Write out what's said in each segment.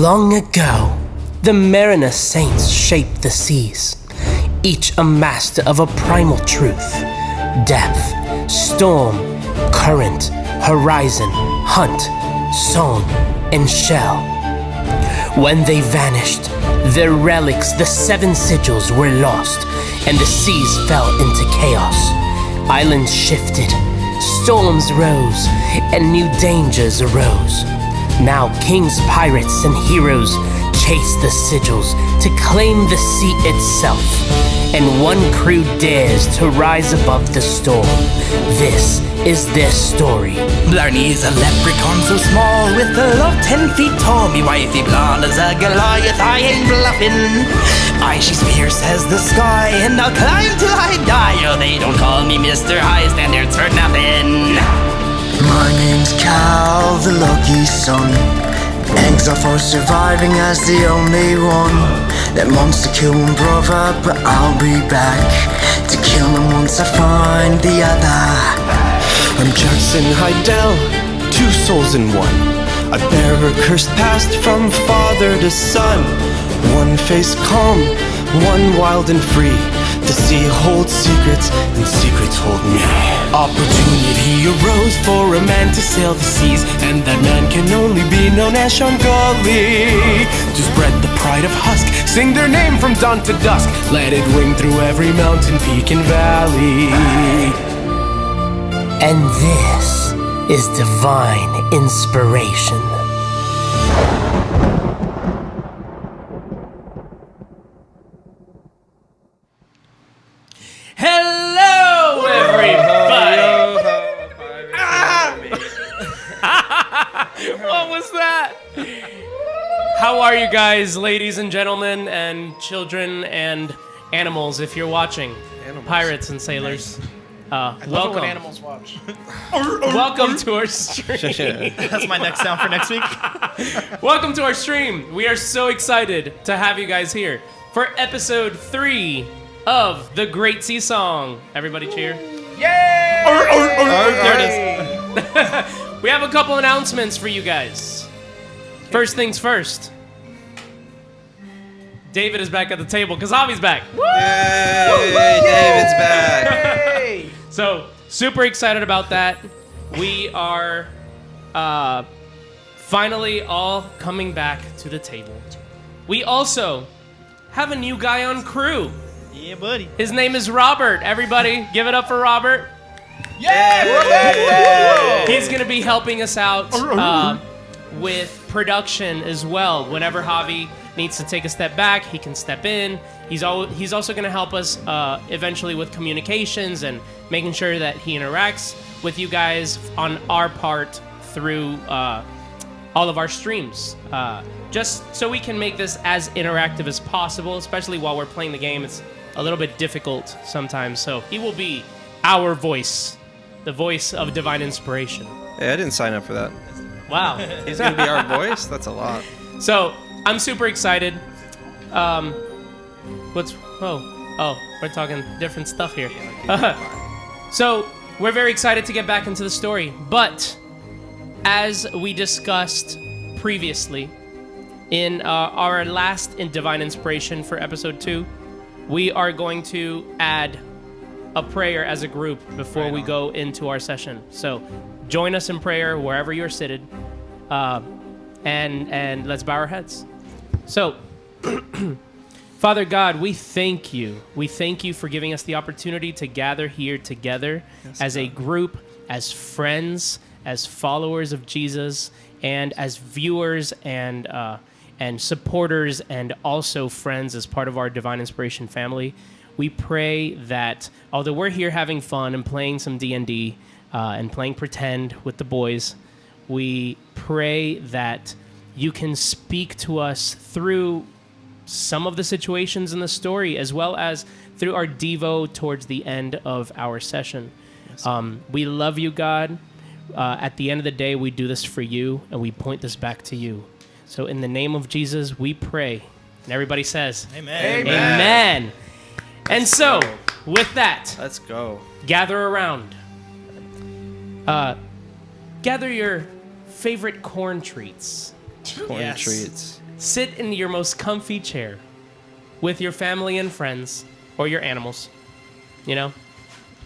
Long ago, the mariner saints shaped the seas, each a master of a primal truth. Depth, storm, current, horizon, hunt, song, and shell. When they vanished, their relics, the seven sigils, were lost, and the seas fell into chaos. Islands shifted, storms rose, and new dangers arose. Now kings, pirates, and heroes chase the sigils to claim the sea itself. And one crew dares to rise above the storm. This is their story. Blarney is a leprechaun so small, with a love 10 feet tall. Me wifey blonde as a Goliath, I ain't bluffing. She's fierce as the sky, and I'll climb till I die. Oh, they don't call me Mr. High Standards for nothing. My name's Cal, the lucky son. Eggs are for surviving as the only one. That monster killed one brother, but I'll be back to kill him once I find the other. I'm Jackson Hydell, two souls in one. I bear a cursed past from father to son. One face calm, one wild and free. The sea holds secrets, and secrets hold me. Opportunity arose for a man to sail the seas, and that man can only be known as Gully. To spread the pride of Husk, sing their name from dawn to dusk. Let it ring through every mountain, peak, and valley. And this is divine inspiration. Hello, everybody! What was that? How are you guys, ladies and gentlemen, and children and animals, if you're watching? Animals. Pirates and sailors. Welcome. Welcome. When animals watch. Welcome to our stream. That's my next sound for next week. Welcome to our stream. We are so excited to have you guys here for episode 3 of The Great Sea Song. Everybody cheer. Yay! There it is. We have a couple announcements for you guys. First things first. David is back at the table because Javi's back. Woo! Yay, David's back. Yay! So, super excited about that. We are finally all coming back to the table. We also have a new guy on crew. Yeah, buddy. His name is Robert. Everybody, give it up for Robert. Yeah, we're back. He's going to be helping us out with production as well. Whenever Javi needs to take a step back, he can step in. He's also going to help us eventually with communications and making sure that he interacts with you guys on our part through all of our streams. Just so we can make this as interactive as possible, especially while we're playing the game. It's a little bit difficult sometimes. So he will be our voice, the voice of divine inspiration. Hey, I didn't sign up for that. Wow. He's gonna be our voice? That's a lot. So I'm super excited. We're talking different stuff here. So we're very excited to get back into the story. But as we discussed previously in our last Divine Inspiration for episode 2, we are going to add a prayer as a group before we go into our session. So join us in prayer wherever you're seated, and let's bow our heads. So, Father God, we thank you. We thank you for giving us the opportunity to gather here together as a group, as friends, as followers of Jesus, and as viewers and supporters, and also friends as part of our Divine Inspiration family. We pray that although we're here having fun and playing some D&D and playing pretend with the boys, we pray that you can speak to us through some of the situations in the story, as well as through our Devo towards the end of our session. We love you, God. At the end of the day, we do this for you, and we point this back to you. So in the name of Jesus, we pray. And everybody says, Amen. Amen. And so, with that, Let's go. gather around. Gather your favorite corn treats. Corn Yes. treats. sit in your most comfy chair with your family and friends or your animals. You know?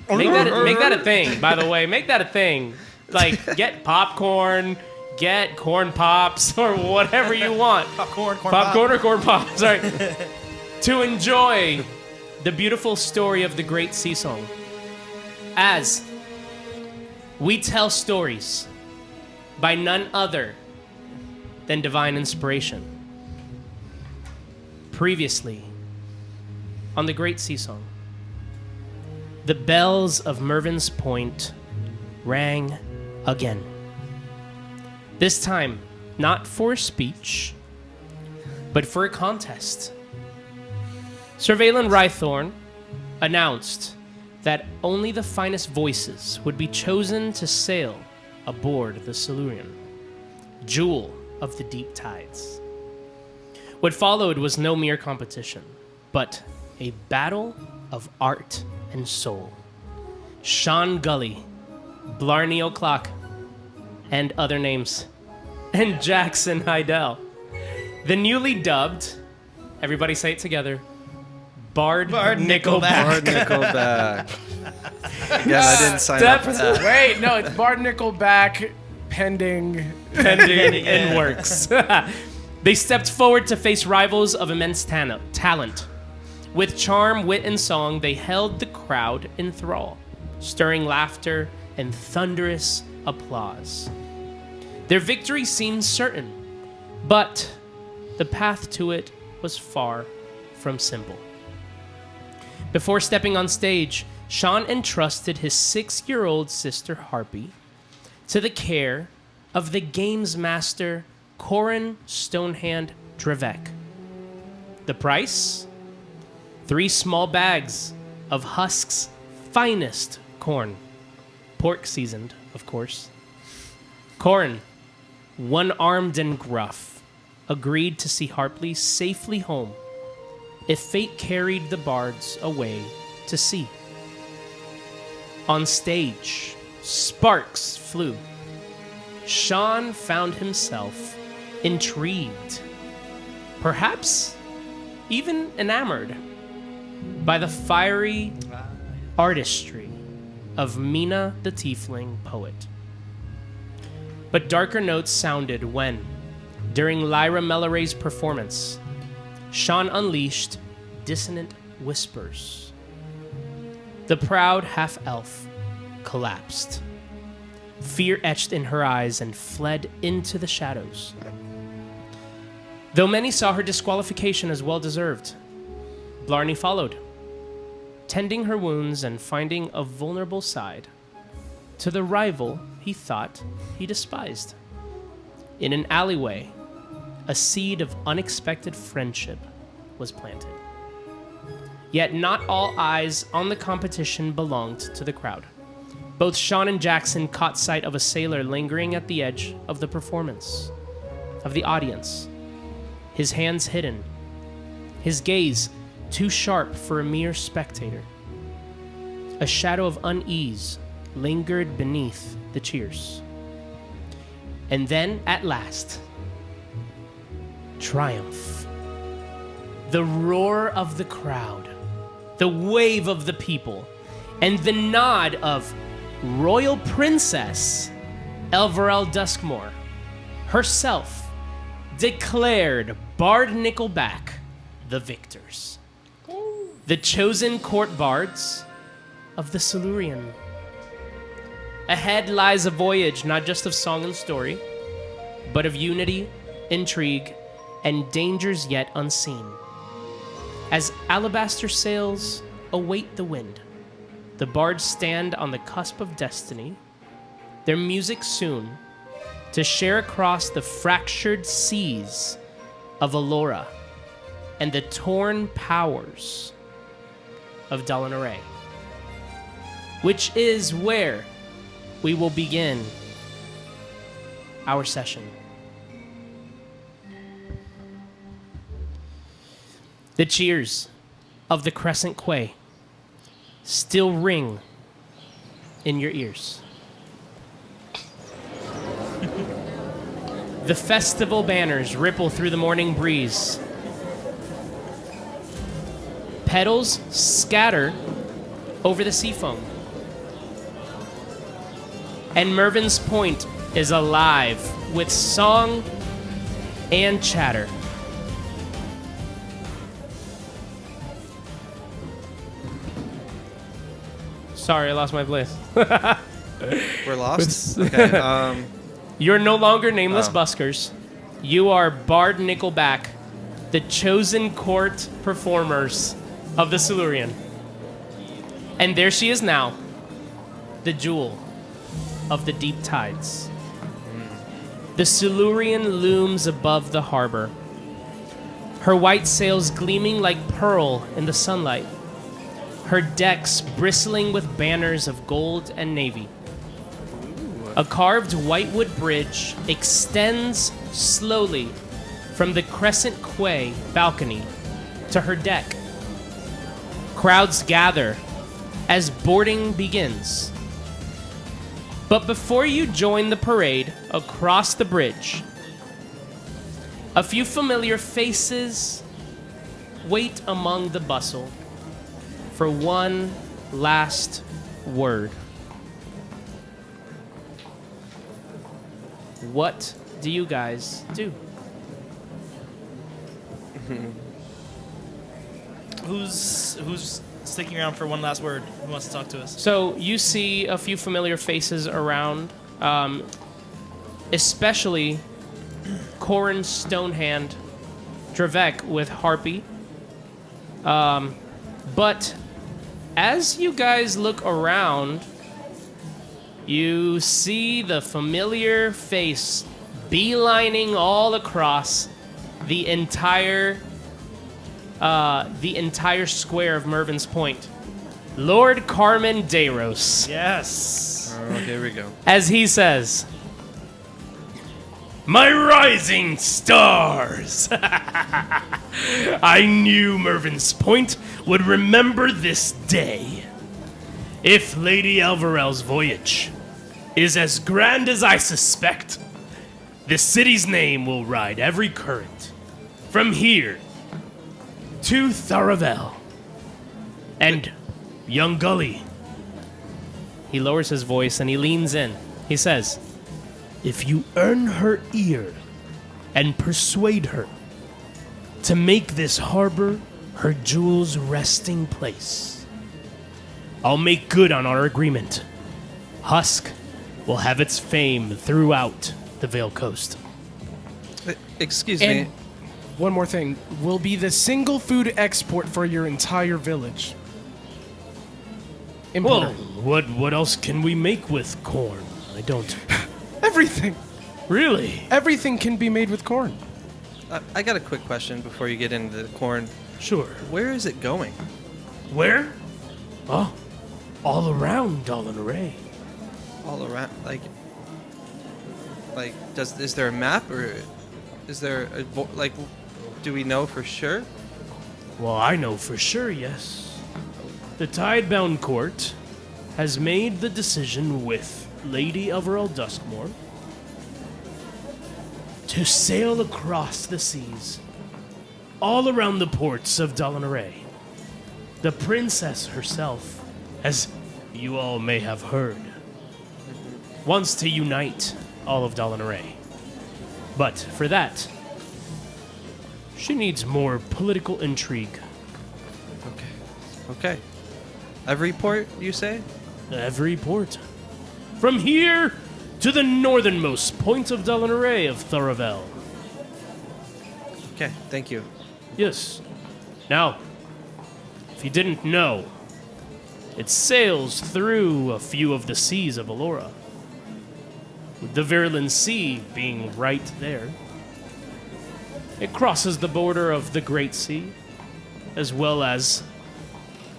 Make that a thing, by the way. Make that a thing. Like, get popcorn, get corn pops, or whatever you want. Popcorn Or corn pop, sorry. To enjoy the beautiful story of the great sea song. As we tell stories by none other than divine inspiration. Previously, on the great sea song, the bells of Mervin's Point rang again. This time, not for a speech, but for a contest. Sir Valen Rythorn announced that only the finest voices would be chosen to sail aboard the Silurian, jewel of the deep tides. What followed was no mere competition, but a battle of art and soul. Sean Gully, Blarney O'Clock, and other names, and Jackson Hydell. The newly dubbed, everybody say it together, Bard Nickelback. Bard Nickelback. Again, I didn't sign up for that. Wait, no, it's Bard Nickelback pending. in works. They stepped forward to face rivals of immense talent. With charm, wit, and song, they held the crowd in thrall, stirring laughter and thunderous applause. Their victory seemed certain, but the path to it was far from simple. Before stepping on stage, Sean entrusted his 6-year-old sister Harpy to the care of the games master Corvin Stonehand Drevek. The price? 3 small bags of Husk's finest corn. Pork seasoned, of course. Corvin, one-armed and gruff, agreed to see Harpy safely home if fate carried the bards away to sea. On stage, sparks flew. Sean found himself intrigued, perhaps even enamored by the fiery artistry of Mina the Tiefling poet. But darker notes sounded when, during Lyra Meloray's performance, Sean unleashed dissonant whispers. The proud half-elf collapsed. Fear etched in her eyes and fled into the shadows. Though many saw her disqualification as well-deserved, Blarney followed, tending her wounds and finding a vulnerable side to the rival he thought he despised. In an alleyway, a seed of unexpected friendship was planted. Yet not all eyes on the competition belonged to the crowd. Both Sean and Jackson caught sight of a sailor lingering at the edge of the performance, of the audience, his hands hidden, his gaze too sharp for a mere spectator. A shadow of unease lingered beneath the cheers. And then, at last, triumph. The roar of the crowd, the wave of the people, and the nod of Royal Princess Elvarel Duskmore herself declared Bard Nickelback the victors. The chosen court bards of the Silurian. Ahead lies a voyage not just of song and story, but of unity, intrigue, and dangers yet unseen. As alabaster sails await the wind, the bards stand on the cusp of destiny, their music soon to share across the fractured seas of Allura and the torn powers of Allegoré, which is where we will begin our session. The cheers of the Crescent Quay still ring in your ears. The festival banners ripple through the morning breeze. Petals scatter over the sea foam. And Mervin's Point is alive with song and chatter. Sorry, I lost my place. We're lost? Okay. You're no longer nameless buskers. You are Bard Nickelback, the chosen court performers of the Silurian. And there she is now, the jewel of the deep tides. The Silurian looms above the harbor, her white sails gleaming like pearl in the sunlight, her decks bristling with banners of gold and navy. A carved whitewood bridge extends slowly from the Crescent Quay balcony to her deck. Crowds gather as boarding begins. But before you join the parade across the bridge, a few familiar faces wait among the bustle for one last word. What do you guys do? Who's sticking around for one last word? Who wants to talk to us? So you see a few familiar faces around, especially Corvin Stonehand, Dravek with Harpy. But as you guys look around, you see the familiar face beelining all across the entire square of Mervin's Point. Lord Carmen Deiros. Yes. Oh, here we go. As he says, "My rising stars! I knew Mervin's Point would remember this day. If Lady Elvarel's voyage is as grand as I suspect, the city's name will ride every current from here to Tharavel. And young Gully." He lowers his voice and he leans in. He says, "If you earn her ear and persuade her to make this harbor her jewel's resting place, I'll make good on our agreement. Husk will have its fame throughout the Vale Coast." Excuse And me. one more thing. Will be the single food export for your entire village. Well, Important. what else can we make with corn? I don't... Everything. Really? Everything can be made with corn. I got a quick question before you get into the corn. Sure. Where is it going? Where? Oh, all around Allegoré. All around, is there a map or is there do we know for sure? Well, I know for sure, yes. The Tidebound Court has made the decision with Lady Everell Duskmore to sail across the seas all around the ports of Allegoré. The princess herself, as you all may have heard, wants to unite all of Allegoré. But for that, she needs more political intrigue. Okay. Every port, you say? Every port. From here to the northernmost point of Allegoré of Tharavel. Okay, thank you. Yes. Now, if you didn't know, it sails through a few of the seas of Allura, with the Virulent Sea being right there. It crosses the border of the Great Sea, as well as...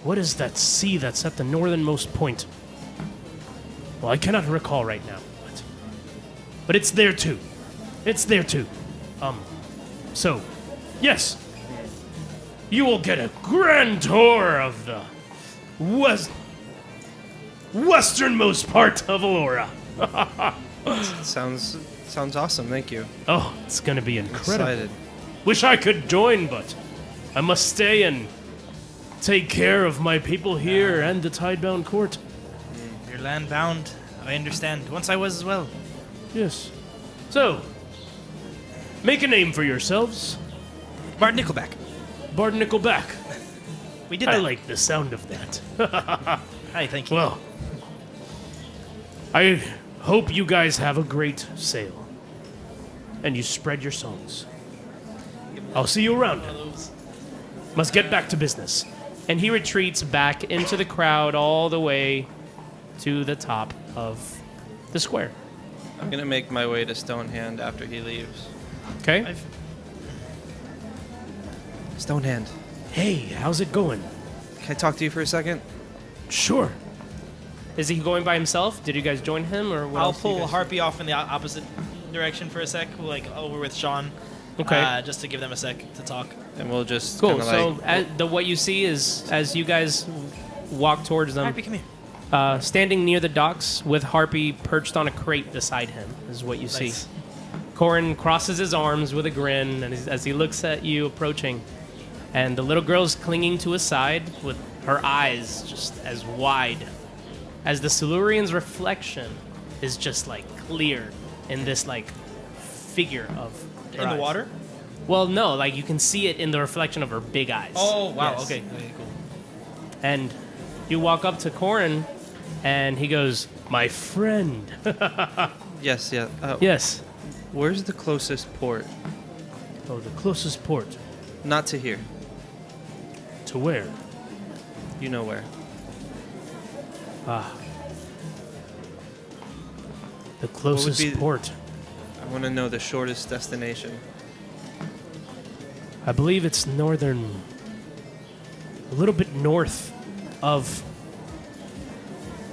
what is that sea that's at the northernmost point? Well, I cannot recall right now, but it's there too. It's there too. So, yes, you will get a grand tour of the westernmost part of Allura. Sounds Sounds awesome. Thank you. Oh, it's gonna be incredible. Excited. Wish I could join, but I must stay and take care of my people here and the Tidebound Court. You're land-bound. I understand. Once I was as well. Yes. So, make a name for yourselves. Bart Nickelback. Bard Nickelback. We did I that. like the sound of that. Hi, thank you. Well, I hope you guys have a great sail. And you spread your songs. I'll see you around. Must get back to business. And he retreats back into the crowd all the way to the top of the square. I'm gonna make my way to Stonehand after he leaves. Okay? Stonehand, Hey, how's it going? can I talk to you for a second? Sure. Is he going by himself? Did you guys join him, or what I'll else do you pull guys- Harpy off in the opposite direction for a sec, like over with Sean. Okay. Just to give them a sec to talk. And we'll just Cool. kinda So like, what you see is as you guys walk towards them, Harpy, come here. standing near the docks with Harpy perched on a crate beside him is what you see. Nice. Corvin crosses his arms with a grin and as he looks at you approaching, and the little girl's clinging to his side with her eyes just as wide as the Silurian's reflection is just like clear in this like figure of her In the eyes. water? Well, no, like you can see it in the reflection of her big eyes. Oh, wow. Yes. Okay, cool. And you walk up to Corvin, and he goes, "My friend." yes, yeah. Yes. Where's the closest port? Oh, the closest port. Not to here. To where? You know where. The closest be- port. I want to know the shortest destination. I believe it's northern. A little bit north of.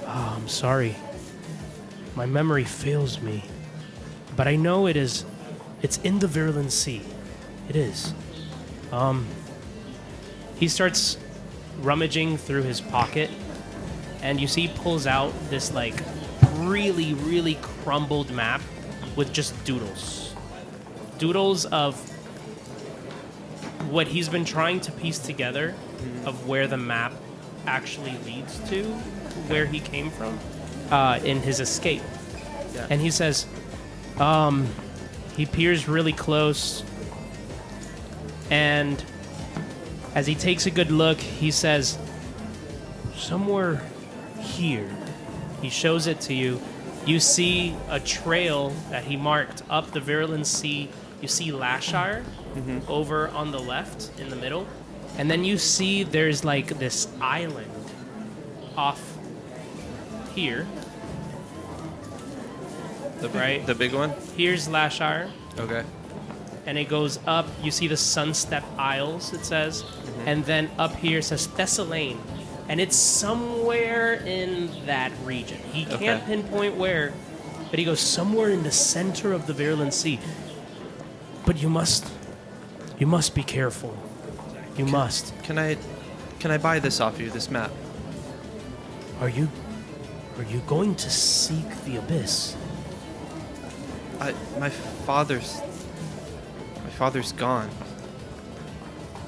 Oh, I'm sorry. My memory fails me. But I know it is. It's in the Virulent Sea. It is. He starts rummaging through his pocket, and you see he pulls out this like really, really crumbled map with just doodles. Doodles of what he's been trying to piece together of where the map actually leads to, where he came from in his escape. Yeah. And he says, he peers really close, and as he takes a good look, he says, somewhere here. He shows it to you. You see a trail that he marked up the Virulent Sea. You see Lashire over on the left in the middle. And then you see there's like this island off here. Right. The big one? Here's Lashire. Okay. And it goes up. You see the Sunstep Isles, it says. And then up here it says Thessalane. And it's somewhere in that region. He can't Okay. pinpoint where, but he goes somewhere in the center of the Virulent Sea. But you must be careful. You must. Can I buy this off you, this map? Are you going to seek the abyss? My father's gone.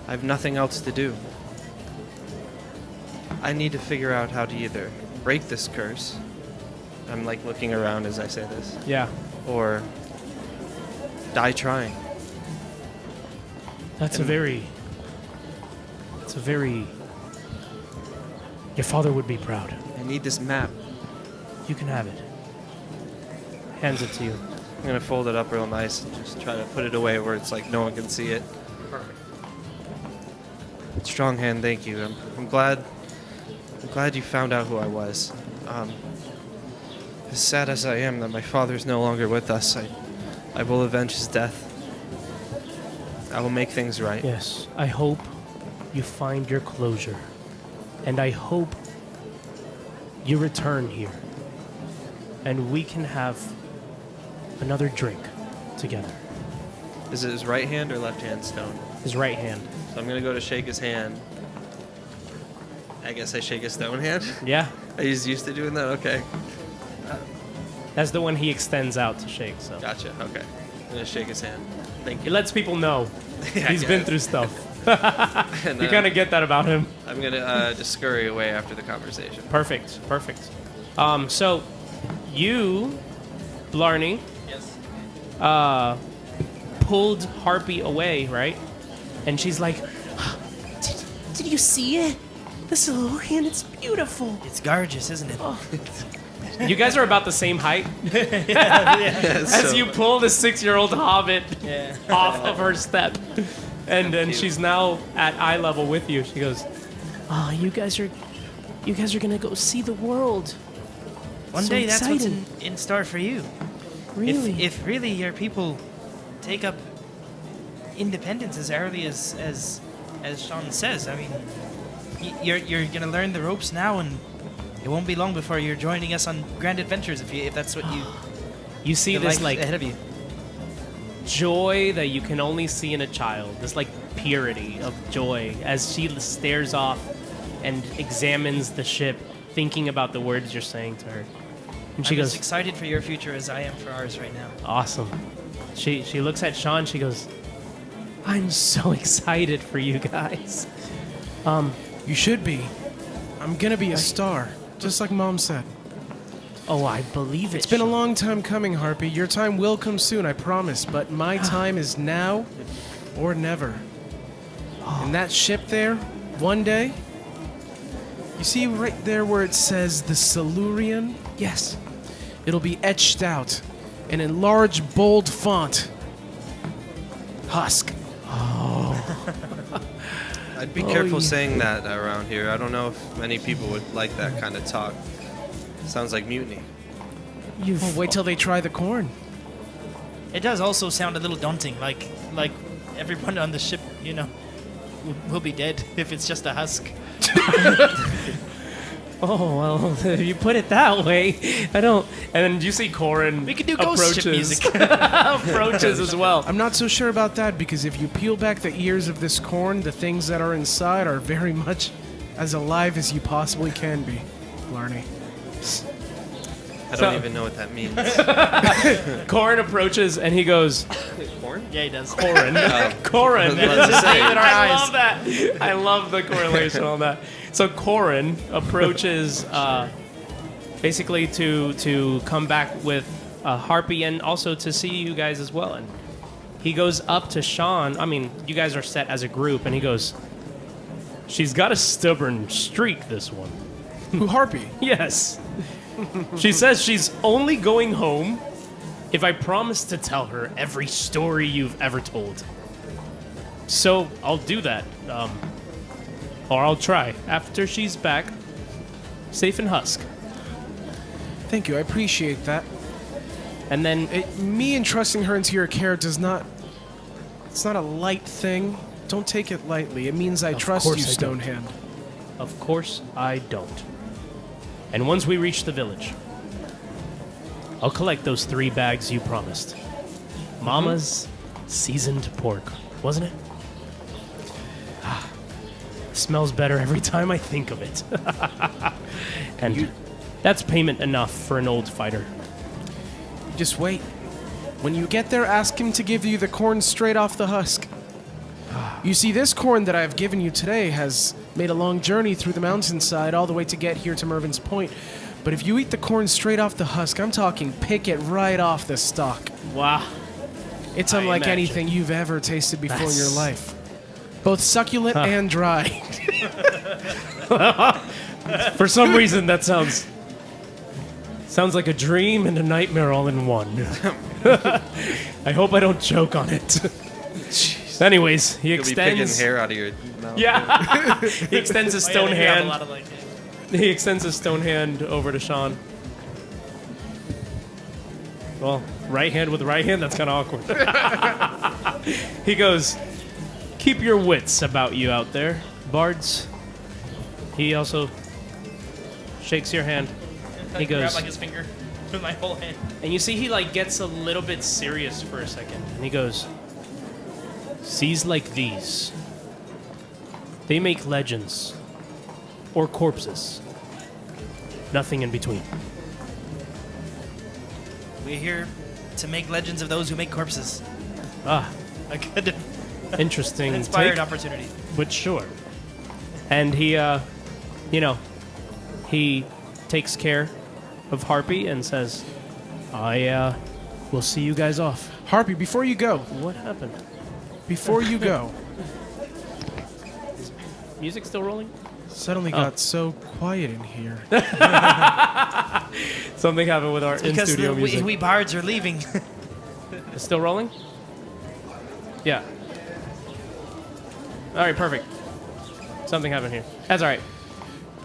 I have nothing else to do. I need to figure out how to either break this curse. I'm like looking around as I say this. Yeah. Or die trying. That's a very. Your father would be proud. I need this map. You can have it. Hands it to you. I'm gonna fold it up real nice and just try to put it away where it's like no one can see it. Perfect. Strong hand, thank you. I'm glad you found out who I was. As sad as I am that my father's no longer with us, I will avenge his death. I will make things right. Yes, I hope you find your closure. And I hope you return here. And we can have another drink together. Is it his right hand or left hand stone? His right hand. So I'm gonna go to shake his hand. I guess I shake his stone hand. Yeah. He's used to doing that. Okay. That's the one he extends out to shake. So Gotcha. Okay. I'm gonna shake his hand. Thank he you. lets people know he's been through stuff. And, You kind of get that about him. I'm gonna just scurry away after the conversation. Perfect. So you, Blarney, Yes. pulled Harpy away, right? And she's like, did you see it? The Silurian, it's beautiful. It's gorgeous, isn't it? You guys are about the same height. Yeah. As you pull the 6-year-old hobbit Yeah. off of her step. And then she's now at eye level with you. She goes, "Oh, you guys are gonna go see the world. One So day, that's what's exciting. in store for you. Really? If really your people take up independence as early as Sean says, I mean, you're gonna learn the ropes now, and it won't be long before you're joining us on grand adventures. If that's what you You see the this life like ahead of you. joy that you can only see in a child. This like purity of joy as she stares off and examines the ship, thinking about the words you're saying to her. And she I'm as goes, excited for your future as I am for ours right now. "Awesome." She looks at Sean. She goes, "I'm so excited for you guys." You should be. I'm gonna be a star, just like Mom said. Oh, I believe it. It's been a long time coming, Harpy. Your time will come soon, I promise. But my time is now or never. And that ship there, one day, you see right there where it says the Silurian? Yes. It'll be etched out and in large, bold font. Husk. I'd be careful yeah. saying that around here. I don't know if many people would like that kind of talk. Sounds like mutiny. Well, wait till they try the corn. It does also sound a little daunting, like everyone on the ship, will be dead if it's just a husk. Oh, well, if you put it that way, I don't. And then you see Corrin We could do ghost ship music. approaches as well. I'm not so sure about that because if you peel back the ears of this corn, the things that are inside are very much as alive as you possibly can be, Blarney. I don't even know what that means. Corrin approaches and he goes, Corn? Yeah, he does. Corrin. Corrin. I was about to say. I love that. I love the correlation on that. So Corrin approaches basically to come back with Harpy and also to see you guys as well. And he goes up to Sean. I mean, you guys are set as a group. And he goes, "She's got a stubborn streak, this one." Who, Harpy? Yes. She says she's only going home if I promise to tell her every story you've ever told. So I'll do that. Or I'll try after she's back, safe and husk. Thank you, I appreciate that. And then Me entrusting her into your care does not... It's not a light thing. Don't take it lightly. It means I trust you, course I don't. Stonehand. Of course, I don't. And once we reach the village, I'll collect those 3 bags you promised. Mama's seasoned pork, wasn't it? Smells better every time I think of it. And that's payment enough for an old fighter. Just wait. When you get there, ask him to give you the corn straight off the husk. You see, this corn that I've given you today has made a long journey through the mountainside all the way to get here to Mervin's Point. But if you eat the corn straight off the husk, I'm talking pick it right off the stalk. Wow. It's I unlike imagine. anything you've ever tasted before in your That's- life. Both succulent and dry. For some reason, that sounds like a dream and a nightmare all in one. I hope I don't choke on it. Anyways, he You'll be picking extends. hair out of your mouth. Yeah. He extends his stone You have a hand. lot of, He extends his stone hand over to Sean. Well, right hand with right hand, that's kind of awkward. He goes, "Keep your wits about you out there, bards." He also shakes your hand. He grab goes, his finger with my whole hand. and you see he gets a little bit serious for a second. And he goes, "Seas like these, they make legends or corpses. Nothing in between." We're here to make legends of those who make corpses. Ah, A good, interesting. inspired take, opportunity. but sure. And he, he takes care of Harpy and says, I will see you guys off. Harpy, before you go, What happened? before you go, Music still rolling? suddenly got so quiet in here. Something happened with our Because in-studio music. we bards are leaving. It's still rolling? Yeah. All right, perfect. Something happened here. That's all right.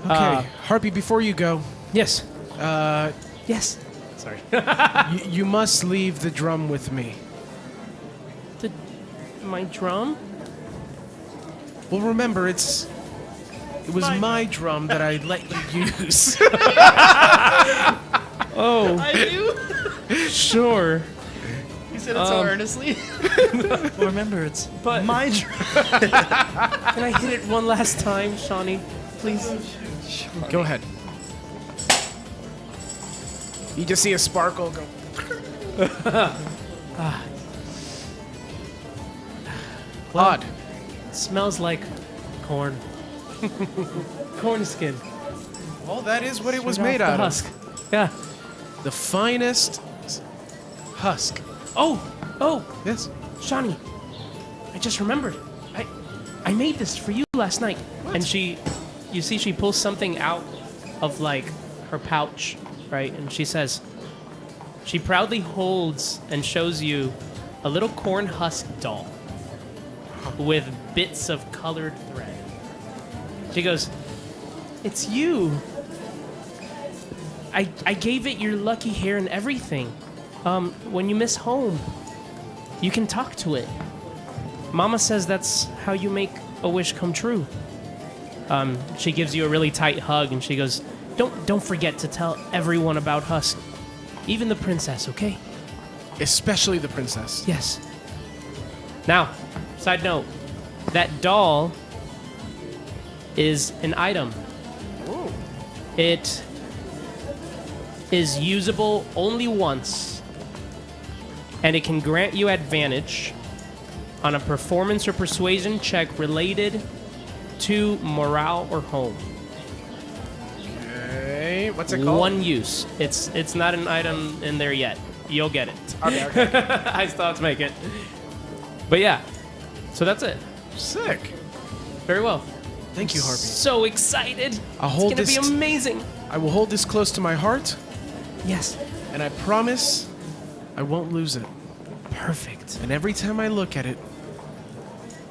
Okay, Harpy, before you go, Yes. Yes. Sorry. you must leave the drum with me. My drum? Well, remember, it was my drum that I let you use. Oh, I do. sure. You said it so earnestly. Well, remember, it's But- my drum. Can I hit it one last time, Shawnee? Please? Go ahead. You just see a sparkle go. Odd. Smells like corn. Corn skin. Well, that is what it was Straight made off out the of. husk. Yeah. The finest husk. Oh, Yes. Shawnee. I just remembered. I made this for you last night. And you see she pulls something out of like her pouch, right? And she says, she proudly holds and shows you a little corn husk doll with bits of colored thread. She goes, it's you. I gave it your lucky hair and everything. When you miss home, you can talk to it. Mama says that's how you make a wish come true. She gives you a really tight hug and she goes, don't forget to tell everyone about Husk. Even the princess, okay? Especially the princess. Yes. Now, side note, that doll is an item. It is usable only once, and it can grant you advantage on a performance or persuasion check related to morale or home. Okay. What's it called? One use. It's not an item in there yet. You'll get it. Okay. I still have to make it. But yeah, so that's it. Sick. Very well. Thank you, Harpy. So excited. I'll hold it's gonna this be amazing. I will hold this close to my heart, Yes. and I promise I won't lose it. Perfect. And every time I look at it,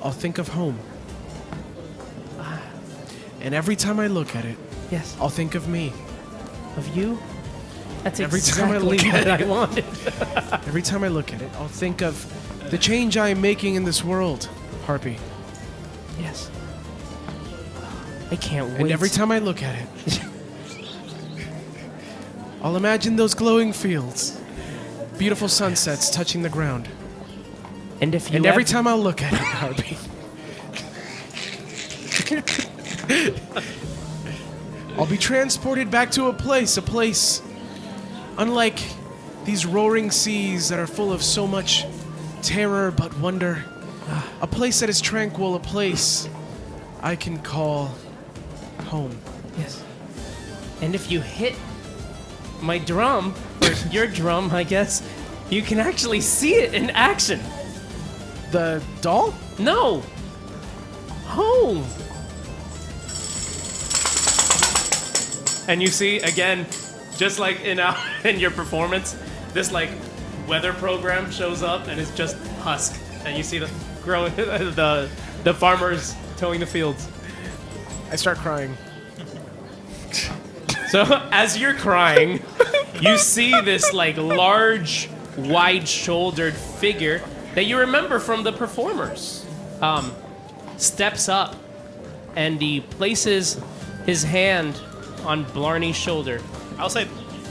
I'll think of home. And every time I look at it, Yes. I'll think of me. Of you? That's Every time I exactly look what at I wanted. Every time I look at it, I'll think of the change I am making in this world, Harpy. Yes. I can't wait. And every time I look at it, I'll imagine those glowing fields, beautiful sunsets touching the ground. And if you And every ever- time I'll look at it, Harpy, I'll be transported back to a place unlike these roaring seas that are full of so much terror but wonder. A place that is tranquil, a place I can call home. Yes. And if you hit my drum, or your drum, I guess, you can actually see it in action. The doll? No! Home! And you see, again, just like in your performance, this like weather program shows up and it's just husk. And you see the growing the farmers towing the fields. I start crying. So as you're crying, you see this like large, wide-shouldered figure that you remember from the performers. Steps up and he places his hand on Blarney's shoulder. I'll say,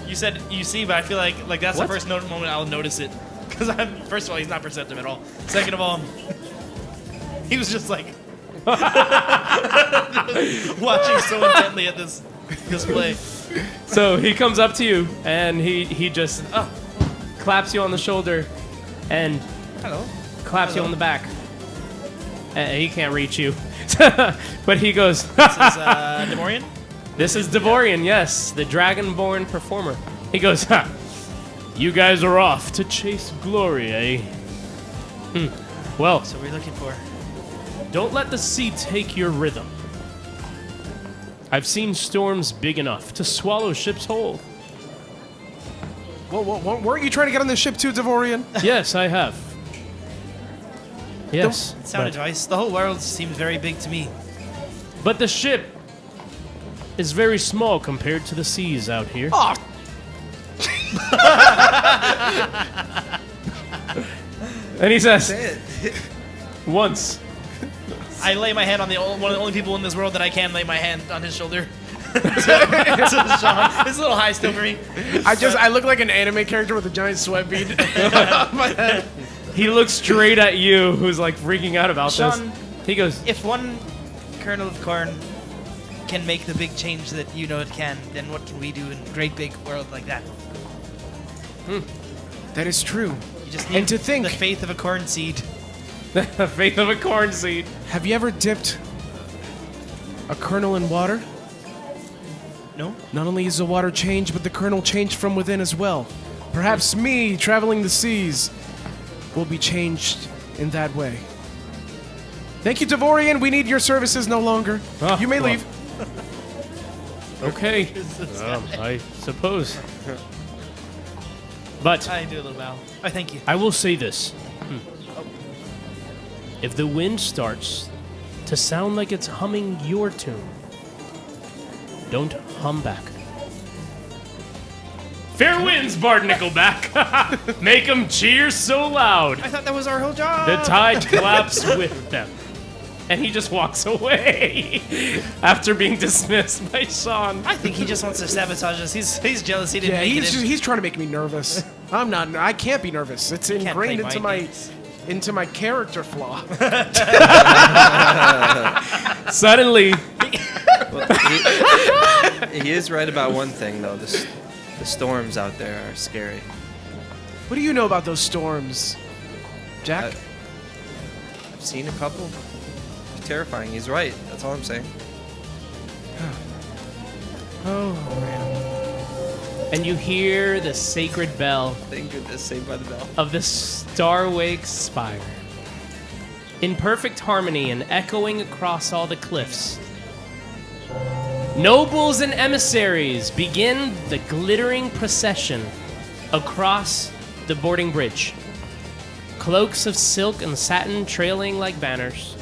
you said you see, but I feel like that's What? the first moment I'll notice it. Because first of all, he's not perceptive at all. Second of all, he was just like watching so intently at this display. So he comes up to you and he just claps you on the shoulder and Hello. claps you on the back. He can't reach you. But he goes, This is Demorian? This is Devorian, yes, the Dragonborn performer. He goes, ha, you guys are off to chase glory, eh? Well, So we're looking for. don't let the sea take your rhythm. I've seen storms big enough to swallow ships whole. Whoa, weren't you trying to get on this ship too, Devorian? Yes, I have. Yes, Sound advice. The whole world seems very big to me. but the ship is very small compared to the seas out here. Oh, And he says, once. I lay my hand on one of the only people in this world that I can lay my hand on his shoulder. to Sean. It's a little high still for me. I look like an anime character with a giant sweat bead on my head. He looks straight at you, who's like freaking out about Sean, this. He goes, If one kernel of corn can make the big change that you know it can, then what can we do in a great big world like that? That is true. You just need And to think- the faith of a corn seed. the faith of a corn seed. Have you ever dipped a kernel in water? No? Not only is the water changed, but the kernel changed from within as well. Perhaps me, traveling the seas, will be changed in that way. Thank you, Devorian. We need your services no longer. Ah, You may well. leave. Okay, I suppose. But I do a little bow. I thank you. I will say this. If the wind starts to sound like it's humming your tune, don't hum back. Fair winds, Bard Nickelback. Make 'em cheer so loud. I thought that was our whole job. The tide claps with them. And he just walks away after being dismissed by Sean. I think he just wants to sabotage us. He's jealous. He didn't Yeah, make it in. he's trying to make me nervous. I'm not. I can't be nervous. It's Can't ingrained play into mind my games. into my character flaw. Suddenly, He is right about one thing, though. The storms out there are scary. What do you know about those storms, Jack? I've seen a couple. It's terrifying. He's right. That's all I'm saying. Oh man. and you hear the sacred bell Thank goodness, Saved by the Bell. of the Starwake Spire. In perfect harmony and echoing across all the cliffs, nobles and emissaries begin the glittering procession across the boarding bridge. Cloaks of silk and satin trailing like banners,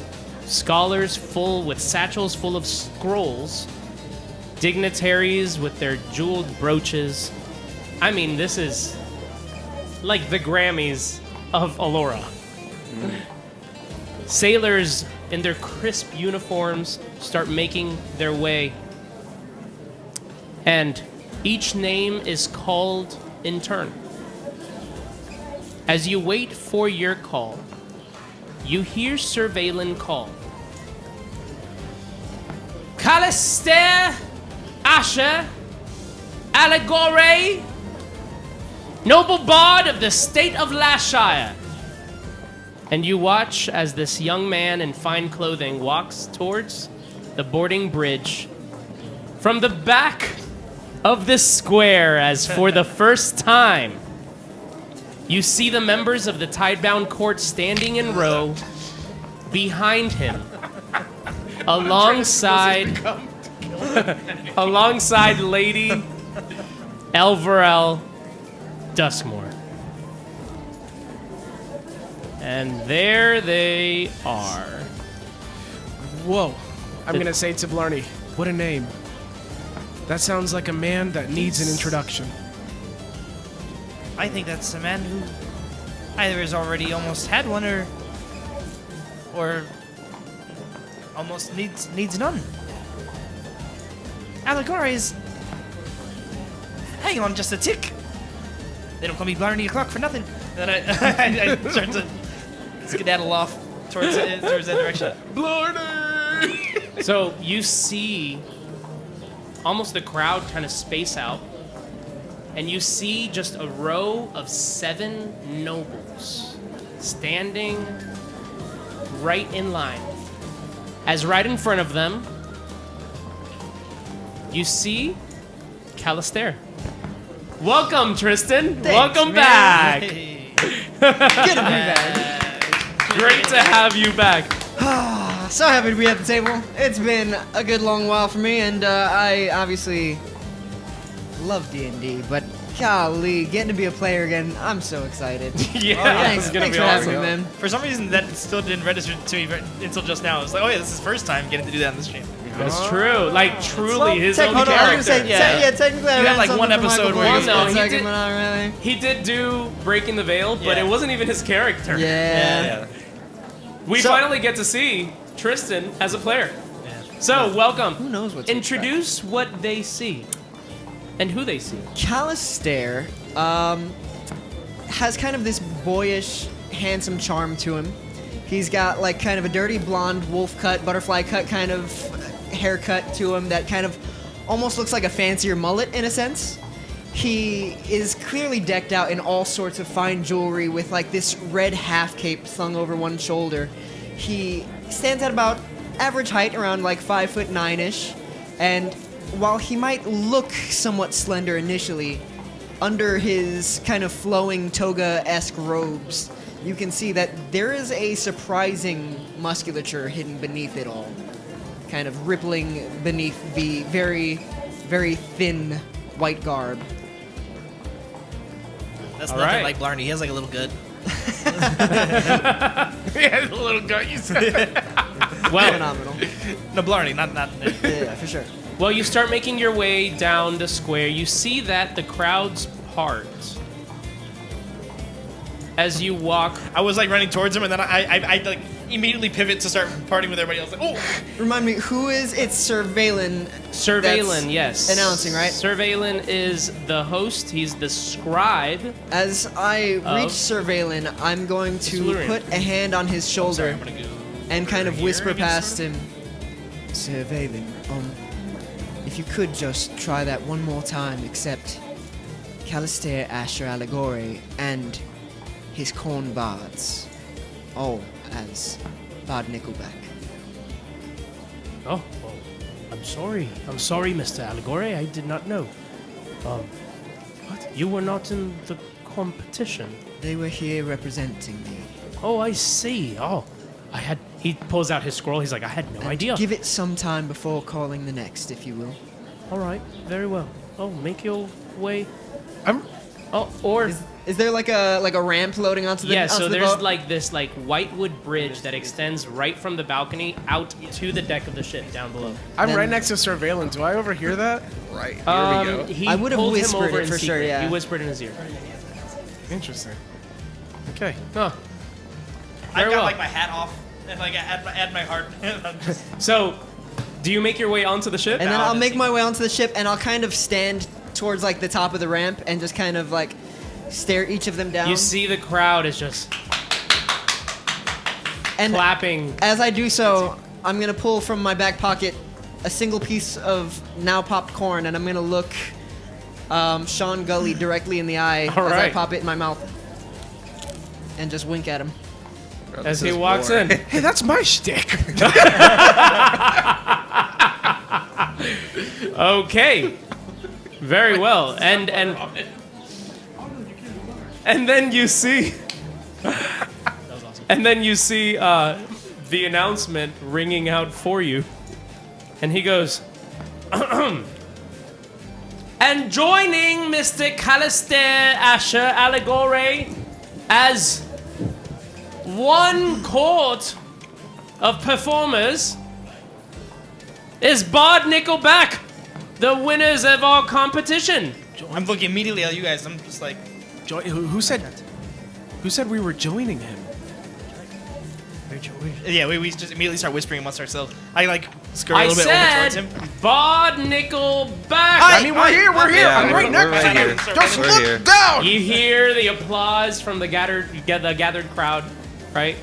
scholars full with satchels full of scrolls, dignitaries with their jeweled brooches. I mean, this is like the Grammys of Allura. Sailors in their crisp uniforms start making their way, and each name is called in turn. As you wait for your call, you hear Sir Valen call. Kalistair, Asher, Allegoré, noble bard of the state of Lashire. And you watch as this young man in fine clothing walks towards the boarding bridge from the back of the square, as for the first time, you see the members of the Tidebound Court standing in row behind him, alongside Lady Elverell Duskmore. And there they are. Whoa. I'm gonna say to Blarney, what a name. That sounds like a man that needs an introduction. I think that's a man who either has already almost had one or almost needs none. Allegoré is. Hang on just a tick. They don't call me Blarney o'clock for nothing. And then I start to skedaddle off towards that direction. Blarney! So you see almost the crowd kind of space out, and you see just a row of 7 nobles standing right in line. As right in front of them, you see Kalistair. Welcome, Tristan. Welcome back. Good to be back. Great to have you back. So happy to be at the table. It's been a good long while for me, and I obviously love D&D, but golly, getting to be a player again, I'm so excited. Yeah, Thanks, it's gonna thanks be for having awesome. me, man. For some reason, that still didn't register to me until just now. It's like, oh yeah, this is his first time getting to do that on this stream. That's true. Like truly, his own Technically, I was gonna character. say, technically, I You had, ran like, something one for episode Michael where Blaine you- for No, a he second, did- but not really. He did do Breaking the Veil, but Yeah. it wasn't even his character. Yeah. We So- finally get to see Tristan as a player. So, welcome. Who knows what to Introduce what they see and who they see. Kalistair has kind of this boyish, handsome charm to him. He's got like kind of a dirty blonde wolf cut, butterfly cut kind of haircut to him that kind of almost looks like a fancier mullet in a sense. He is clearly decked out in all sorts of fine jewelry with like this red half cape slung over one shoulder. He stands at about average height, around like 5'9" and while he might look somewhat slender initially, under his kind of flowing toga-esque robes, you can see that there is a surprising musculature hidden beneath it all, kind of rippling beneath the very, very thin white garb. That's All nothing right. like Blarney. He has like a little good. Yeah, the little gut you said. Well, Phenomenal. No, Blarney, not. Yeah, for sure. well, you start making your way down the square. You see that the crowds part as you walk. I was like running towards him, and then I like immediately pivot to start partying with everybody else. Like, oh, Remind me, who is it's Surveillance? Surveillance, yes. announcing, right? Surveillance is the host. He's the scribe. As I Of- reach Surveillance, I'm going to Silurian. put a hand on his shoulder I'm gonna go and kind of here, whisper I guess. past him. Surveillance, if you could just try that one more time, except Kalistair, Asher, Allegoré, and his corn bards, all as Bard Nickelback. Oh, well, I'm sorry. I'm sorry, Mr. Allegoré. I did not know. What? You were not in the competition. They were here representing me. Oh, I see. Oh, he pulls out his scroll. He's like, I had no idea. Give it some time before calling the next, if you will. All right, very well. Oh, make your way. I'm Is there like a ramp loading onto the Yeah, onto so the there's boat? like this like whitewood bridge that extends right from the balcony out to the deck of the ship down below. I'm Then- right next to Surveillance. Do I overhear that? Right, here we go. He I would have pulled him whispered over it in for sure, secret. yeah. He whispered in his ear. Interesting. Okay. Huh. I Very got well. like my hat off and like I had my heart. I'm just, So, do you make your way onto the ship? And then I'll I'll just make see. my way onto the ship, and I'll kind of stand towards like the top of the ramp and just kind of like stare each of them down. You see the crowd is just and clapping. as I do so, I'm gonna pull from my back pocket a single piece of now popped corn, and I'm gonna look Sean Gully directly in the eye All as I right. pop it in my mouth, and just wink at him. As he walks in. Hey, that's my shtick. Okay. Very well. And then you see and then you see the announcement ringing out for you. And he goes and joining Mr. Kalistair, Asher, Allegoré as one court of performers is Bard Nickelback, the winners of our competition. I'm looking immediately at you guys. I'm just like, Who said we were joining him? yeah, we just immediately start whispering amongst ourselves. I like scurry a I little bit over towards said him. Bard Nickelback. I mean, we're here. Yeah, I'm right we're next right to here. you. Just We're look here. down. You hear the applause from the gathered crowd, right?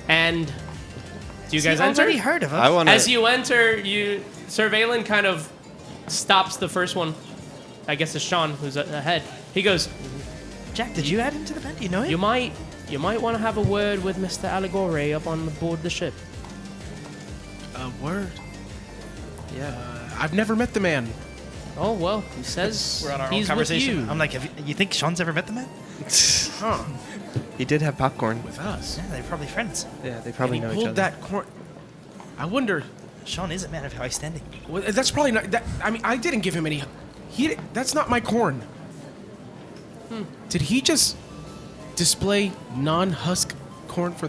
And do you guys enter? already heard of us. I want to. As you enter, Surveillance kind of stops the first one I guess it's Sean who's ahead. He goes, Jack, did you add him to the band? Do you know him? you might want to have a word with Mr. Allegoré up on board the ship. A word? Yeah. I've never met the man. Oh, well, he says We're on our own he's conversation. with you. I'm like, you think Sean's ever met the man? Huh. He did have popcorn. With us. Yeah, they're probably friends. Yeah, they And probably he know each pulled other. that corn. I wonder. Sean is a man of high standing. Well, that's probably not. That, I mean, I didn't give him any. That's not my corn. Did he just display non-husk corn for?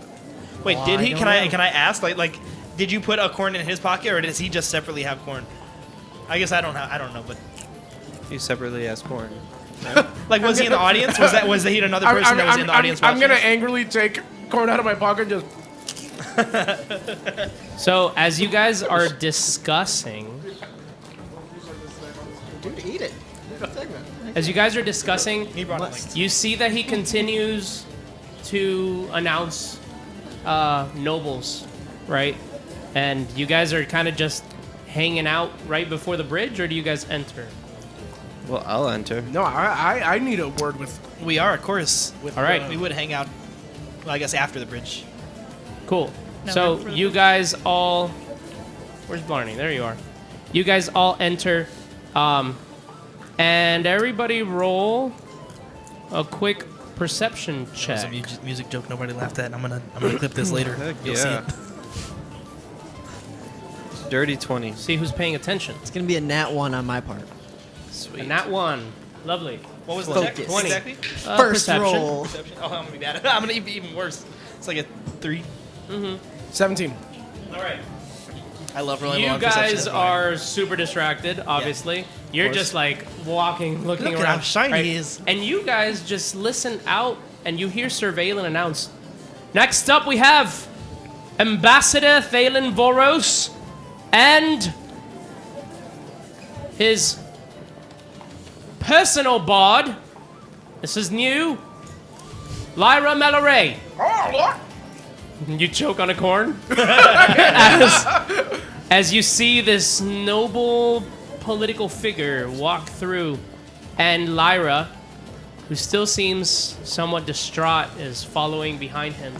Wait, Oh, did he? I Can don't I know. can I ask? Like, did you put a corn in his pocket, or does he just separately have corn? I guess I don't know, but He separately has corn. like, was he in the audience? Was he another person that was in the audience? I'm watching gonna us? angrily take corn out of my pocket and just. So as you guys are discussing, Dude, eat it. He brought it, like, you see that he continues to announce nobles, right? And you guys are kind of just hanging out right before the bridge, or do you guys enter? Well, I'll enter. No, I need a word with. we are, of course. All right. We would hang out. Well, I guess after the bridge. Cool. No, So we're- you guys all, where's Blarney? There you are. You guys all enter, and everybody roll a quick perception That was check. a music joke nobody laughed at. I'm gonna clip this later. Heck You'll see yeah. it. Dirty 20. See who's paying attention. It's gonna be a nat 1 on my part. Sweet. And that one, lovely. What was the Focus. check? 20. Exactly? First perception. roll. Perception. Oh, I'm gonna be bad. I'm gonna be even worse. It's like a 3. 17. All right. I love rolling low You on perception. guys That's why. are super distracted, obviously. You're course. just like walking, looking Look at around. how shiny he is. And you guys just listen out and you hear Sir Valen announce, next up we have Ambassador Thalen Voros and his personal bard. This is new. Lyra Melaray. You choke on a corn as you see this noble political figure walk through, and Lyra, who still seems somewhat distraught, is following behind him.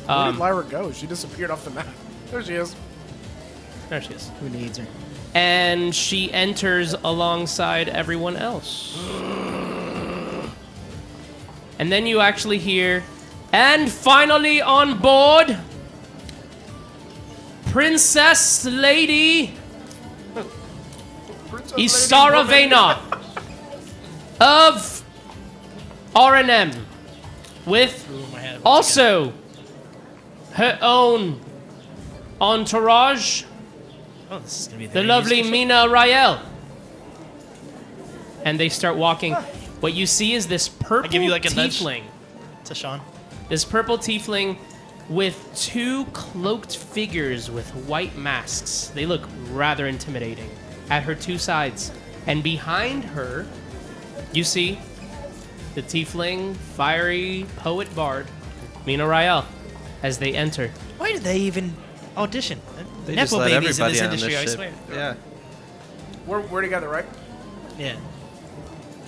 Where did Lyra go? She disappeared off the map. There she is. There she is. Who needs her? And she enters alongside everyone else. And then you actually hear, and finally on board, Princess Lady Isara Vena of R&M, with also her own entourage, Oh, this is gonna be a the very lovely musical Mina Rael. And they start walking. What you see is this purple give you, like, a nudge. tiefling. show. To Sean. This purple tiefling with two cloaked figures with white masks. They look rather intimidating at her two sides. And behind her, you see the tiefling, fiery poet bard, Mina Rael, as they enter. Why did they even audition? They Nepo just let babies in everybody this on industry, I this swear. ship. Yeah. We're together, right? Yeah.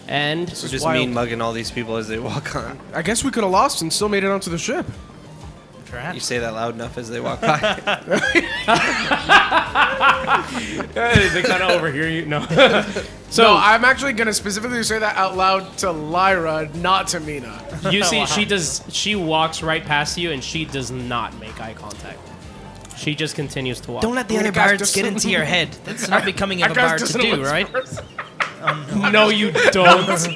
And We're just wild. mean mugging all these people as they walk on. I guess we could have lost and still made it onto the ship. You Perhaps. say that loud enough as they walk by. they kind of overhear you. No. So I'm actually gonna specifically say that out loud to Lyra, not to Mina. You see, she walks right past you, and she does not make eye contact. She just continues to walk. Don't let the I'm other gonna cast bards get dis- into your head. That's not becoming of a bard to do, right? No, you don't. As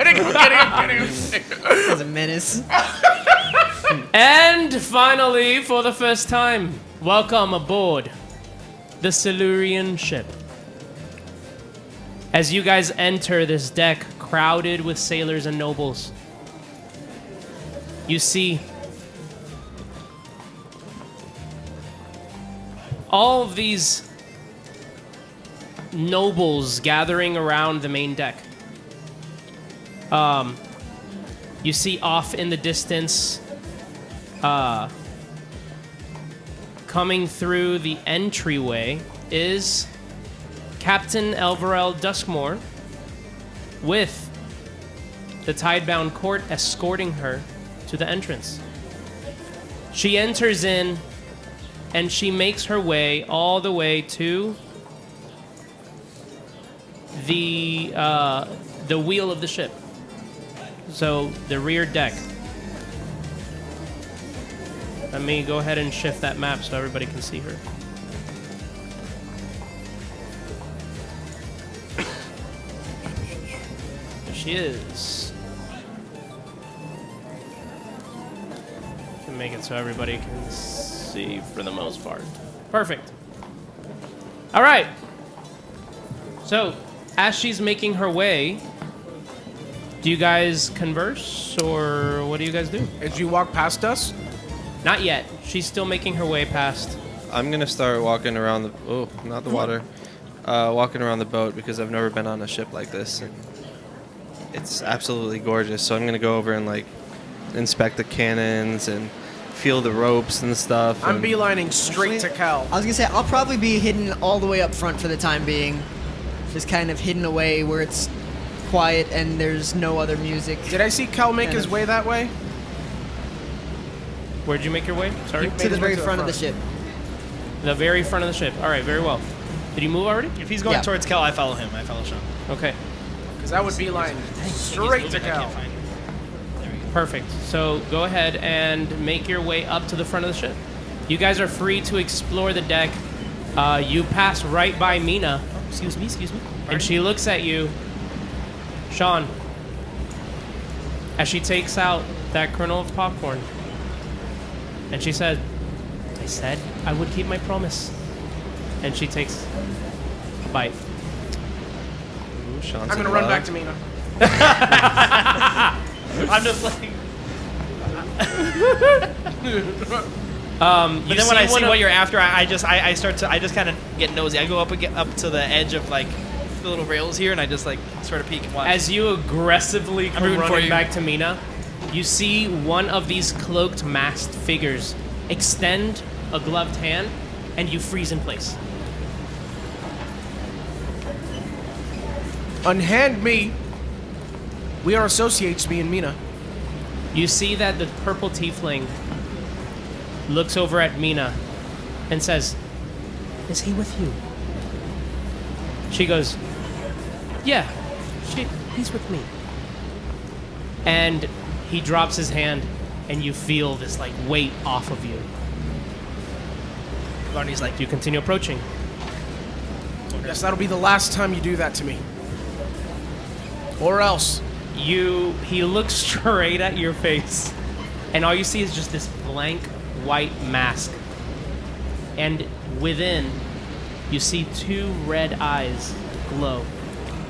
a menace. And finally, for the first time, welcome aboard the Silurian ship. As you guys enter this deck crowded with sailors and nobles, you see all of these nobles gathering around the main deck. You see off in the distance, coming through the entryway is Captain Elvarel Duskmore with the Tidebound court escorting her to the entrance. She enters in, and she makes her way all the way to the wheel of the ship. So the rear deck. Let me go ahead and shift that map so everybody can see her. There she is. Can make it so everybody can see for the most part. Perfect. All right. So, as she's making her way, do you guys converse, or what do you guys do? Did you walk past us? Not yet. She's still making her way past. I'm gonna start walking around the not the water, walking around the boat because I've never been on a ship like this, and it's absolutely gorgeous. So I'm gonna go over and like inspect the cannons and feel the ropes and stuff. I'm and beelining straight to Cal. I was gonna say, I'll probably be hidden all the way up front for the time being. Just kind of hidden away where it's quiet and there's no other music. Did I see Cal make Kind his of. way that way? Where'd you make your way? Sorry? To the very front of the ship. The very front of the ship. All right, very well. Did you move already? If he's going Yeah. towards Cal, I follow him. I follow Sean. Okay, Because that would beeline straight to I Cal. can't find him. There we go. perfect. So go ahead and make your way up to the front of the ship. You guys are free to explore the deck. You pass right by Mina, Oh, excuse me. and she looks at you, Sean, as she takes out that kernel of popcorn. And she said, I said I would keep my promise. And she takes a bite. Ooh, Sean's I'm in gonna run love. back to Mina. I'm just like. But But then when I see what you're after, I just kind of get nosy. I go up to the edge of like the little rails here, and I just like sort of peek and watch. As you aggressively come rooting for running you. back to Mina, you see one of these cloaked, masked figures extend a gloved hand, and you freeze in place. Unhand me. We are associates, me and Mina. You see that the purple tiefling looks over at Mina and says, "Is he with you?" She goes, "Yeah, he's with me." And he drops his hand, and you feel this like weight off of you. Blarney's like, Do you continue approaching? Yes, that'll be the last time you do that to me. Or else. He looks straight at your face, and all you see is just this blank white mask. And within, you see two red eyes glow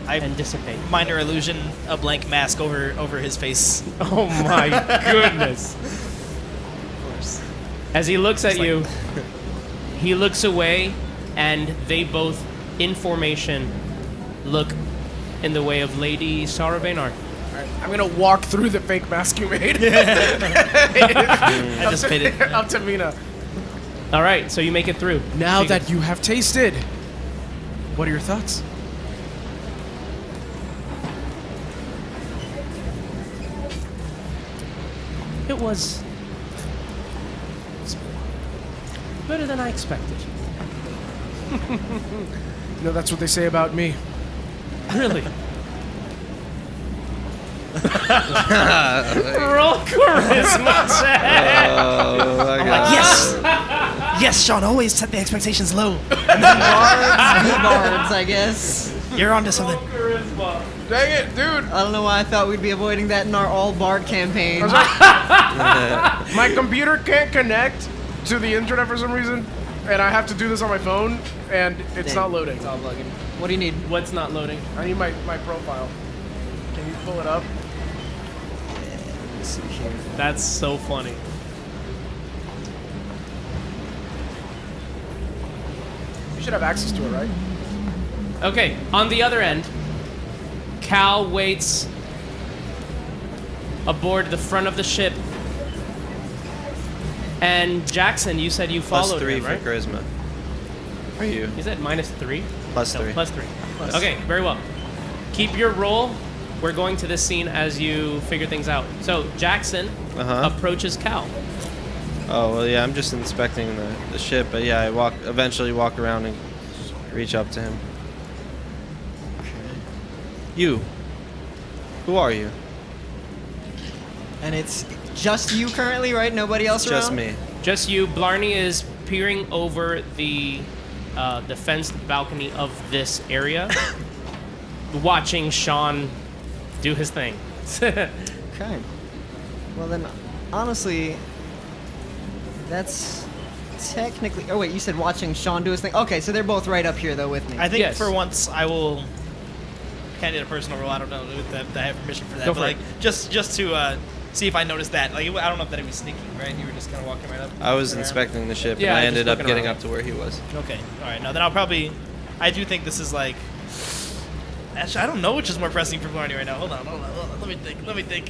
and dissipate. minor illusion, a blank mask over his face. Oh my goodness. Of course. As he looks at you, he looks away, and they both, in formation, look in the way of Lady Sarah Vaynar. I'm gonna walk through the fake mask you made. Anticipated. Up to Mina. All right, so you make it through. Now She that you have tasted, what are your thoughts? It was better than I expected. You know, that's what they say about me. Really? Roll charisma check. Oh my I'm god. like, yes, yes, Sean. Always set the expectations low. Bards, I guess. You're onto something. Charisma. Dang it, dude! I don't know why I thought we'd be avoiding that in our all bard campaign. My computer can't connect to the internet for some reason, and I have to do this on my phone, and it's Dang. not loading. What do you need? What's not loading? I need my profile. Can you pull it up? Let's see here. That's so funny. You should have access to it, right? Okay, on the other end, Cal waits aboard the front of the ship. And Jackson, you said you Plus followed 3 him, for right? charisma. For you. You said -3? Plus No, 3. +3. Okay, very well. Keep your roll we're going to this scene as you figure things out. So Jackson approaches Cal. Oh, well, yeah, I'm just inspecting the ship, but yeah, I eventually walk around and reach up to him. You. Who are you? And it's just you currently, right? Nobody else around? Just me. Just you. Blarney is peering over the fenced balcony of this area, watching Sean do his thing. Okay. Well then, honestly, that's technically... Oh wait, you said watching Sean do his thing? Okay, so they're both right up here though with me. I think Yes. for once I will kind of get a personal roll. I don't know if I have permission for that. Go but for like it. just to see if I noticed that. Like I don't know if that was sneaky, right? You were just kind of walking right up. I was around. inspecting the ship, Yeah, and I just ended up looking getting around. up to where he was. Okay. All right. No, then I'll probably. I do think this is like. Actually, I don't know which is more pressing for Blarney right now. Hold on. Let me think.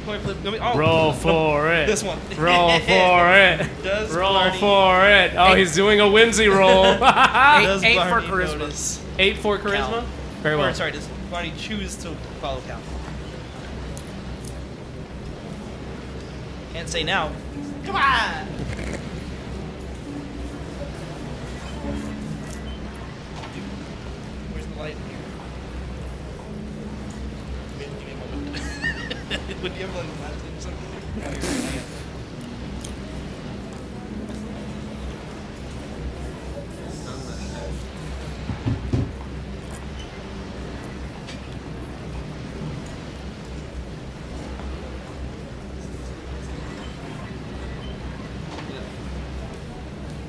Coin flip. Oh. Roll for it. This one. Roll for it. Does Roll Blarney- for it. Oh, he's doing a whimsy roll. Does eight for Blarney charisma. notice 8 for charisma. Cal? Very well. Or, sorry, does Blarney choose to follow Cal? Can't say now. Come on! Where's the light? Give me a moment. Would you have like a last name or something? Hang on.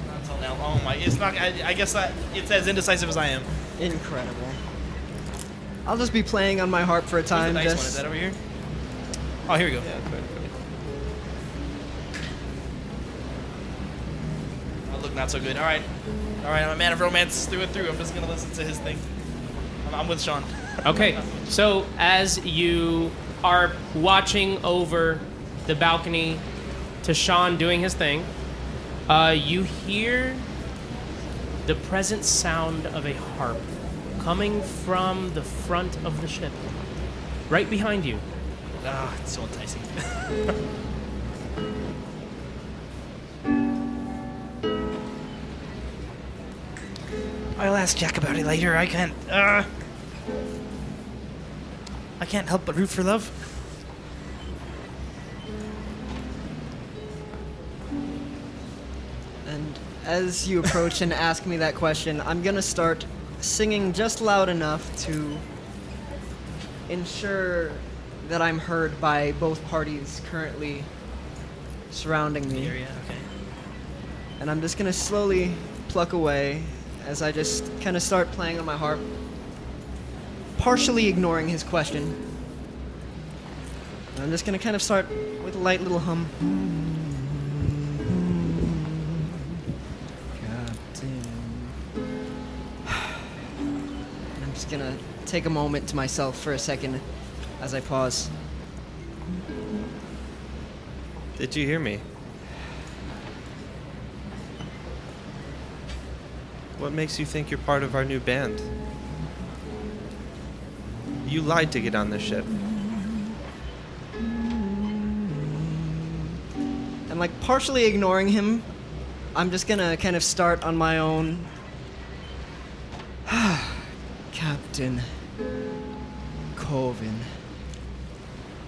Not until now. Oh my! It's not. I guess that it's as indecisive as I am. Incredible. I'll just be playing on my harp for a Where's the time. dice one? just- Is that over here? Oh, here we go. Oh, look, not so good. All right, I'm a man of romance through and through. I'm just gonna listen to his thing. I'm with Sean. Okay, so as you are watching over the balcony to Sean doing his thing, you hear the present sound of a harp coming from the front of the ship, right behind you. Ah, it's so enticing. I'll ask Jack about it later. I can't help but root for love. And as you approach and ask me that question, I'm gonna start singing just loud enough to ensure that I'm heard by both parties currently surrounding me. Area, okay. And I'm just gonna slowly pluck away as I just kind of start playing on my harp, partially ignoring his question. And I'm just gonna kind of start with a light little hum. I'm just gonna take a moment to myself for a second as I pause. Did you hear me? What makes you think you're part of our new band? You lied to get on this ship. And like partially ignoring him, I'm just gonna kind of start on my own. Captain Corvin,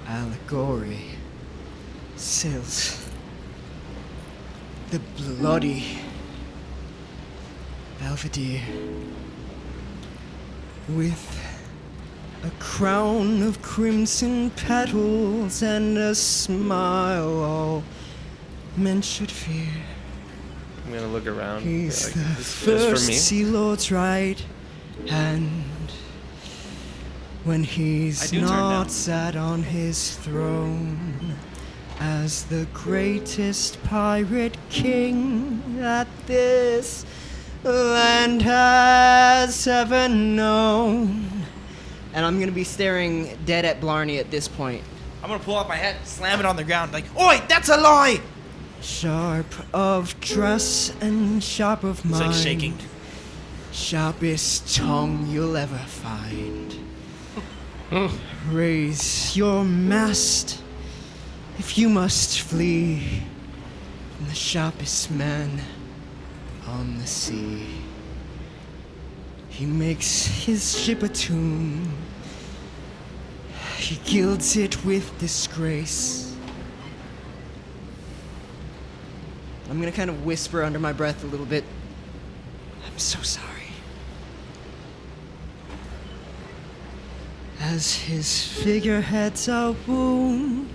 Allegoré, sails the bloody Belvedere with a crown of crimson petals and a smile all men should fear. I'm gonna look around. He's Like, the this is first for me. Sea Lord's right hand when I he's do turn down. not sat on his throne as the greatest pirate king that this land has ever known. And I'm gonna be staring dead at Blarney at this point. I'm gonna pull out my hat, slam it on the ground, like, "Oi, that's a lie!" Sharp of dress and sharp of It's mind. like shaking. Sharpest tongue you'll ever find. Raise your mast if you must flee from the sharpest man on the sea. He makes his ship a tomb. He gilds it with disgrace. I'm gonna kind of whisper under my breath a little bit. I'm so sorry. As his figurehead's a wound,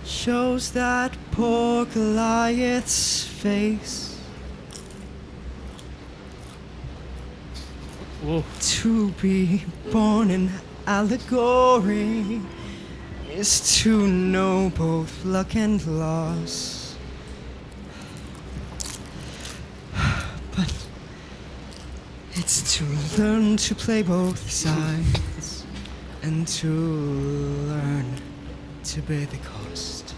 shows that poor Goliath's face. Whoa. To be born in Allegoré is to know both luck and loss. But it's to learn to play both sides and to learn to bear the cost.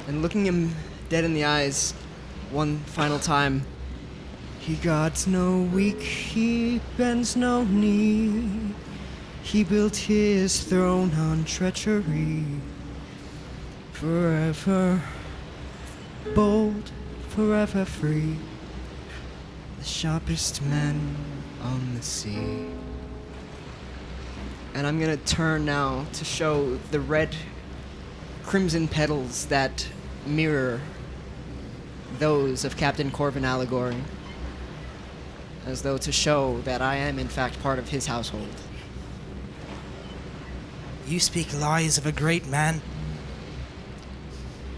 And looking him dead in the eyes one final time, he guards no weak, he bends no knee. He built his throne on treachery. Forever bold, forever free. The sharpest man on the sea. And I'm gonna turn now to show the red crimson petals that mirror those of Captain Corvin Allegoré, as though to show that I am in fact part of his household. You speak lies of a great man.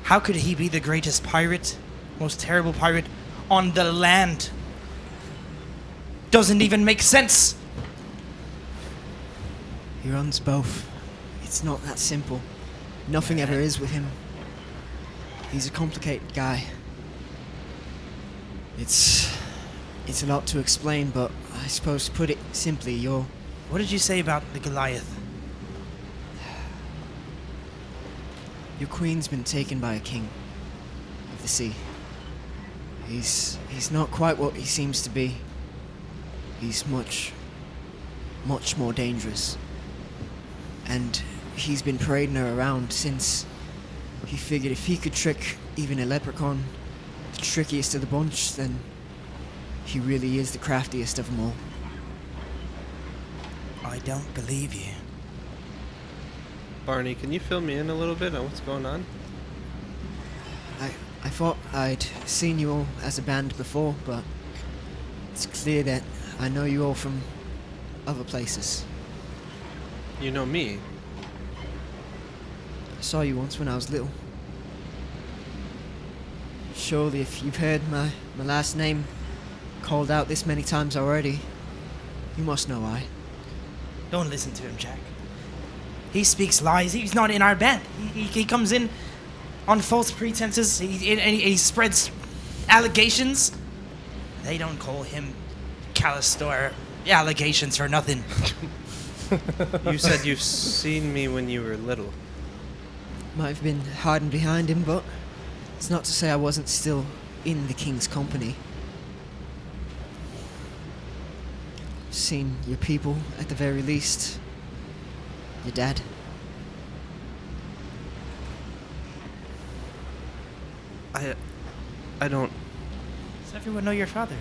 How could he be the greatest pirate, most terrible pirate on the land? Doesn't even make sense. He runs both. It's not that simple. Nothing ever is with him. He's a complicated guy. It's a lot to explain, but I suppose to put it simply, What did you say about the Goliath? Your queen's been taken by a king of the sea. He's not quite what he seems to be. He's much more dangerous. And he's been parading her around since he figured if he could trick even a leprechaun, the trickiest of the bunch, then he really is the craftiest of them all. I don't believe you. Blarney, can you fill me in a little bit on what's going on? I thought I'd seen you all as a band before, but it's clear that I know you all from other places. You know me. I saw you once when I was little. Surely if you've heard my last name called out this many times already, you must know why. Don't listen to him, Jack. He speaks lies. He's not in our band. He comes in on false pretenses. He spreads allegations. They don't call him Kalistair allegations for nothing. You said you've seen me when you were little. Might have been hiding behind him, but it's not to say I wasn't still in the king's company. Seen your people, at the very least. Your dad. I don't... Does everyone know your father?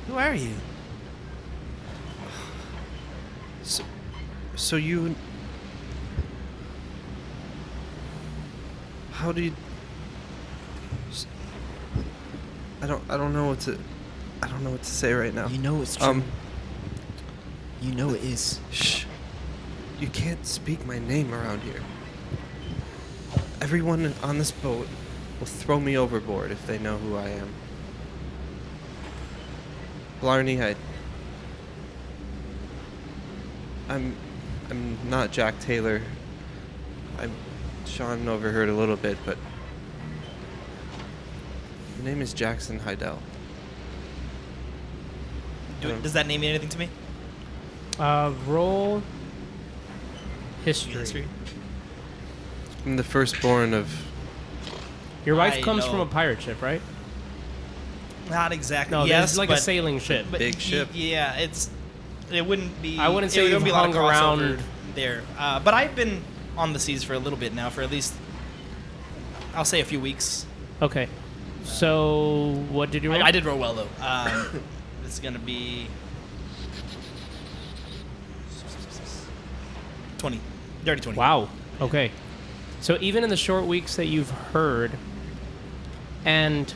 Who are you? So you... How do you... I don't know what to... I don't know what to say right now. You know it's true. You know it is. Shh. You can't speak my name around here. Everyone on this boat will throw me overboard if they know who I am. Blarney, I'm not Jack Taylor. Sean overheard a little bit, but my name is Jackson Hydell. Does that name mean anything to me? Roll history. I'm the firstborn of... Your wife I comes know. from a pirate ship, right? Not exactly. No, yes, it's like but, a sailing ship. but Big ship. Yeah, it's It wouldn't be. I wouldn't say it wouldn't you've be a lot of hung around crossover there. But I've been on the seas for a little bit now, for at least, I'll say a few weeks. Okay. So what did you roll? I did roll well though. This is gonna be 20, dirty 20. Wow. Okay. So even in the short weeks that you've heard, and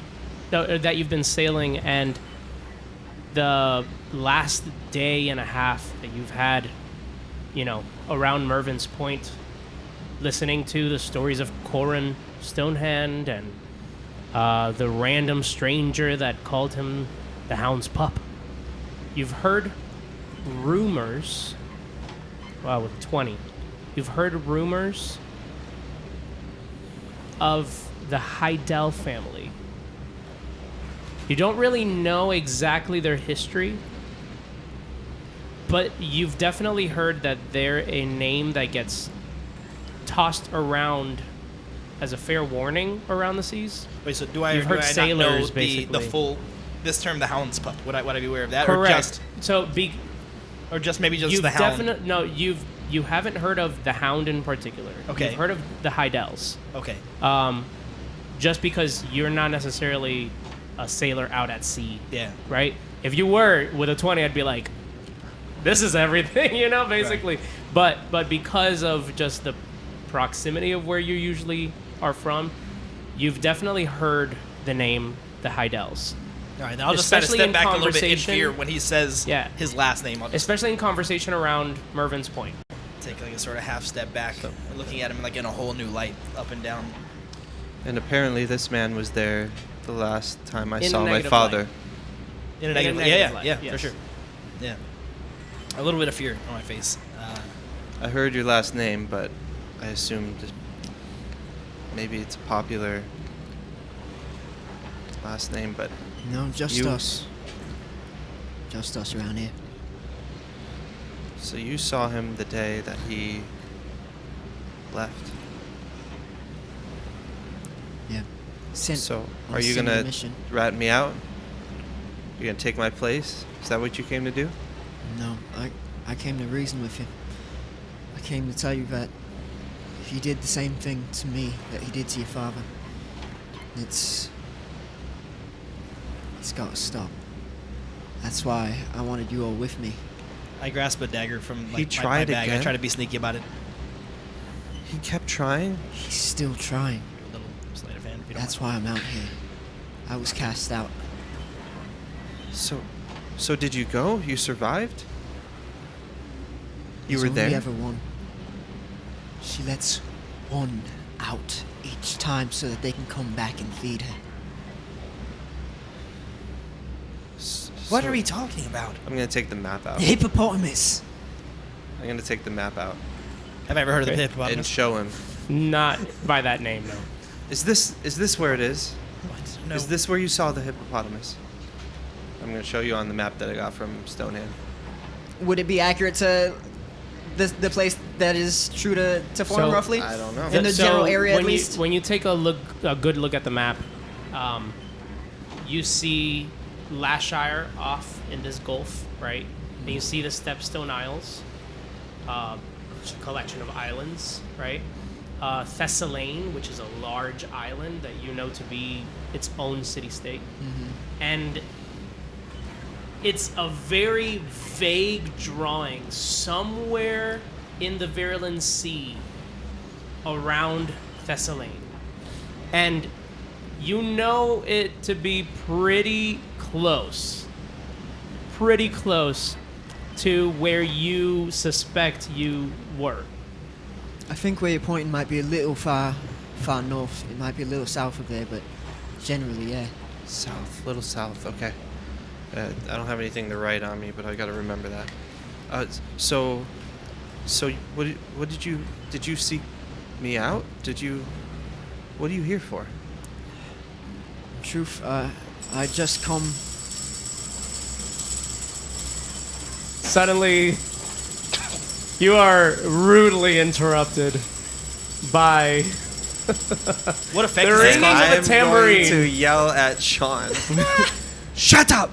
that you've been sailing, and the last day and a half that you've had, around Mervin's Point, listening to the stories of Corvin Stonehand and the random stranger that called him the Hound's pup, you've heard rumors. Wow, with 20, you've heard rumors of the Hydell family. You don't really know exactly their history, but you've definitely heard that they're a name that gets tossed around as a fair warning around the seas. Wait, so do I? You've do heard I sailors, not know the basically. full this term, the Hound's pup? Would I be aware of that? Correct. Or just maybe just You've the Hound? you haven't heard of the Hound in particular. Okay. You've heard of the Hydells. Okay. Just because you're not necessarily a sailor out at sea. Yeah. Right? If you were with a 20, I'd be like, this is everything, basically. Right. But because of just the proximity of where you usually are from, you've definitely heard the name the Hydells. All right, then I'll just try to Especially step in back a little bit in conversation. fear when he says his last name. I'll just Especially in conversation around Mervin's Point. take like a sort of half step back, looking at him like in a whole new light, up and down. And apparently this man was there the last time I In a saw my negative father. light. In a In a negative, negative light, yeah, yes. for sure. Yeah, a little bit of fear on my face. I heard your last name, but I assumed maybe it's a popular last name, but No, just You- us. Just us around here. so you saw him the day that he left. Yeah. Sent So on are a you similar gonna mission. rat me out? You gonna take my place? Is that what you came to do? No, I came to reason with you. I came to tell you that he did the same thing to me that he did to your father. It's got to stop. That's why I wanted you all with me. I grasp a dagger from He my tried bag. I again? try to be sneaky about it. He kept trying. He's still trying. A little sleight of hand, if you don't That's mind. why I'm out here. I was cast out. So did you go? You survived? You There's were only there? ever one. She lets one out each time so that they can come back and feed her. What are we talking about? I'm gonna take the map out. The hippopotamus! I'm gonna take the map out Have I ever heard of the Okay. and hippopotamus? show him. Not by that name, no. Is this where it is? What? No. Is this where you saw the hippopotamus? I'm gonna show you on the map that I got from Stonehand. Would it be accurate to the place that is true to form, So, roughly? I don't know. In the So general area, when at least? when you take a good look at the map, you see Lashire off in this gulf, right? And you see the Stepstone Isles, which is a collection of islands, right? Thessalane, which is a large island that you know to be its own city-state. And it's a very vague drawing somewhere in the Virulent Sea around Thessalane. And you know it to be pretty close to where you suspect you were. I think where you're pointing might be a little far north. It might be a little south of there, but generally, yeah. Little south. Okay. I don't have anything to write on me, but I gotta remember that. So what did you seek me out? What are you here for? In truth, I just come. Suddenly, you are rudely interrupted by What effect The is this ringing causing? of a I'm tambourine. going to yell at Sean. Shut up!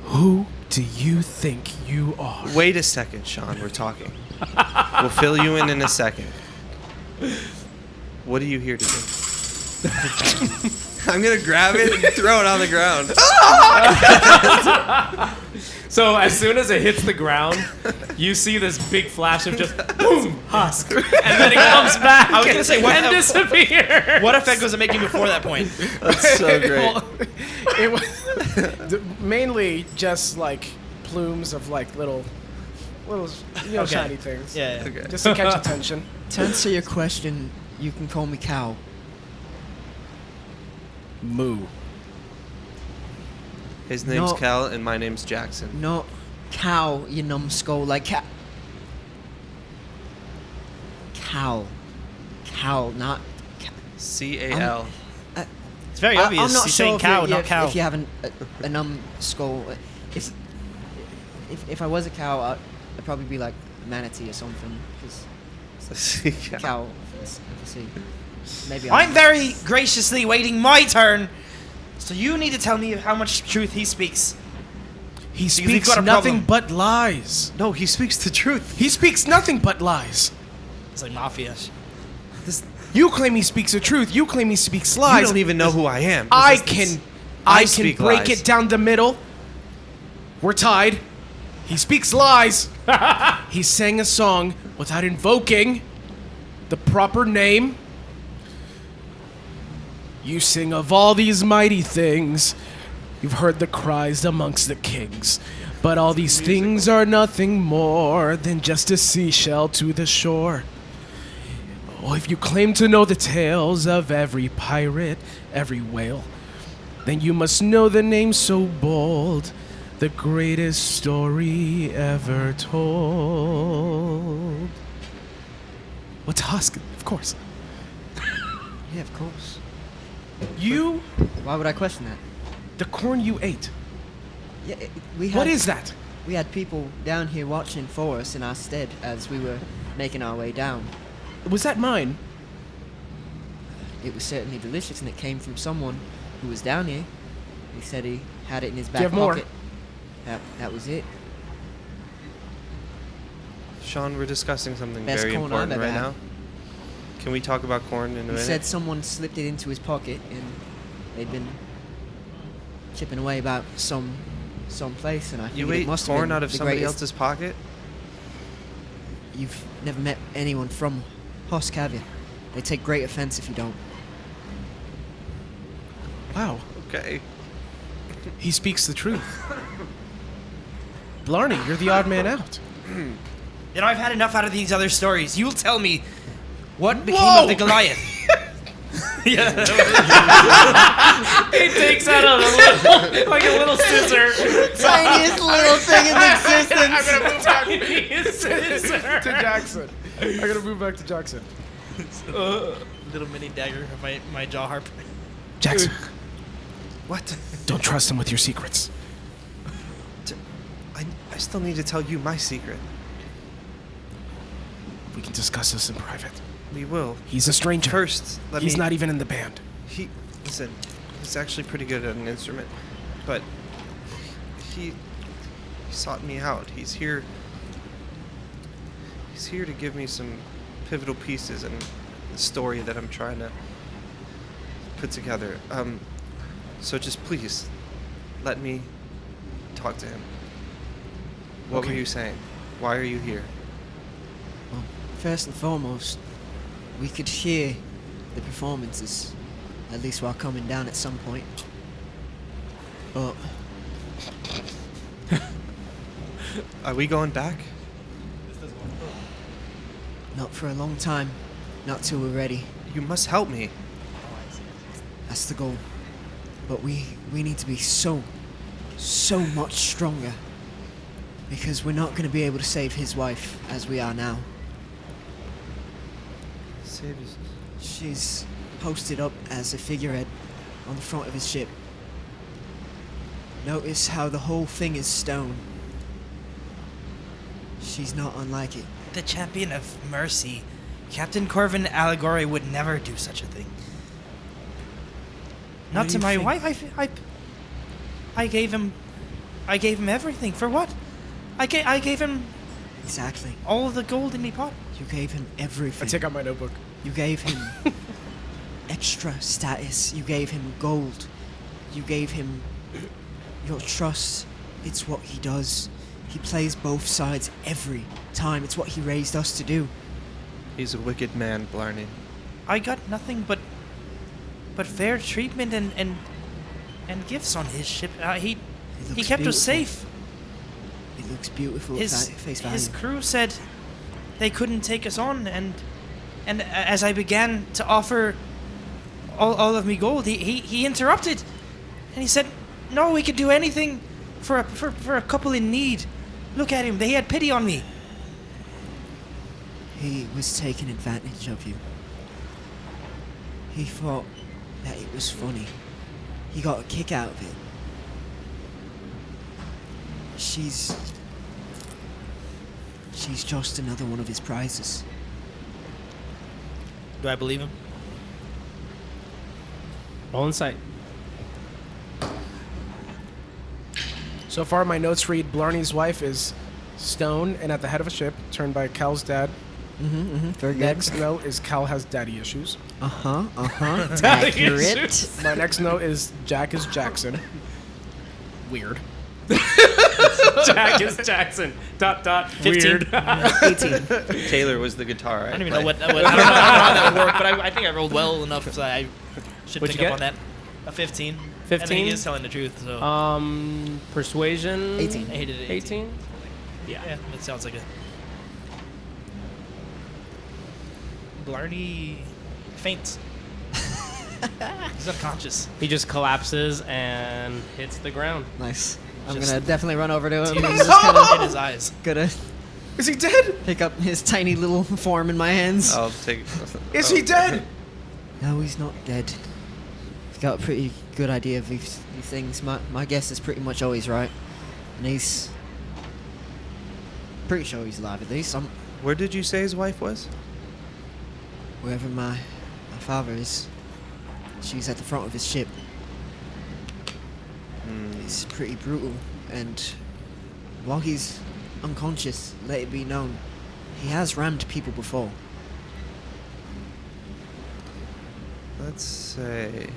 Who do you think you are? Wait a second, Sean. We're talking. We'll fill you in a second. What are you here to do? I'm going to grab it and throw it on the ground. So as soon as it hits the ground, you see this big flash of just boom, husk, and then it comes back. I was gonna say, what and the- disappears. What effect was it making before that point? That's so great. Well, it was mainly just like plumes of like little Okay. shiny things. Yeah. Okay. Just to catch attention. To answer your question, you can call me Cow. Moo. His name's No. Cal and my name's Jackson. Not Cow, you numbskull. Like Cow. Cow, not. C-A-L. It's very obvious. I'm not He's sure saying cow, not cow. if you have a numbskull. If I was a cow, I'd probably be like a manatee or something. Because cow, obviously. Maybe I'm very graciously waiting my turn. So you need to tell me how much truth he speaks. He we've speaks got a nothing problem. but lies. No, he speaks the truth. He speaks nothing but lies. It's like mafia. You claim he speaks the truth. You claim he speaks lies. You don't even know who I am. I This is- can I can speak break lies. it down the middle. We're tied. He speaks lies. He sang a song without invoking the proper name. You sing of all these mighty things. You've heard the cries amongst the kings. But all these things are nothing more than just a seashell to the shore. Oh, if you claim to know the tales of every pirate, every whale, then you must know the name so bold, the greatest story ever told. What's husk? Of course. Yeah, of course. You, Why would I question that? the corn you ate. Yeah, we had. What is that? We had people down here watching for us in our stead as we were making our way down. Was that mine? It was certainly delicious, and it came from someone who was down here. He said he had it in his back you have more? pocket. That was it. Sean, we're discussing something Best very corn important I've ever right had. now. Can we talk about corn in a He minute? said someone slipped it into his pocket, and they'd been chipping away about some place, and I you figured it ate must have corn been out of the somebody greatest. else's pocket? You've never met anyone from Husk, have you? They take great offense if you don't. Wow. Okay. He speaks the truth. Blarney, you're the odd man out. You know, I've had enough out of these other stories. You'll tell me what became Whoa! of the Goliath. Yeah. He takes out a little, like a little scissor. Tiniest little thing in existence. Tiniest scissor. To Jackson. I gotta move back to Jackson. Little mini dagger of my jaw harp. Jackson, What? don't trust him with your secrets. I still need to tell you my secret. We can discuss this in private. We will. He's a stranger. First, He's not even in the band. Listen, he's actually pretty good at an instrument, but he sought me out. He's here to give me some pivotal pieces in the story that I'm trying to put together. So just please, let me talk to him. What were Okay. you saying? Why are you here? Well, first and foremost, we could hear the performances, at least while coming down at some point. But Are we going back? not for a long time. Not till we're ready. You must help me. That's the goal. But we need to be so much stronger. Because we're not going to be able to save his wife as we are now. Save us. She's posted up as a figurehead on the front of his ship. Notice how the whole thing is stone. She's not unlike it. The champion of mercy. Captain Corvin Allegoré would never do such a thing. What Not do to you my think? wife. I gave him I gave him everything. For what? I gave him Exactly. all of the gold in my pot. You gave him everything. I take out my notebook. You gave him extra status. You gave him gold. You gave him your trust. It's what he does. He plays both sides every time. It's what he raised us to do. He's a wicked man, Blarney. I got nothing but fair treatment and gifts on his ship. He looks kept us beautiful. safe. It looks beautiful His at face value. his crew said they couldn't take us on, and as I began to offer all of me gold, he interrupted, and he said, "No, we could do anything for a couple in need. Look at him; they had pity on me." He was taking advantage of you. He thought that it was funny. He got a kick out of it. She's just another one of his prizes. Do I believe him? Roll insight. So far, my notes read Blarney's wife is stone and at the head of a ship, turned by Cal's dad. Very good. Next note is Cal has daddy issues. Accurate. My next note is Jack is Jackson. Weird. Jack is Jackson. ... 15. 18. Taylor was the guitar. I don't even know what I don't know how that would work, but I think I rolled well enough, so I should What'd pick you up get? on that. A 15. 15? I think he is telling the truth. So Persuasion. 18. I hated it. 18. Yeah, that sounds like a. Blarney faints. He's unconscious. He just collapses and hits the ground. Nice. I'm Just gonna definitely run over to him. Tears He's just kind in of his eyes. gonna Is he dead? pick up his tiny little form in my hands. I'll take. Is he dead? No, he's not dead. He's got a pretty good idea of these things. My guess is pretty much always right. And he's pretty sure he's alive at least. I'm Where did you say his wife was? wherever my father is. She's at the front of his ship. It's pretty brutal, and while he's unconscious, let it be known, he has rammed people before. Let's say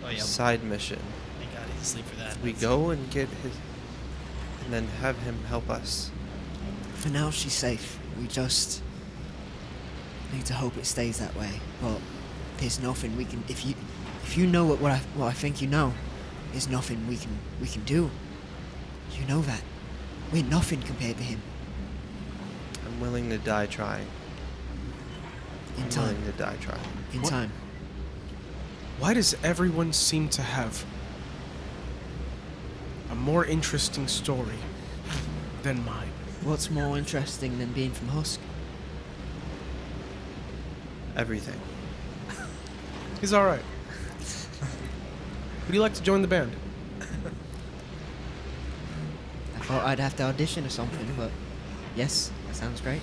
Oh yeah. side mission. Thank God he's asleep for that. We go and get his, and then have him help us. For now, she's safe. We just need to hope it stays that way. But there's nothing we can. If you know what I think you know, there's nothing we can do. You know that. We're nothing compared to him. I'm willing to die trying. In I'm time. willing to die trying. In What? time. Why does everyone seem to have a more interesting story than mine? What's more interesting than being from Husk? Everything. He's all right. Would you like to join the band? I thought I'd have to audition or something, but yes, that sounds great.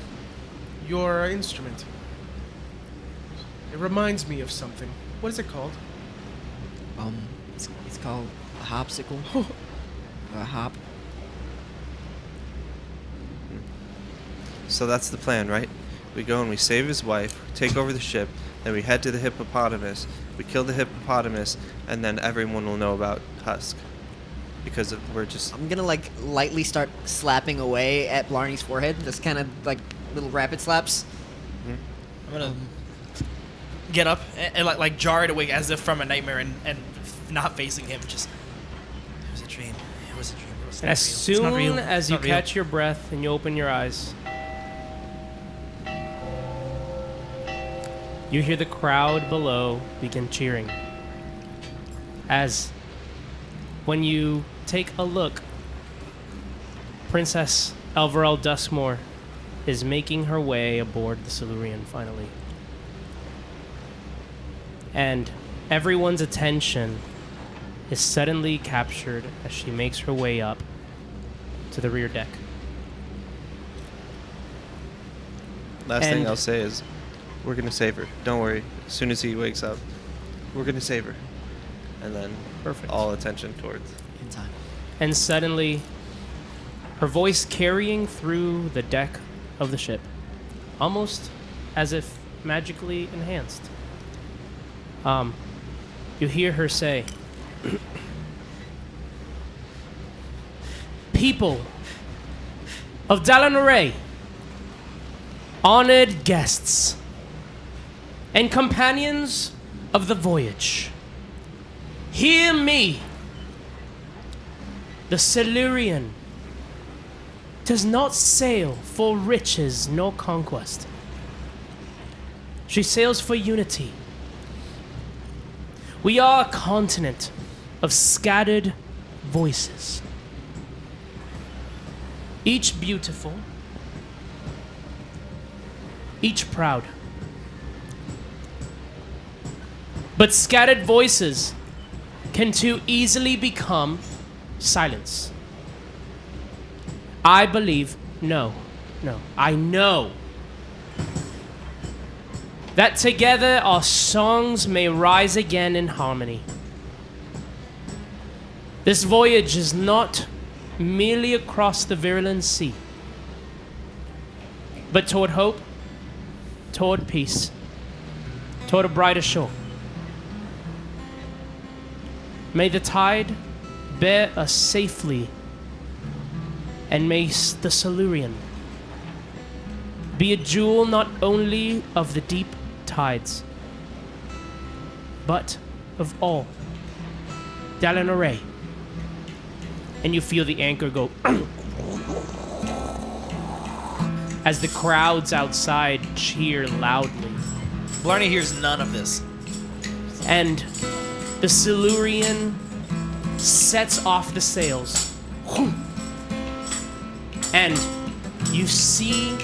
Your instrument. It reminds me of something. What is it called? It's called a harpsichle. Or a harp. So that's the plan, right? We go and we save his wife, take over the ship, then we head to the hippopotamus, we kill the hippopotamus, and then everyone will know about Husk. Because we're just... I'm gonna like lightly start slapping away at Blarney's forehead, just kind of like little rapid slaps. I'm gonna get up and like jar it awake as if from a nightmare and not facing him. Just it was a dream. It was a dream. It was not As real. It's not soon real. as It's you not real. catch your breath and you open your eyes, you hear the crowd below begin cheering. As when you take a look, Princess Elverell Duskmore is making her way aboard the Silurian finally. And everyone's attention is suddenly captured as she makes her way up to the rear deck. Last thing And- I'll say is, we're gonna save her. Don't worry. As soon as he wakes up, we're gonna save her. And then Perfect. all attention towards. In time. and suddenly, her voice carrying through the deck of the ship, almost as if magically enhanced. You hear her say, "People of Allegoré, honored guests, and companions of the voyage, hear me. The Silurian does not sail for riches nor conquest. She sails for unity. We are a continent of scattered voices, each beautiful, each proud. But scattered voices can too easily become silence. I believe, I know that together our songs may rise again in harmony. This voyage is not merely across the virulent sea, but toward hope, toward peace, toward a brighter shore. May the tide bear us safely, and may the Silurian be a jewel not only of the deep tides, but of all Allegoré." And you feel the anchor go as the crowds outside cheer loudly. Blarney hears none of this. And the Silurian sets off the sails. And you see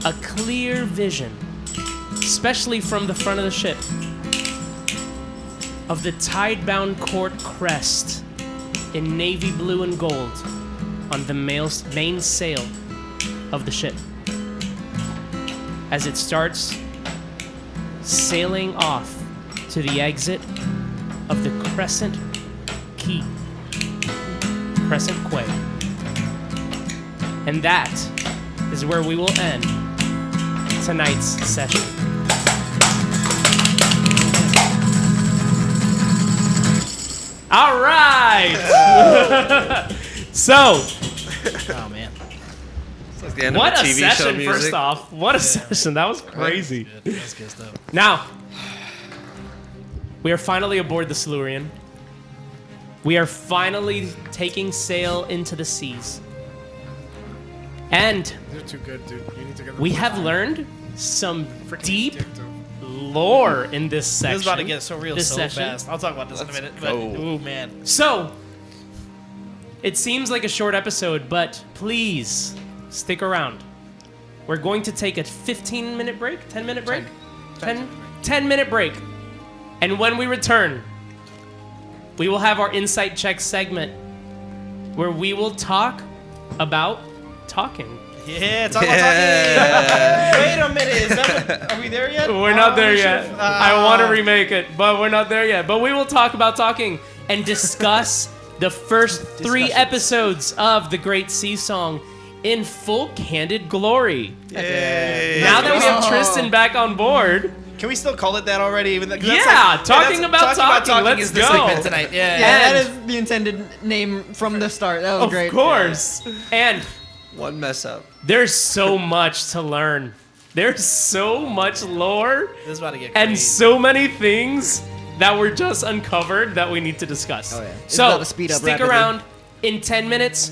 a clear vision, especially from the front of the ship, of the tide-bound court crest in navy blue and gold on the main sail of the ship, as it starts sailing off to the exit of the Crescent Quay. And that is where we will end tonight's session. All right. So, Oh man. It's like the end what of a a TV show session! music. First off, what a session! That was crazy. That's good stuff. Now, we are finally aboard the Silurian. We are finally taking sail into the seas. And They're too good, dude. You need to get them we full have time. learned some Freaking deep addictive. lore in this section. This is about to get so real This so session. fast. I'll talk about this in a minute. But, go. ooh, man. So, it seems like a short episode, but please stick around. We're going to take a 15-minute break, 10-minute break? 10-minute break. And when we return, we will have our insight check segment where we will talk about talking. Yeah, talk about talking. Wait a minute. Is that what, are we there yet? We're not there we yet. should- I want to remake it, but we're not there yet. But we will talk about talking and discuss the first 3 episodes of The Great Sea Song in full candid glory. Yay. Now that we have Tristan back on board, Can we still call it that already? Even though, 'cause Yeah, that's talking about talking. Let's is the go. segment tonight. Yeah. Yeah, that And- is the intended name from the start. That was of great. course. And One mess up. there's so much to learn. There's so much lore This is about to get and crazy. so many things that were just uncovered that we need to discuss. Oh, yeah. It's So about to speed up stick rapidly. around. In 10 minutes,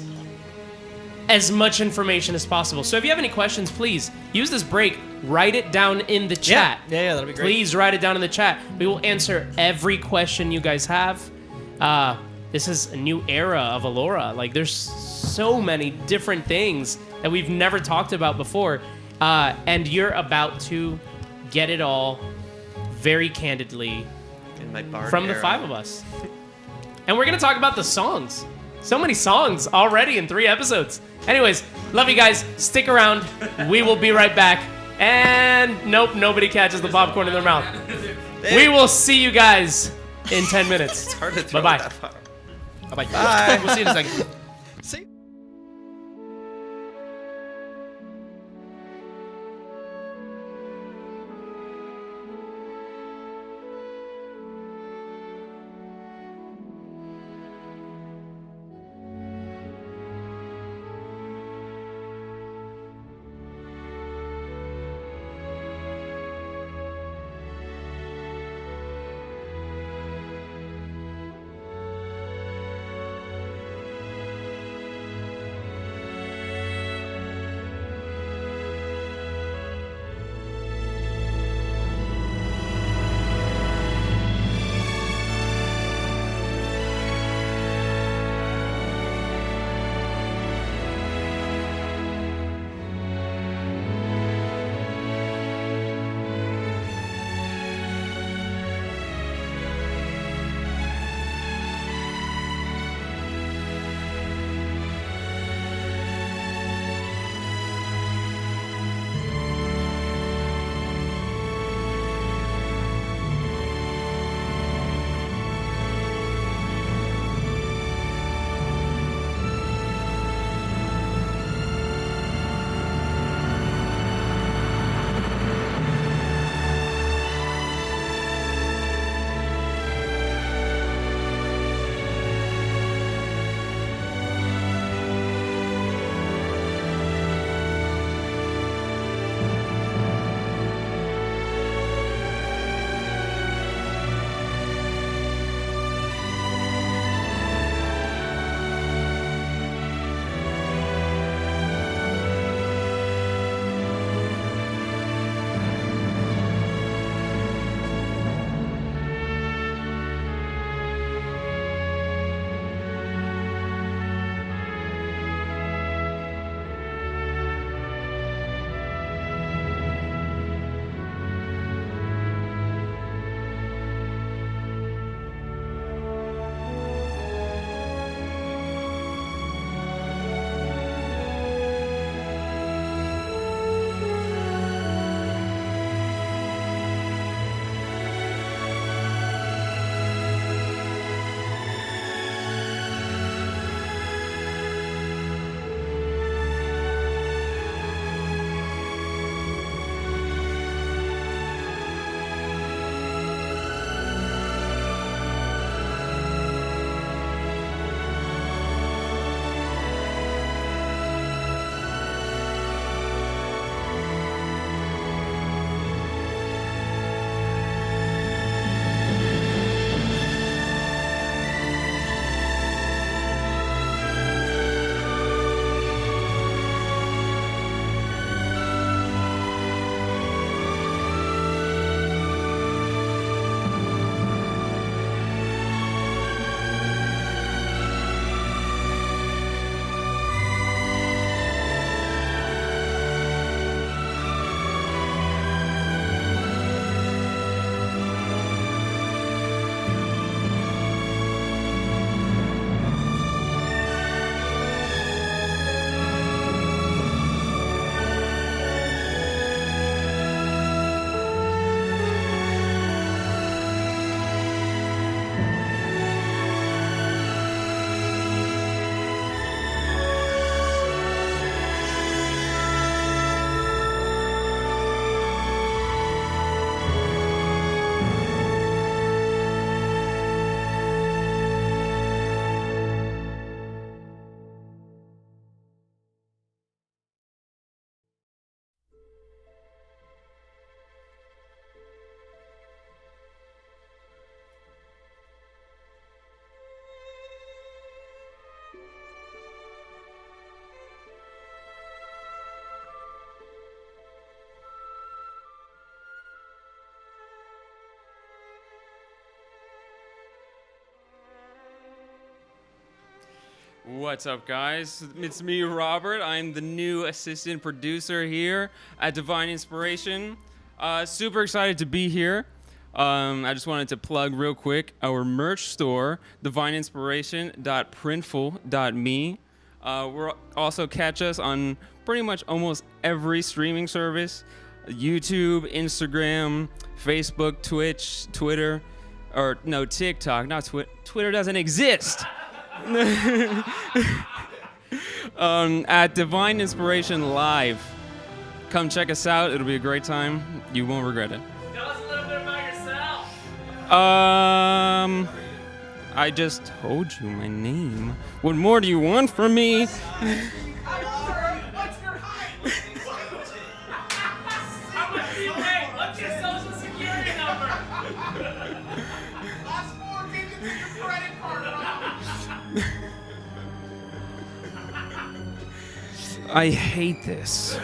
as much information as possible. So if you have any questions, please use this break. Write it down in the chat. Yeah, that'll be great. Please write it down in the chat. We will answer every question you guys have. This is a new era of Allura. Like, there's so many different things that we've never talked about before. And you're about to get it all very candidly In my bard from the era. 5 of us. And we're going to talk about the songs. So many songs already in 3 episodes. Anyways, love you guys. Stick around. We will be right back. And nope, nobody catches the popcorn in their mouth. We will see you guys in 10 minutes. It's hard to throw Bye-bye. that far. Bye-bye. Bye. We'll see you in a second. See? What's up, guys? It's me, Robert. I'm the new assistant producer here at Divine Inspiration. Super excited to be here. I just wanted to plug real quick our merch store, divineinspiration.printful.me. We're also catch us on pretty much almost every streaming service: YouTube, Instagram, Facebook, Twitch, Twitter, or no, TikTok. Not Twitter. Twitter doesn't exist. at Divine Inspiration Live. Come check us out. It'll be a great time. You won't regret it. Tell us a little bit about yourself. I just told you my name. What more do you want from me? What's your height? How much do you weigh? What's your social security number? Last four digits of your credit card. I hate this.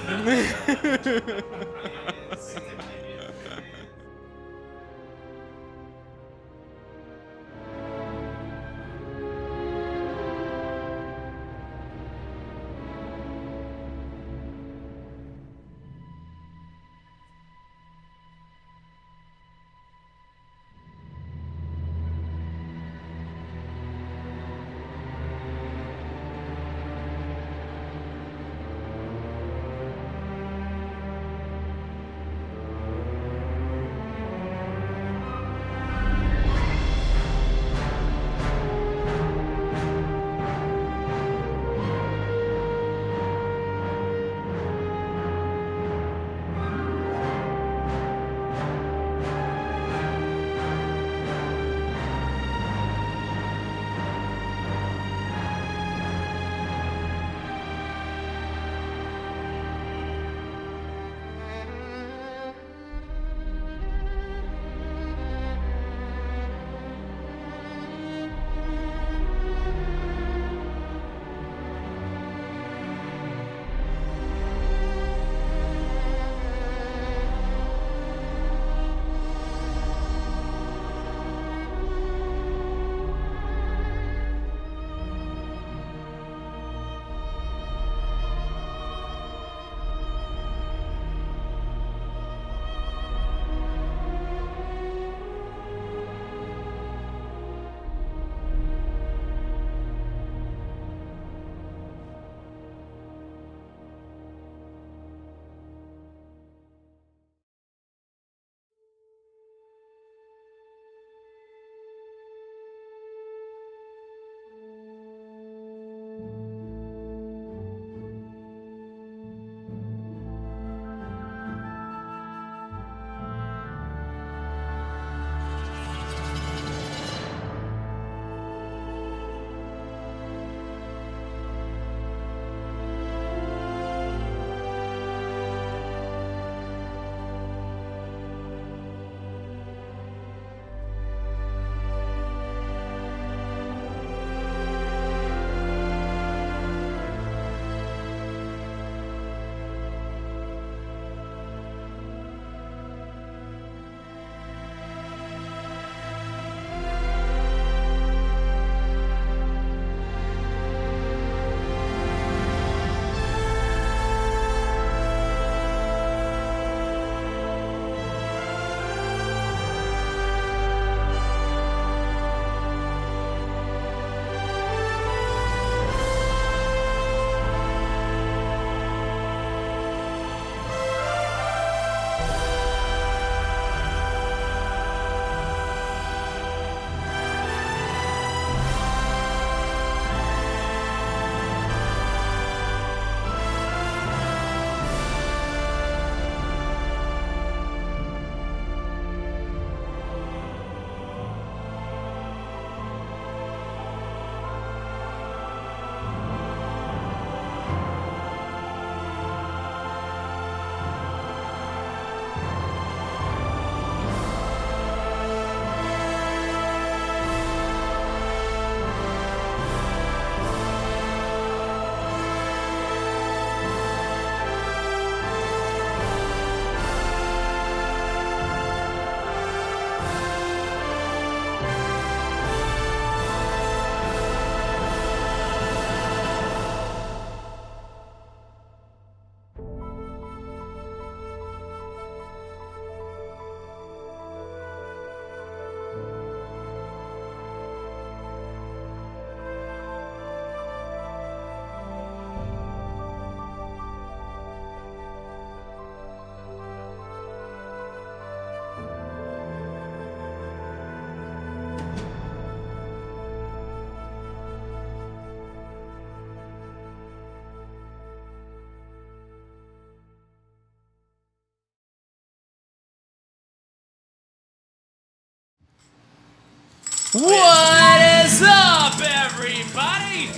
What is up, everybody?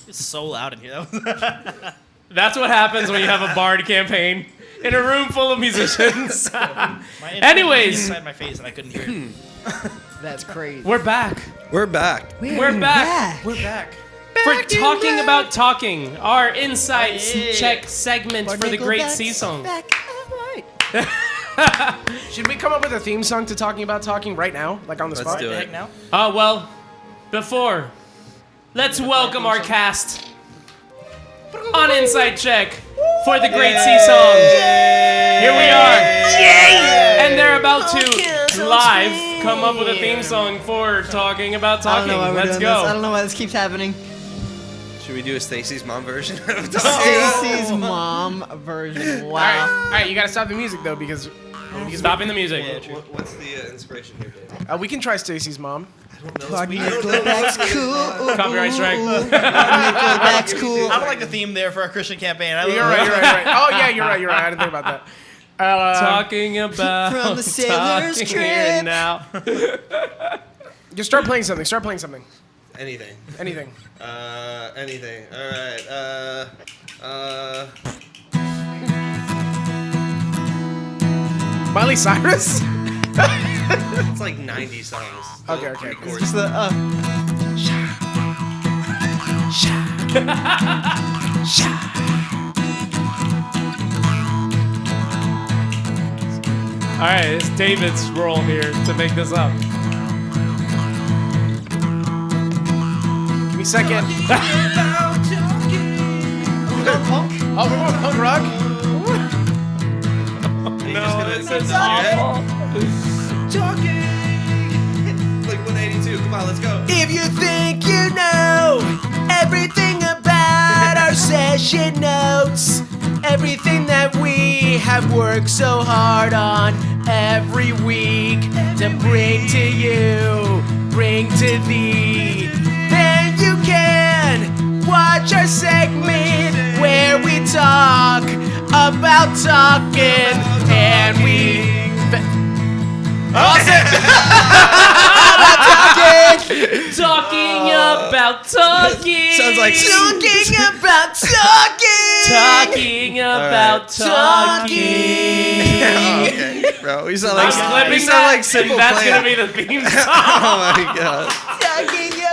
It's so loud in here. That's what happens when you have a bard campaign in a room full of musicians. My Anyways. inside my face and I couldn't hear it. That's crazy. We're back. We're back. We're back. We're back. For talking about talking, our insights Yeah. check segment for the great sea song. Should we come up with a theme song to talking about talking right now, like on the Let's spot? do The it. heck now? Well, before, let's welcome our cast on Insight Check for the great sea song. Here we are. And they're about to live come up with a theme song for talking about I don't talking. know why we're Let's doing this. I go. don't know why this keeps happening. Should we do a Stacy's mom version of talking? Stacy's mom version. All Wow. right, you gotta stop the music though because Stopping the music. What's the inspiration here, Dave? we can try Stacy's mom. Nickelback's cool. Copyright strike. Nickelback's cool. I don't like the theme there for our Christian campaign. You're right. Oh yeah, you're right. I didn't think about that. Talking about From the sailor's talking trip. now. Just start playing something. Start playing something. Anything. Anything. Anything. All right. Miley Cyrus. It's like 90 songs. Okay. Chords. Just the All right, it's David's role here to make this up. Give me a second. Oh, we're going punk rock. No, this is awful. Like 182. Come on, let's go. If you think you know everything about our session notes, everything that we have worked so hard on every week to bring to you, bring to thee, then you can watch our segment where we talk about talking and we Talking about talking. Sounds like talking about talking. Talking about talking. Oh, okay, bro. We sound like I'm clipping we sound that, like simple and that's plan. gonna be the theme song. Oh my god. Talking about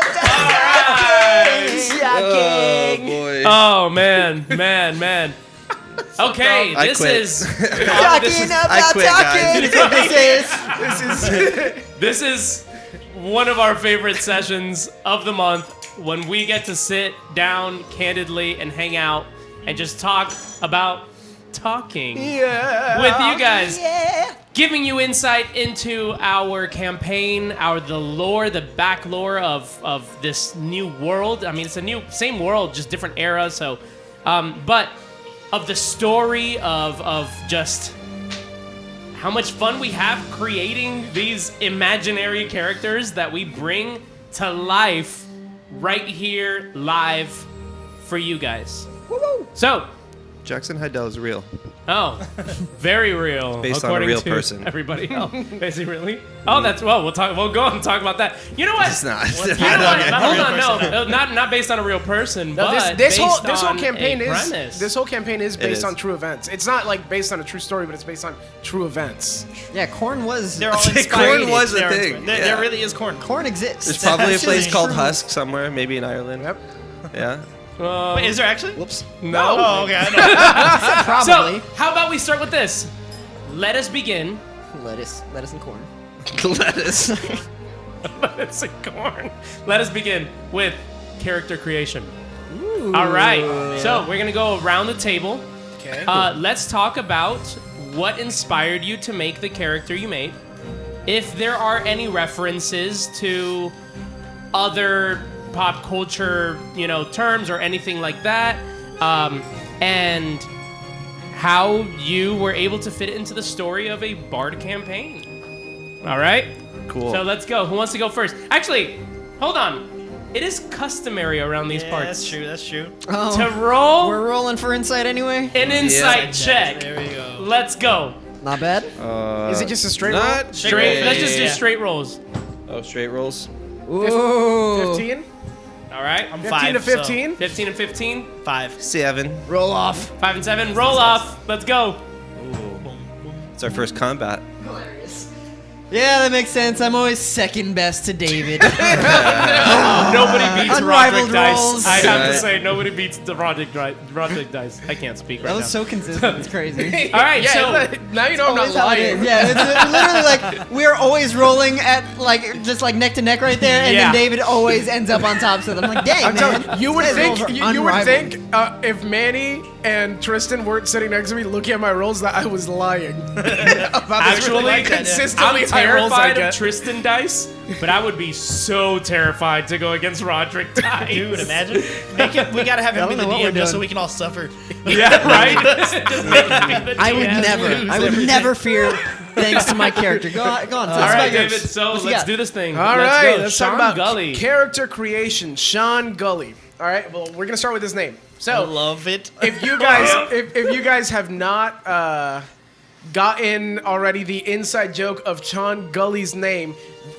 Oh talking. boy. Oh man. Okay, I this quit. is Talking about quit, guys. talking. this is one of our favorite sessions of the month when we get to sit down candidly and hang out and just talk about talking with you guys. Giving you insight into our campaign, the lore, the back lore of this new world. I mean, it's a same world, just different era. So, but of the story of just how much fun we have creating these imaginary characters that we bring to life right here live for you guys. So, Jackson Hydell is real. very real. Based on a according real to person. Everybody else. Is he really? Oh, that's we'll go on and talk about that. You know what? It's not. You know what? Not a Hold real on, person, no, not based on a real person, No, but this whole based on campaign a is premise. this whole campaign is based is. on true events. It's not like based on a true story, but it's based on true events. Yeah, corn was. They're all Corn inspired. was a They're thing, inspired. There, yeah. there really is corn. Corn exists. There's probably a This is place called true. Husk somewhere, maybe in Ireland. Yep. Yeah. Wait, is there actually? Whoops. No. Oh, okay. I know. Probably. So, how about we start with this? Let us begin. Lettuce and corn. Lettuce. Let's corn. Let us begin with character creation. All right. So we're gonna go around the table. Okay. Let's talk about what inspired you to make the character you made. If there are any references to other pop culture, terms or anything like that, and how you were able to fit it into the story of a bard campaign. All right. Cool. So let's go. Who wants to go first? Actually, hold on. it is customary around these Yeah, parts that's true. That's true. Oh, to roll we're rolling for insight anyway. an insight check. There we go. Let's go. Not bad. Is it just a straight roll? Not Straight. Let's just do Yeah. straight rolls. Oh, straight rolls. Ooh. 15? All right. I'm 15 5 to 15? 15 and 15. 5. 7. Roll off. 5 and 7. Roll off. Let's go. It's our first combat. Yeah, that makes sense. I'm always second best to David. Nobody beats Unrivaled Roderick Dice. rolls. I have to Right. say, nobody beats the Roderick Dice. I can't speak right That was now. so consistent. It's crazy. All right, Yeah, so now you know I'm not Always how it is. lying. Yeah, it's literally like we're always rolling at like just like neck to neck right there, and Yeah. then David always ends up on top. So I'm like, dang I'm man, telling you would these think rolls are you would unrivaled. think if Manny and Tristan weren't sitting next to me looking at my rolls that I was lying. About actually, really consistently I'm high rolls I terrified of get. Tristan Dice, but I would be so terrified to go against Roderick Dice. Dude, imagine. We gotta have him be the know what we're DM just so doing. we can all suffer. Yeah, right? Just make him be the I would GM. never, I would never fear thanks to my character. Go on. All All right, David, so What you let's got? do this thing. All right, go. let's Sean talk about Gully. character creation. Sean Gully. All right, well, we're gonna start with his name. I So, love it. if you guys, if you guys have not gotten already the inside joke of Sean Gully's name,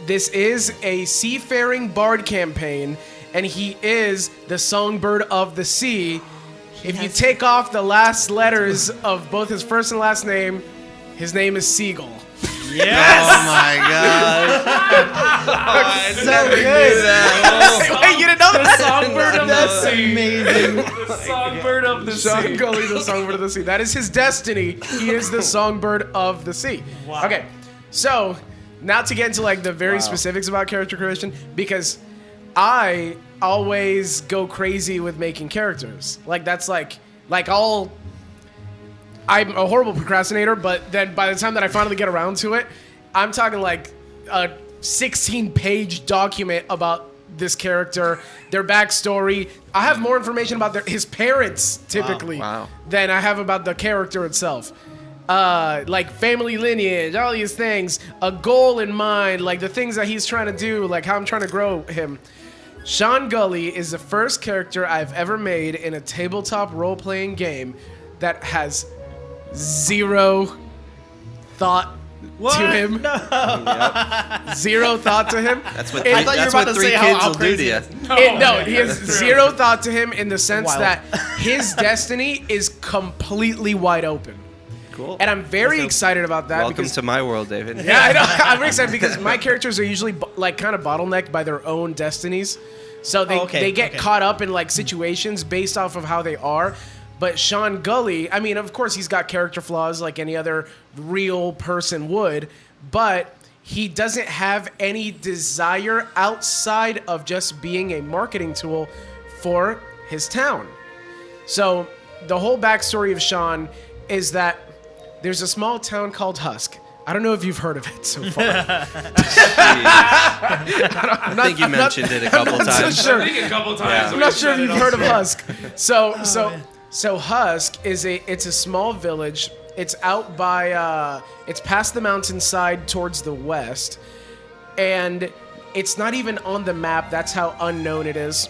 this is a seafaring bard campaign, and he is the songbird of the sea. If you take off the last letters of both his first and last name, his name is Seagull. Oh my god. So good. Wait, you didn't know The that? songbird of the That's sea. amazing. The songbird of the Sean sea. Gully, the songbird of the sea. That is his destiny. He is the songbird of the sea. Wow. Okay, so now to get into like the very specifics about character creation, because I always go crazy with making characters. Like that's like I'm a horrible procrastinator, but then by the time that I finally get around to it, I'm talking like a 16-page document about this character, their backstory. I have more information about his parents typically Wow. than I have about the character itself. Like family lineage, all these things, a goal in mind, like the things that he's trying to do, like how I'm trying to grow him. Sean Gully is the first character I've ever made in a tabletop role-playing game that has zero thought to him. Zero thought to him. That's what I thought you were about to three say kids how will do to crazy you. No, he has zero thought to him in the sense Wild. that his destiny is completely wide open. Cool. And I'm very excited about that. Welcome because to my world, David. Yeah, I know. I'm very excited because my characters are usually like kind of bottlenecked by their own destinies. So they get caught up in like situations based off of how they are. But Sean Gully, I mean, of course he's got character flaws like any other real person would, but he doesn't have any desire outside of just being a marketing tool for his town. So the whole backstory of Sean is that there's a small town called Husk. I don't know if you've heard of it so far. I think you mentioned it a couple times. Sure. I think a couple times. I'm not sure if you've heard of Husk. So Husk is it's a small village. It's out by it's past the mountainside towards the west, and it's not even on the map. That's how unknown it is.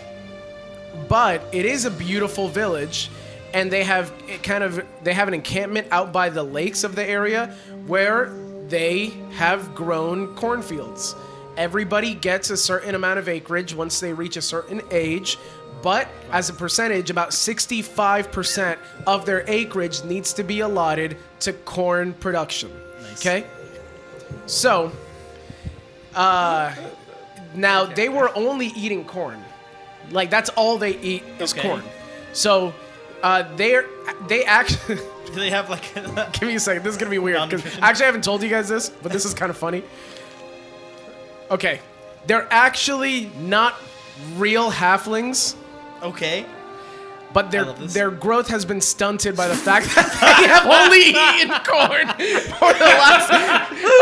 But it is a beautiful village, and they have an encampment out by the lakes of the area where they have grown cornfields. Everybody gets a certain amount of acreage once they reach a certain age, but as a percentage, about 65% of their acreage needs to be allotted to corn production. Nice. Okay? So, now they were only eating corn. Like, that's all they eat is corn. So, they actually... Do they have like? Give me a second. This is gonna be weird because Malnutrition? actually I haven't told you guys this, but this is kind of funny. Okay, they're actually not real halflings, Okay. but love this. their growth has been stunted by the fact that they have only eaten corn for the last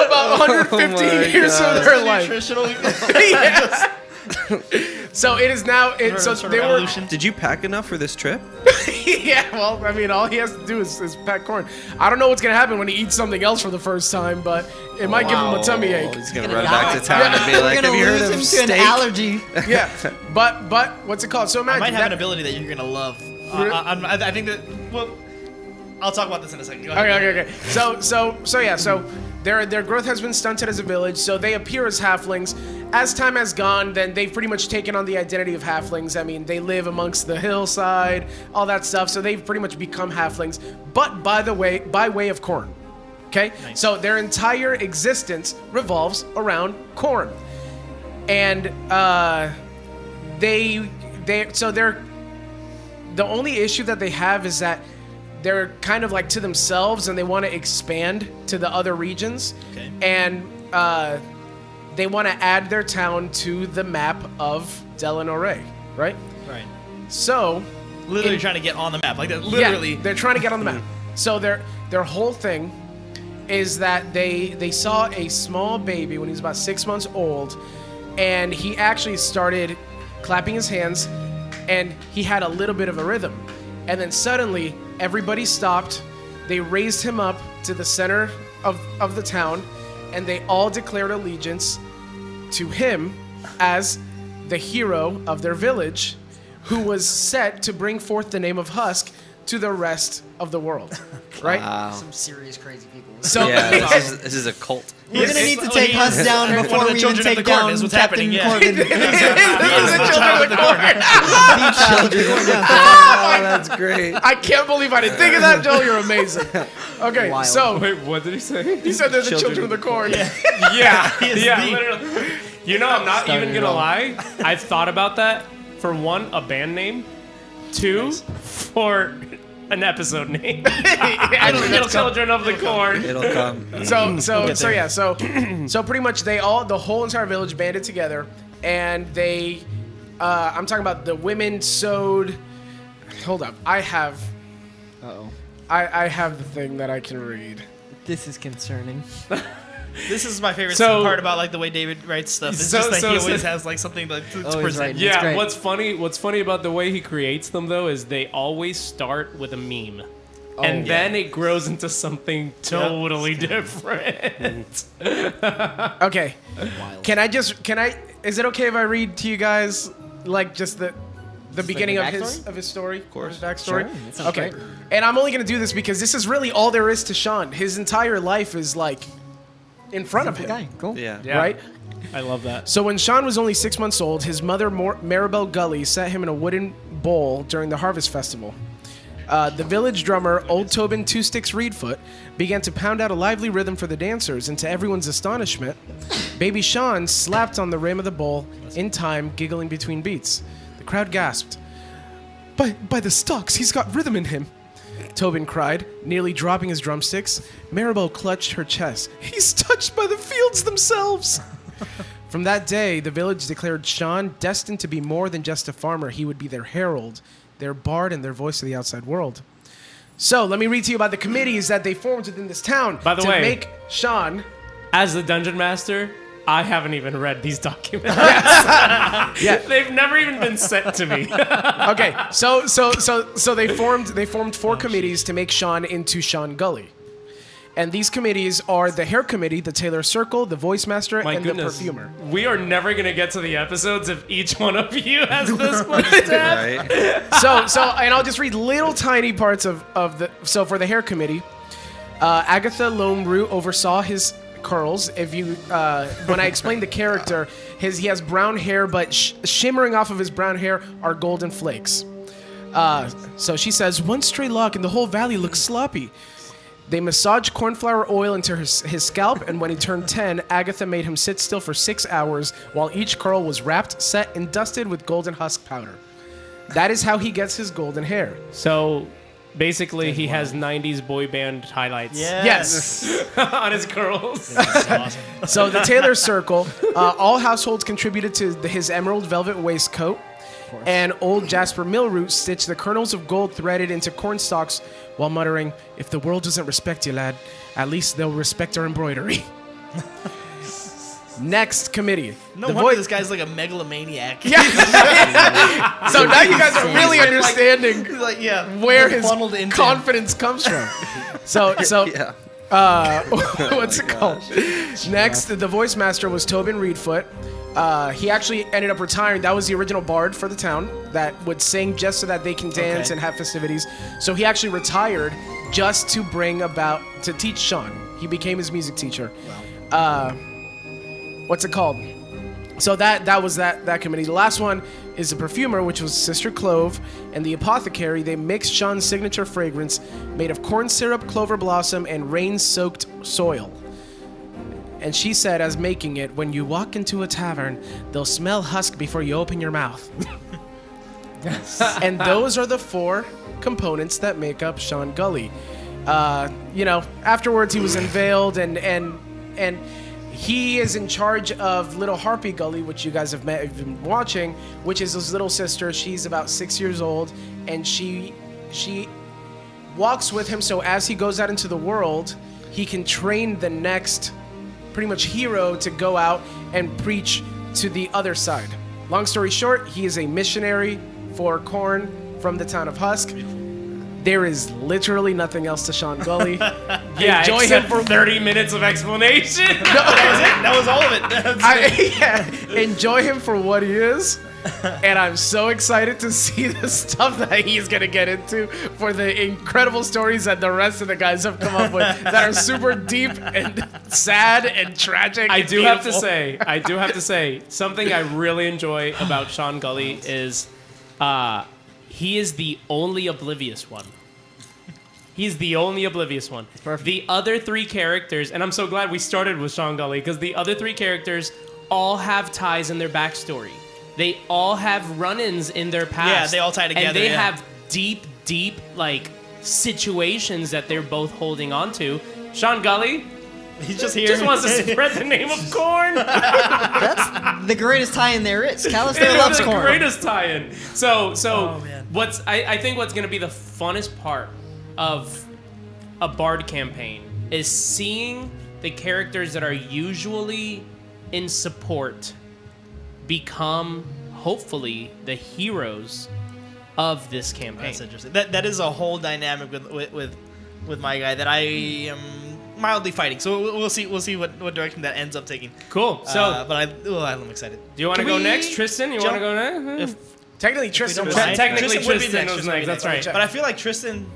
about 115 years of their life. Nutritional. Yes. So it is now. So they were. Did you pack enough for this trip? Yeah, well, I mean, all he has to do is pack corn. I don't know what's gonna happen when he eats something else for the first time, but it might give him a tummy ache. He's gonna run back to town and be like, "Have you heard of him steak?" to an allergy. Yeah, but what's it called? So I imagine might have an that- ability that you're gonna love. I think that. Well, I'll talk about this in a second. Go ahead. Okay. So their growth has been stunted as a village, so they appear as halflings. As time has gone, then they've pretty much taken on the identity of halflings. I mean, they live amongst the hillside, all that stuff, so they've pretty much become halflings, but by way of corn. Okay? Nice. So their entire existence revolves around corn. And they're the only issue that they have is that they're kind of like to themselves and they want to expand to the other regions. Okay. And they want to add their town to the map of Allegoré, right? Right. So, Literally trying to get on the map, like that. Literally. yeah, they're trying to get on the map. So their whole thing is that they saw a small baby when he was about 6 months old, and he actually started clapping his hands, and he had a little bit of a rhythm. And then suddenly, everybody stopped. They raised him up to the center of the town, and they all declared allegiance to him as the hero of their village, who was set to bring forth the name of Husk to the rest of the world. Right? Some serious crazy people. So Yeah, this is a cult. We're gonna need to take Husk down one before of the we even children of take the corn down is what's Captain happening, yeah. Corvin. This is the children of the corn. Oh, that's great. I can't believe I didn't think of that, Joel. You're amazing. Okay, Wild. so Wait, what did he say? he said they're the children of the corn. Yeah, is yeah, the- literally. You know, I'm not even gonna lie. I've thought about that. For one, a band name. Two, for an episode name. Little Children of the Corn. It'll come. So pretty much the whole entire village banded together, and they, I'm talking about the women sewed. Hold up, I have the thing that I can read. This is concerning. This is my favorite So- part about like the way David writes stuff. It's So- just that so- he always so- has like something like to Always present. right. It's Yeah, great. what's funny about the way he creates them though is they always start with a meme. And then it grows into something totally different. Okay, is it okay if I read to you guys like just the beginning the of his story? Of course. His backstory? Sure, that sounds Okay. great. And I'm only going to do this because this is really all there is to Sean. His entire life is like in front of him. Guy, cool. Yeah. Right? I love that. So when Sean was only 6 months old, his mother, Maribel Gully, set him in a wooden bowl during the harvest festival. The village drummer, Old Tobin Two Sticks Reedfoot, began to pound out a lively rhythm for the dancers, and to everyone's astonishment, baby Sean slapped on the rim of the bowl in time, giggling between beats. The crowd gasped. By the stocks, he's got rhythm in him, Tobin cried, nearly dropping his drumsticks. Maribel clutched her chest. He's touched by the fields themselves. From that day, the village declared Sean destined to be more than just a farmer. He would be their herald, their bard, and their voice to the outside world. So, let me read to you about the committees that they formed within this town By the to way- make Sean... As the dungeon master, I haven't even read these documents. Yeah. They've never even been sent to me. Okay, so they formed four committees to make Sean into Sean Gully. And these committees are the hair committee, the tailor circle, the voice master, My and goodness. the perfumer. We are never going to get to the episodes if each one of you has this much depth. Right? So, and I'll just read little tiny parts of the. So for the hair committee, Agatha Lomru oversaw his curls. If you, when I explained the character, he has brown hair, but shimmering off of his brown hair are golden flakes. So she says, one stray lock and the whole valley looks sloppy. They massaged cornflower oil into his scalp, and when he turned 10, Agatha made him sit still for 6 hours while each curl was wrapped, set, and dusted with golden husk powder. That is how he gets his golden hair. So basically, he has 90s boy band highlights Yes. on his curls. That's awesome. So the tailor circle, all households contributed to his emerald velvet waistcoat, and old Jasper Millroot stitched the kernels of gold threaded into corn stalks while muttering, "If the world doesn't respect you, lad, at least they'll respect our embroidery." Next committee. No The wonder voi- this guy's like a megalomaniac. So now you guys are really understanding like, yeah, where they're his funneled into. confidence comes from. So Yeah. what's it called? Next, the voice master was Tobin Reedfoot. He actually ended up retiring. That was the original bard for the town that would sing just so that they can dance Okay. and have festivities. So he actually retired just to to teach Sean. He became his music teacher. Wow. What's it called? So that was that committee. The last one is the perfumer, which was Sister Clove, and the apothecary. They mixed Sean's signature fragrance made of corn syrup, clover blossom, and rain-soaked soil. And she said, as making it, when you walk into a tavern, they'll smell husk before you open your mouth. And those are the 4 components that make up Sean Gully. Afterwards he was unveiled, and he is in charge of Little Harpy Gully, which you guys have been watching, which is his little sister. She's about 6 years old, and she walks with him, so as he goes out into the world, he can train the next pretty much hero to go out and preach to the other side. Long story short, he is a missionary for Korn from the town of Husk. There is literally nothing else to Sean Gully. Yeah, Enjoy except him for 30 minutes of explanation. That was all of it. Enjoy him for what he is. And I'm so excited to see the stuff that he's going to get into for the incredible stories that the rest of the guys have come up with that are super deep and sad and tragic. I and do have beautiful. to say, something I really enjoy about Sean Gully is he is the only oblivious one. He's the only oblivious one. The other 3 characters, and I'm so glad we started with Sean Gully, because the other 3 characters all have ties in their backstory. They all have run-ins in their past. Yeah, they all tie together, And they yeah. have deep, like, situations that they're both holding on to. Sean Gully, He's just here. just wants to spread the name of Korn. That's the greatest tie-in there is. It Kalistair is loves the corn. greatest tie-in. So Oh, man. I think what's going to be the funnest part of a Bard campaign is seeing the characters that are usually in support become, hopefully, the heroes of this campaign. That's interesting. That is a whole dynamic with my guy that I am mildly fighting. So we'll see what direction that ends up taking. Cool. So, but I'm excited. do you want to Can go we next, Tristan? You want to jump- go next? Technically, Tristan don't was mind. Technically, would be Tristan was would be next. That's right. But I feel like Tristan,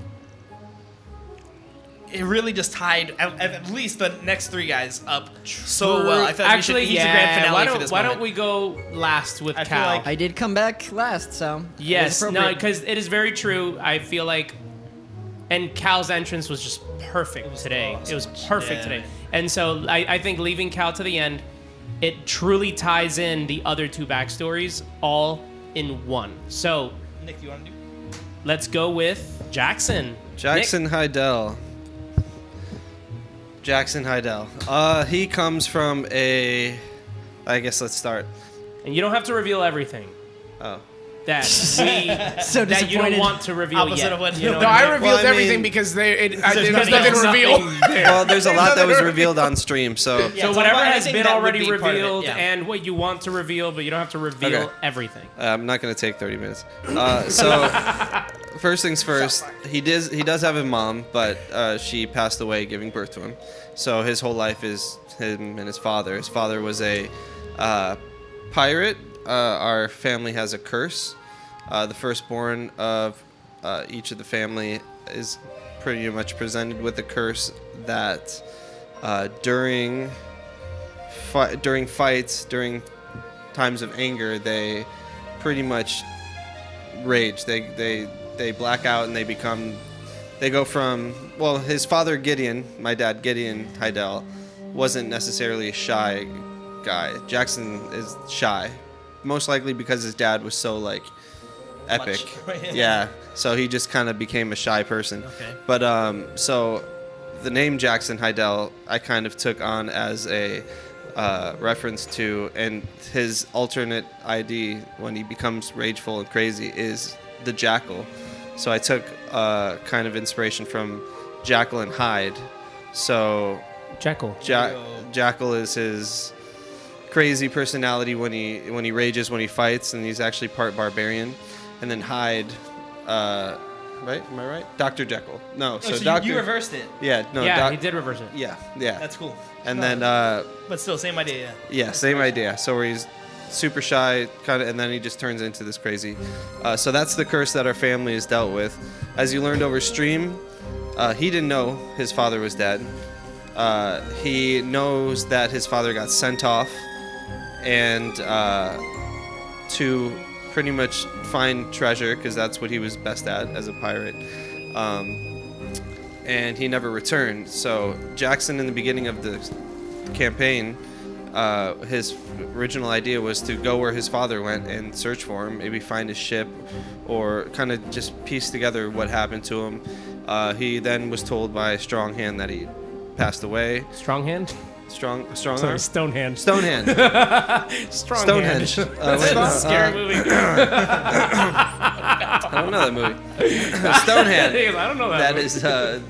it really just tied at least the next 3 guys up so well. I feel like Actually, he's the grand finale for this why moment. don't we go last with I feel Cal? like- I did come back last, so Yes, it was no, appropriate. because it is very true. I feel like, and Cal's entrance was just perfect today. It was perfect Yeah. today. And so I think leaving Cal to the end, it truly ties in the other 2 backstories all in one. So Nick, do you want to do? let's go with Jackson. Jackson Hydell. Jackson Hydell. He comes from I guess let's start. Nick. And you don't have to reveal everything Oh. that So that you don't disappointed. want to reveal Opposite yet. of what- You know No, what I mean? revealed Well, I everything mean- because there's nothing nothing else. to reveal. Well, there's a lot that was revealed on stream, so Yeah, So so whatever I has think been that would already be part of it, revealed yeah. and what you want to reveal, but you don't have to reveal Okay. everything. I'm not gonna take 30 minutes. So first things first, he does have a mom, but she passed away giving birth to him. So his whole life is him and his father. His father was a pirate. Our family has a curse. The firstborn of each of the family is pretty much presented with a curse that during fights, during times of anger, they pretty much rage. They black out and they go from, well, his father Gideon, my dad Gideon Hydell, wasn't necessarily a shy guy. Jackson is shy, most likely because his dad was so like epic. Yeah, so he just kind of became a shy person. Okay. But so the name Jackson Hydell I kind of took on as a reference to, and his alternate ID when he becomes rageful and crazy is the Jackal. So I took kind of inspiration from Jackal and Hyde. So Jackal. Jackal is his crazy personality when he rages, when he fights, and he's actually part barbarian. And then Hyde, right? Am I right? Dr. Jekyll. No, So Dr. you reversed it. Yeah, no, Yeah, he did reverse it. Yeah. That's cool. And then But still, same idea. yeah, same idea. So where he's super shy, kind of, and then he just turns into this crazy. So that's the curse that our family has dealt with. As you learned over stream, he didn't know his father was dead. He knows that his father got sent off, and to pretty much find treasure, because that's what he was best at as a pirate. And he never returned. So Jackson, in the beginning of the campaign, his original idea was to go where his father went and search for him, maybe find his ship, or kind of just piece together what happened to him. He then was told by a strong hand that he passed away. Strong hand? Strong Sorry, arm? stone hand. Stonehenge. Strong Stonehenge. hand. Wait, no, Scary movie. I don't know that movie. Stonehenge. He goes, I don't know that That movie. is,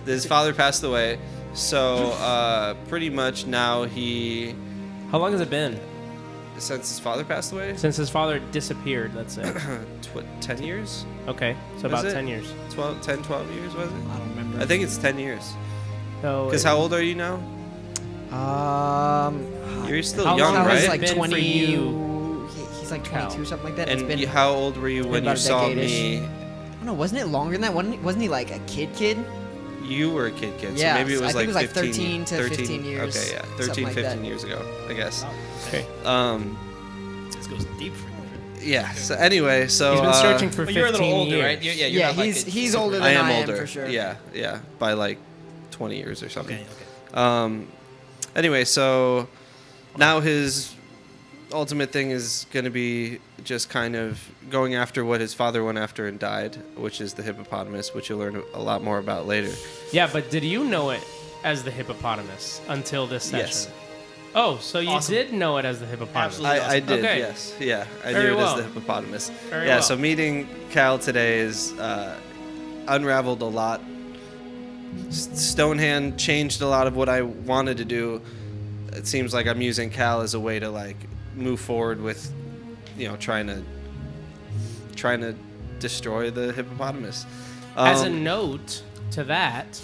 his father passed away. So pretty much now he, How long has it been since his father passed away, since his father disappeared? Let's say. 10 years? Okay, so Was about it? 10 years. 12 years, was it? I don't remember. I think it's 10 years. So Because how old are you now? You're still How young, long has right? it like been for 20. you? He's like Cal? 22, something like that. And It's been, how old were you when you about a saw decade-ish. me? I don't know, wasn't it longer than that? Wasn't he like a kid? You were a kid, Yeah, so maybe it was I think like it was like 15, 13 to 15 years, Okay, yeah, something 13, like 15 that. years ago, I guess. Okay. This goes deep for you. Yeah. So anyway, so He's been searching for But 15 you're a little older, years. right? You're Yeah, not like he's a- older than I I am am older for sure. Yeah, by like 20 years or something. Okay. Anyway, so now his ultimate thing is going to be just kind of going after what his father went after and died, which is the hippopotamus, which you'll learn a lot more about later. Yeah, but did you know it as the hippopotamus until this session? Yes. Oh, so you Awesome. did know it as the hippopotamus. Absolutely. I did, Okay. yes. Yeah, I Very knew it well. as the hippopotamus. Very yeah, well. so meeting Cal today is unraveled a lot. Stonehand changed a lot of what I wanted to do. It seems like I'm using Cal as a way to like move forward with, trying to destroy the hippopotamus. As a note to that,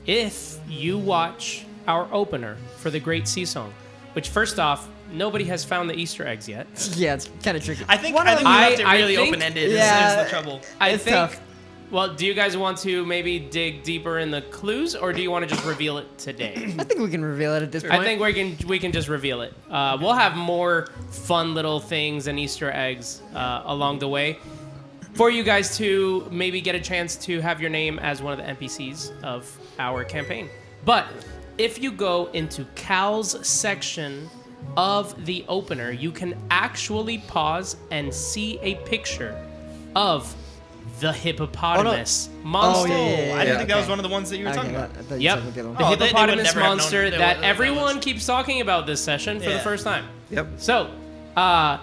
if you watch our opener for the Great Sea Song, which first off, nobody has found the Easter eggs yet. Yeah, it's kind of tricky. I think One we of them- left it I really think- open-ended. Yeah. Is the trouble. I It's think. tough. Well, do you guys want to maybe dig deeper in the clues, or do you want to just reveal it today? I think we can reveal it at this point. I think we can just reveal it. We'll have more fun little things and Easter eggs along the way for you guys to maybe get a chance to have your name as one of the NPCs of our campaign. But if you go into Cal's section of the opener, you can actually pause and see a picture of the hippopotamus monster. Oh, yeah, I yeah, didn't think that was okay. one of the ones that you were talking Okay, about. I thought you Yep, said the other one. the Oh, they would hippopotamus never have known monster that that was- everyone keeps talking about this session for the Yeah. first time. Yep. So,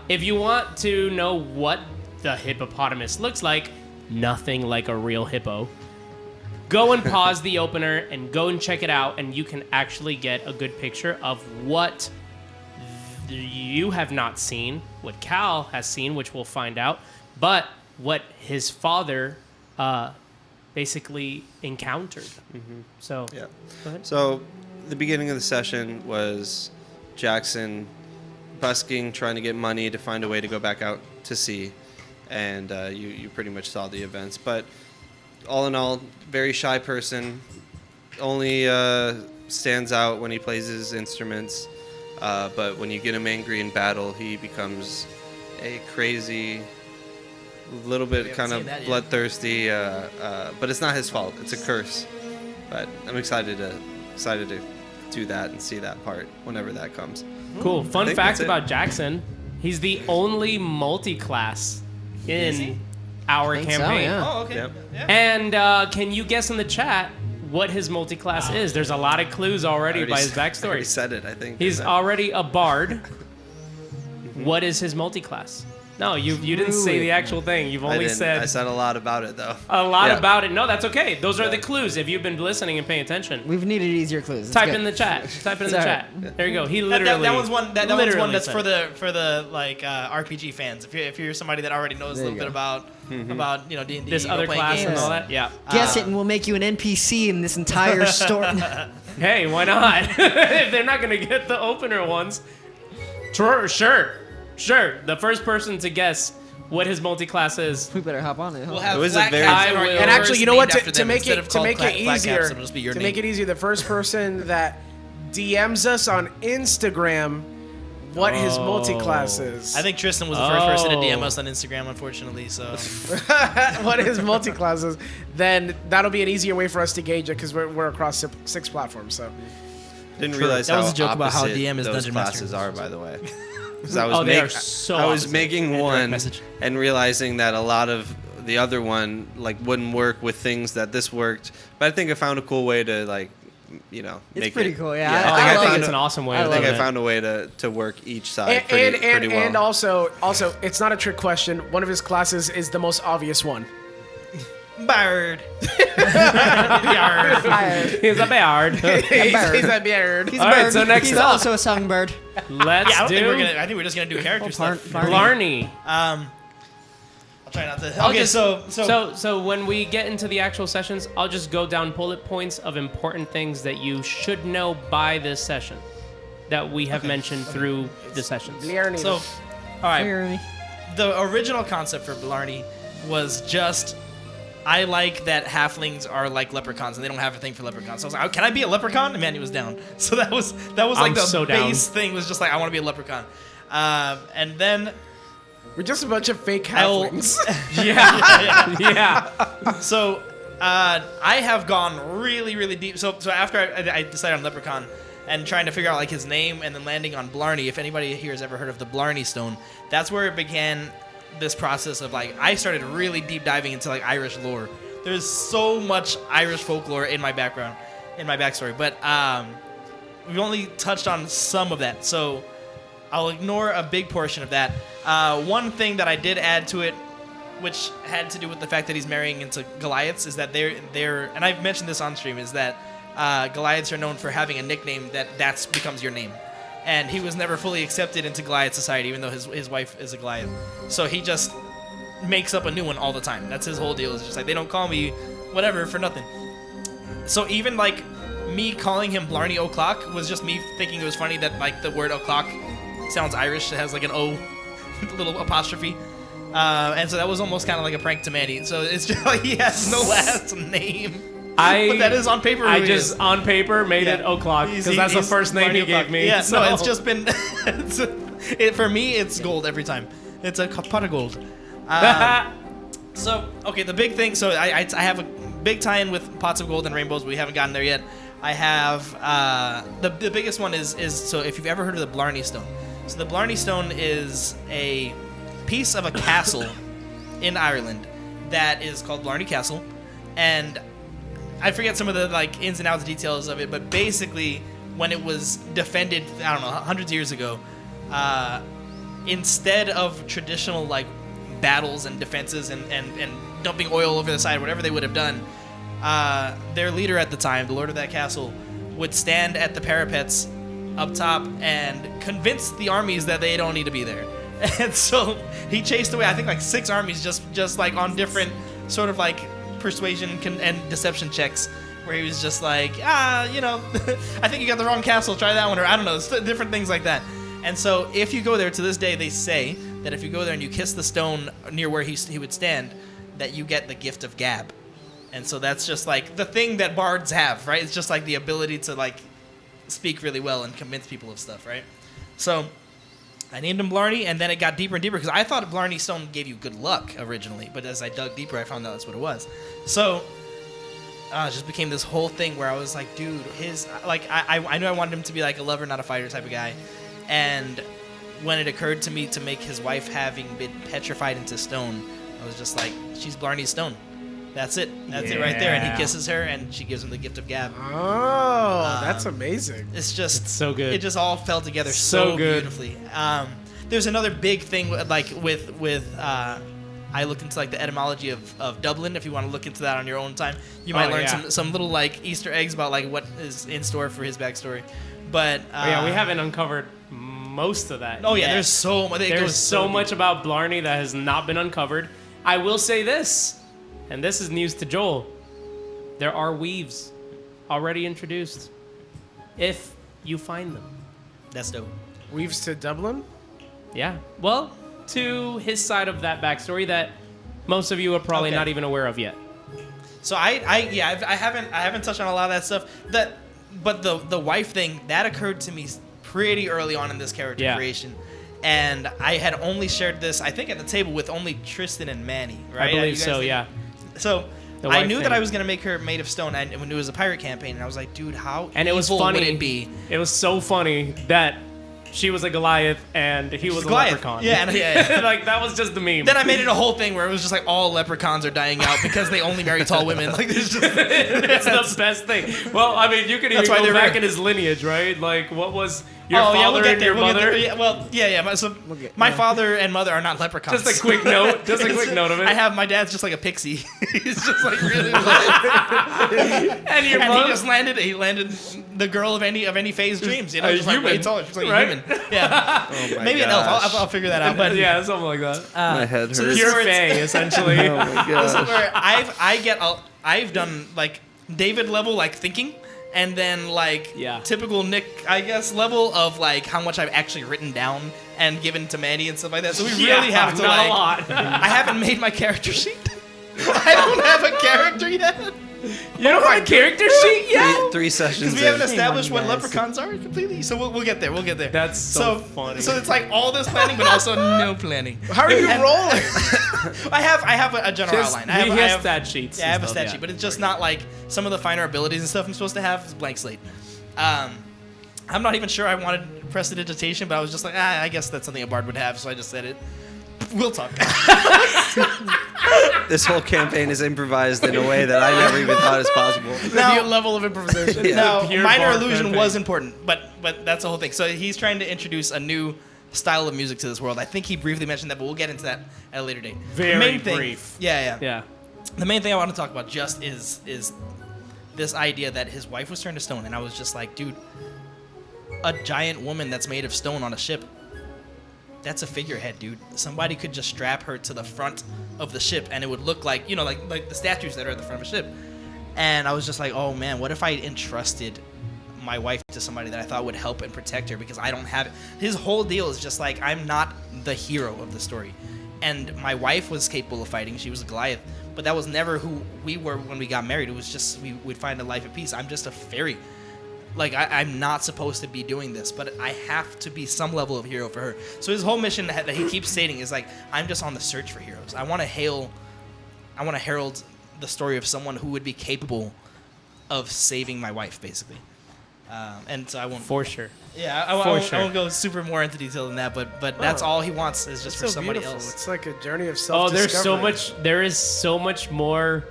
if you want to know what the hippopotamus looks like, nothing like a real hippo, go and pause the opener and go and check it out, and you can actually get a good picture of what you have not seen, what Cal has seen, which we'll find out, but what his father basically encountered. So, Yeah. go ahead. So the beginning of the session was Jackson busking, trying to get money to find a way to go back out to sea, and you pretty much saw the events. But all in all, very shy person, only stands out when he plays his instruments. But when you get him angry in battle, he becomes a crazy, little bit kind of seen that yet. bloodthirsty. But it's not his fault. It's a curse. But I'm excited to do that and see that part whenever that comes. Cool. Fun think fact that's it. about Jackson: he's the only multi-class in our Think so, campaign. yeah. Oh, okay. Yep. Yeah. And can you guess in the chat what his multi-class is? There's a lot of clues already by his I already backstory. said it, I think. He's Isn't it? already a bard. What is his multi-class? No, you didn't say the actual thing. You've only said I said a lot about it though. a lot Yeah. about it. No, that's okay. Those are the clues. If you've been listening and paying attention, We've needed easier clues. It's type good. in the chat. Type it in the Sorry. chat. There you go. He That, literally. that one's one. That one's literally one that's said for the like RPG fans. If you're somebody that already knows a little bit about D&D, this other role-playing class and games. all that. Yeah. Guess it, and we'll make you an NPC in this entire story. Hey, why not? If they're not gonna get the opener ones, sure. The first person to guess what his multi-class is. We better hop on it. We'll Huh? have It was a flat very- caps I in our will- universe And actually, you know what? named after To them make instead it of to called make flat it caps, easier, it'll just be your to name. make it easier, the first person that DMs us on Instagram what his multi-class is. I think Tristan was the first person to DM us on Instagram, unfortunately. So what his multi-class is, then that'll be an easier way for us to gauge it because we're across 6 platforms. So Didn't realize That how was a joke about how opposite DM is those Dungeon Master. classes are, by the way. 'Cause I was Oh, they are so I was opposite. making one message. and realizing that a lot of the other one like wouldn't work with things that this worked. But I think I found a cool way to like, It's make pretty it. cool, yeah. I I think I think found it's an awesome way. I of think doing I it. found a way to work each side pretty well. and also it's not a trick question. One of his classes is the most obvious one. bird. He's a beard. He's a beard. He's All a right, bird. so next He's up. also a songbird. Let's I don't think we're do gonna. I think we're just gonna do character stuff. Blarney. I'll try not to. I'll Okay, just- so so when we get into the actual sessions, I'll just go down bullet points of important things that you should know by this session that we have mentioned through the sessions. So, all right. Blarney. The original concept for Blarney was just, I like that halflings are like leprechauns and they don't have a thing for leprechauns. So I was like, can I be a leprechaun? And Manny was down. So that was like I'm the so down. base thing was just like, I want to be a leprechaun. And then We're just a bunch of fake I'll- halflings. Yeah. So I have gone really, really deep. So after I decided on Leprechaun and trying to figure out like his name and then landing on Blarney, if anybody here has ever heard of the Blarney Stone, that's where it began this process of like I started really deep diving into like Irish lore. There's so much Irish folklore in my background, in my backstory, but we've only touched on some of that. So I'll ignore a big portion of that. One thing that I did add to it, which had to do with the fact that he's marrying into Goliaths, is that they're and I've mentioned this on stream, is that Goliaths are known for having a nickname that becomes your name. And he was never fully accepted into Goliath society, even though his wife is a Goliath. So he just makes up a new one all the time. That's his whole deal. It's just like, they don't call me whatever for nothing. So even like me calling him Blarney O'Clock was just me thinking it was funny that like the word o'clock sounds Irish. It has like an O little apostrophe. And so that was almost kind of like a prank to Manny. So it's just like he has no last name. But that is on paper. I who he just is. on paper made it Yeah. O'Clock because that's the He's first name Blarney he gave O'Clock. me. Yeah, so. no, it's just been. For me, it's gold every time. It's a pot of gold. So okay, the big thing. So I have a big tie-in with pots of gold and rainbows. But we haven't gotten there yet. I have the biggest one is so if you've ever heard of the Blarney Stone. So the Blarney Stone is a piece of a castle in Ireland that is called Blarney Castle, and I forget some of the like ins and outs details of it, but basically when it was defended, I don't know, hundreds of years ago, instead of traditional like battles and defenses and dumping oil over the side, whatever they would have done, their leader at the time, the lord of that castle, would stand at the parapets up top and convince the armies that they don't need to be there. And so he chased away, I think, like 6 armies just like on different sort of like persuasion and deception checks, where he was just like, I think you got the wrong castle, try that one, or I don't know, different things like that. And so if you go there, to this day, they say that if you go there and you kiss the stone near where he would stand, that you get the gift of gab. And so that's just like the thing that bards have, right? It's just like the ability to like speak really well and convince people of stuff, right? So I named him Blarney, and then it got deeper and deeper because I thought Blarney Stone gave you good luck originally, but as I dug deeper, I found out that's what it was. So it just became this whole thing where I was like, dude, I knew I wanted him to be like a lover, not a fighter type of guy, and when it occurred to me to make his wife having been petrified into stone, I was just like, she's Blarney Stone. That's it. That's it right there. And he kisses her, and she gives him the gift of gab. Oh, that's amazing. It's just It's so good. It just all fell together So so good. beautifully. there's another big thing with I looked into like the etymology of Dublin. If you want to look into that on your own time, you might learn some little like Easter eggs about like what is in store for his backstory. But we haven't uncovered most of that. Oh yeah, yet. there's so much. There's so much about Blarney that has not been uncovered. I will say this, and this is news to Joel. There are weaves already introduced. If you find them. That's dope. Weaves to Dublin? Yeah. Well, to his side of that backstory that most of you are probably not even aware of yet. So I haven't touched on a lot of that stuff. But the wife thing that occurred to me pretty early on in this character creation, and I had only shared this I think at the table with only Tristan and Manny. Right? I believe so. Yeah. So The I wife knew thing. that I was gonna make her made of stone, and when it was a pirate campaign, and I was like, dude, how And it was evil funny. would it be? It was so funny that she was a Goliath and he was a Goliath. leprechaun. Yeah, yeah. Like that was just the meme. Then I made it a whole thing where it was just like all leprechauns are dying out because they only marry tall women. Like it's just It's the best thing. Well, I mean, you could even That's why go they're back rare. in his lineage, right? Like, what was your father and your mother? My father and mother are not leprechauns. Just a quick note. Just a quick note of it. I have my dad's just like a pixie. He's just like really. and your and mom? he just landed. He landed the girl of any phase dreams. You know, A just like way human, taller. She's like right? a human. Yeah. Oh my Maybe an elf. gosh. I'll figure that out. But yeah, something like that. My head hurts. so this is Pure where it's- Fae, essentially. Oh my This is gosh. where I've done like David level like thinking, and then like typical Nick I guess level of like how much I've actually written down and given to Manny and stuff like that. So we really have to not like. a lot. I haven't made my character sheet. I don't have a character yet. You don't have a character sheet yet? Three sessions Because we haven't in. established what leprechauns are completely. So we'll get there. We'll get there. That's so funny. So it's like all this planning, but also no planning. How are you rolling? I have a general Just- outline. I he have, has I have stat sheets Yeah, I and have a stuff, stat yeah. sheet, but it's just not like some of the finer abilities and stuff I'm supposed to have. Is blank slate. I'm not even sure I wanted prestidigitation, but I was just like, I guess that's something a bard would have, so I just said it. We'll talk. This whole campaign is improvised in a way that I never even thought is possible. Now, a level of improvisation. Now, Pure minor bard illusion campaign. was important, but that's the whole thing. So he's trying to introduce a new style of music to this world. I think he briefly mentioned that, but we'll get into that at a later date. Very the main thing, brief. Yeah. Yeah. The main thing I want to talk about just is this idea that his wife was turned to stone, and I was just like, dude, a giant woman that's made of stone on a ship. That's a figurehead, dude. Somebody could just strap her to the front of the ship, and it would look like, you know, like the statues that are at the front of a ship. And I was just like, oh man, what if I entrusted my wife to somebody that I thought would help and protect her, because I don't have it. His whole deal is just like, I'm not the hero of the story. And my wife was capable of fighting. She was a Goliath. But that was never who we were when we got married. It was just, we'd find a life of peace. I'm just a fairy. Like, I'm not supposed to be doing this, but I have to be some level of hero for her. So his whole mission that he keeps stating is like, I'm just on the search for heroes. I want to herald the story of someone who would be capable of saving my wife, basically. And so I won't. For sure. Yeah, I won't go super more into detail than that, but that's all he wants is just It's for so somebody beautiful. else. It's like a journey of Oh, self-discovery. there is so much more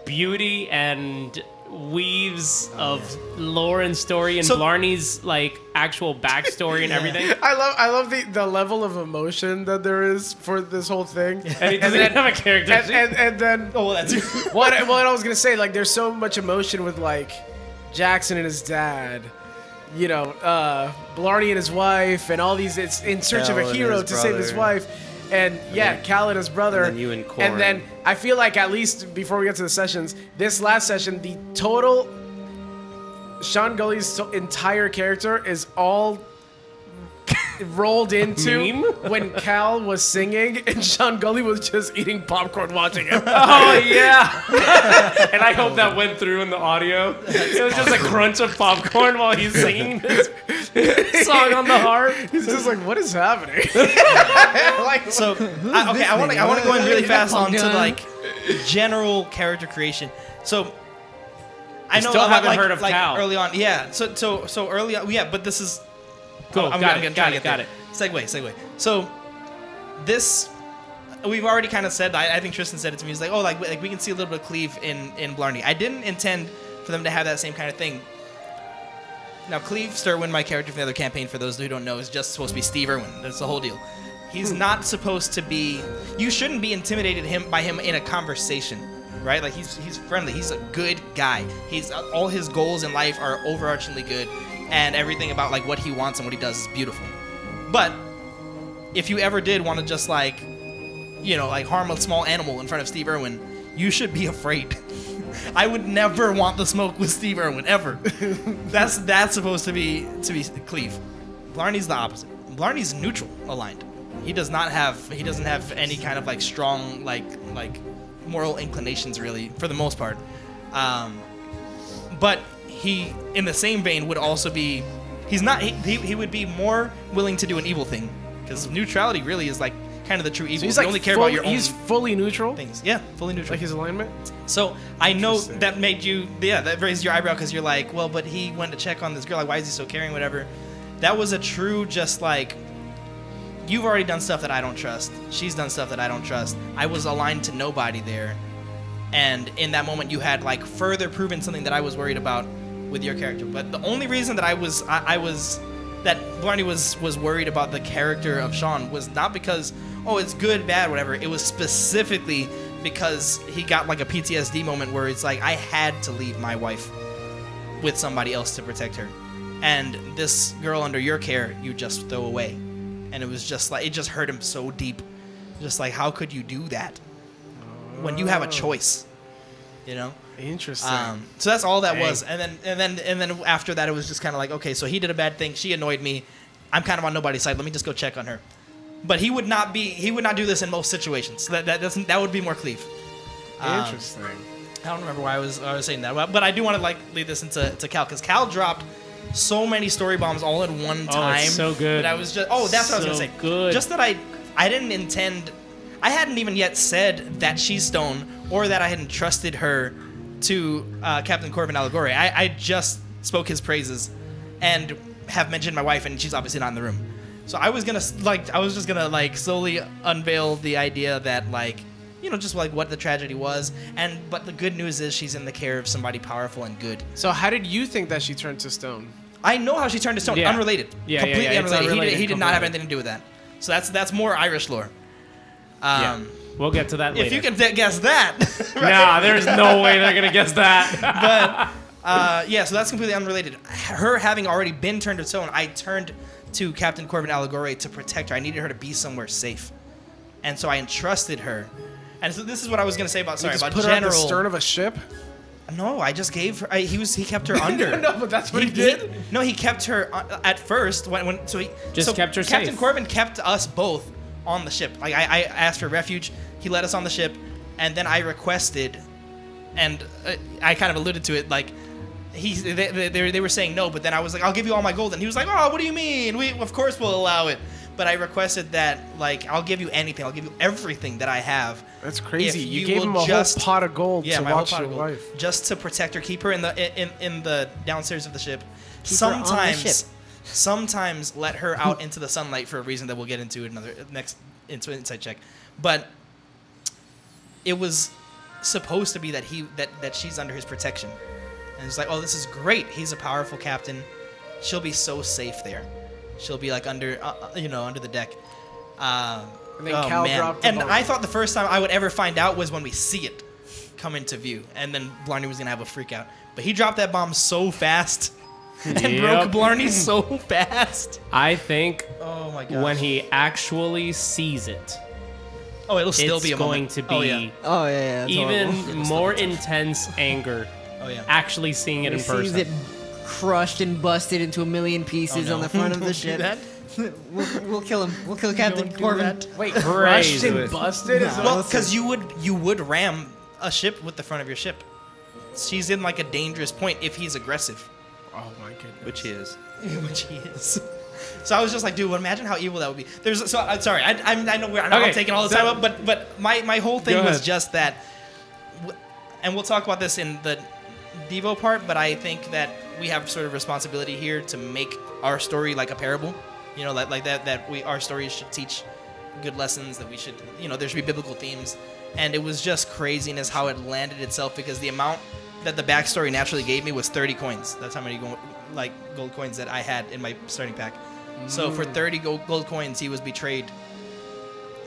beauty and weaves of lore and story and So- Blarney's like actual backstory and everything. I love the level of emotion that there is for this whole thing. And he doesn't have a character. And then Oh, well, that's what I was gonna say, like there's so much emotion with like Jackson and his dad, you know, Blarney and his wife, and all these. It's in search of Cal a and hero his to save his brother. wife, and yeah, Cal and his brother, and then you and and then Corvin. I feel like at least before we get to the sessions, this last session, the total Sean Gully's entire character is all rolled into Meme? when Cal was singing and Sean Gully was just eating popcorn watching it. Oh yeah, and I hope that went through in the audio. It was just a crunch of popcorn while he's singing this song on the harp. He's just like, what is happening? like, So I want to go in really fast on to like general character creation. So I know still about, haven't like, heard of like Cal. early on. Yeah. So early on. Yeah, but this is Cool. I'm Got gonna it. try to Got get it. there. Segue. So this we've already kind of said. I think Tristan said it to me. He's like, oh, like we can see a little bit of Cleve in Blarney. I didn't intend for them to have that same kind of thing. Now, Cleve Stirwin, my character from the other campaign, for those who don't know, is just supposed to be Steve Irwin. That's the whole deal. He's not supposed to be. You shouldn't be intimidated by him in a conversation, right? Like he's friendly. He's a good guy. He's all his goals in life are overarchingly good, and everything about like what he wants and what he does is beautiful. But if you ever did want to just like, like harm a small animal in front of Steve Irwin, you should be afraid. I would never want the smoke with Steve Irwin ever. That's supposed to be Cleve. Blarney's the opposite. Blarney's neutral aligned. He doesn't have any kind of like strong like moral inclinations really for the most part. But he in the same vein would also be he would be more willing to do an evil thing because neutrality really is like kind of the true evil. So he's you like only care about your own He's fully neutral. things. Yeah, fully neutral. Like his alignment. So I know that made you, that raised your eyebrow because you're like, well, but he went to check on this girl. Like, why is he so caring? Whatever. That was a true, just like, you've already done stuff that I don't trust. She's done stuff that I don't trust. I was aligned to nobody there, and in that moment, you had like further proven something that I was worried about with your character. But the only reason that that Blarney was worried about the character of Sean was not because, oh, it's good, bad, whatever. It was specifically because he got like a PTSD moment where it's like, I had to leave my wife with somebody else to protect her. And this girl under your care, you just throw away. And it was just like, it just hurt him so deep. Just like, how could you do that when you have a choice? Interesting. So that's all that was. And then after that, it was just kind of like, okay, so he did a bad thing. She annoyed me. I'm kind of on nobody's side. Let me just go check on her. But he would not do this in most situations. So that would be more Cleve. Interesting. I don't remember why I was saying that, but I do want to like lead this into Cal because Cal dropped so many story bombs all at one time. Oh, it's so good. That I was just that's what I was gonna say. Good. Just that I didn't intend. I hadn't even yet said that she's stone or that I hadn't trusted her to Captain Corvin Allegoré. I just spoke his praises and have mentioned my wife, and she's obviously not in the room. So I was just gonna slowly unveil the idea that just like what the tragedy was, but the good news is she's in the care of somebody powerful and good. So how did you think that she turned to stone? I know how she turned to stone. Yeah. Unrelated. Yeah, Completely it's unrelated. unrelated He did not have anything to do with that. So that's more Irish lore. We'll get to that later. If you can guess that. Nah, there's no way they're gonna guess that. But so that's completely unrelated. Her having already been turned to stone, I turned to Captain Corvin Allegoré to protect her. I needed her to be somewhere safe, and so I entrusted her. And so this is what I was gonna say about You just about put general. her at the stern of a ship. No, I just gave her. He kept her under. No, but that's what he did. No, he kept her at first when kept her Captain safe. Corvin kept us both on the ship. Like I asked for refuge. He let us on the ship, and then I requested, and I kind of alluded to it. Like they were saying no, but then I was like, I'll give you all my gold, and he was like, oh, what do you mean? We of course will allow it. But I requested that I'll give you anything. I'll give you everything that I have. That's crazy. If You gave him a whole pot of gold to my whole watch pot your of gold, wife. just to protect her, keep her in the downstairs of the ship. Keep her on the ship. Sometimes let her out into the sunlight for a reason that we'll get into next insight check. But it was supposed to be that she's under his protection, and it's like, oh, this is great. He's a powerful captain. She'll be so safe there. She'll be like under the deck. And then Cal dropped the And bomb. I thought the first time I would ever find out was when we see it come into view, and then Blarney was gonna have a freak out. But he dropped that bomb so fast and broke Blarney so fast. I think Oh my gosh. when he actually sees it, Oh, it'll still it's be a going moment. to be Oh yeah. Oh yeah, that's even horrible. more intense anger. Oh yeah. Actually seeing it He in sees person. it crushed and busted into a million pieces Oh, no. on the front of Don't the do ship. that. We'll kill him. We'll kill Captain Don't do Corvin. that. Wait, crushed Crazy. and busted? Is Well, because you would ram a ship with the front of your ship. She's in like a dangerous point if he's aggressive, Oh my goodness. Which he is. which he is. So I was just like, dude, imagine how evil that would be. I'm sorry, I know I'm Okay, taking all the so- time up, but my whole thing Go was ahead. just that, and we'll talk about this in the Devo part, but I think that we have sort of responsibility here to make our story like a parable, like that our stories should teach good lessons, that we should, there should be biblical themes, and it was just craziness how it landed itself because the amount that the backstory naturally gave me was 30 coins. That's how many like gold coins that I had in my starting pack. So for 30 gold coins, he was betrayed.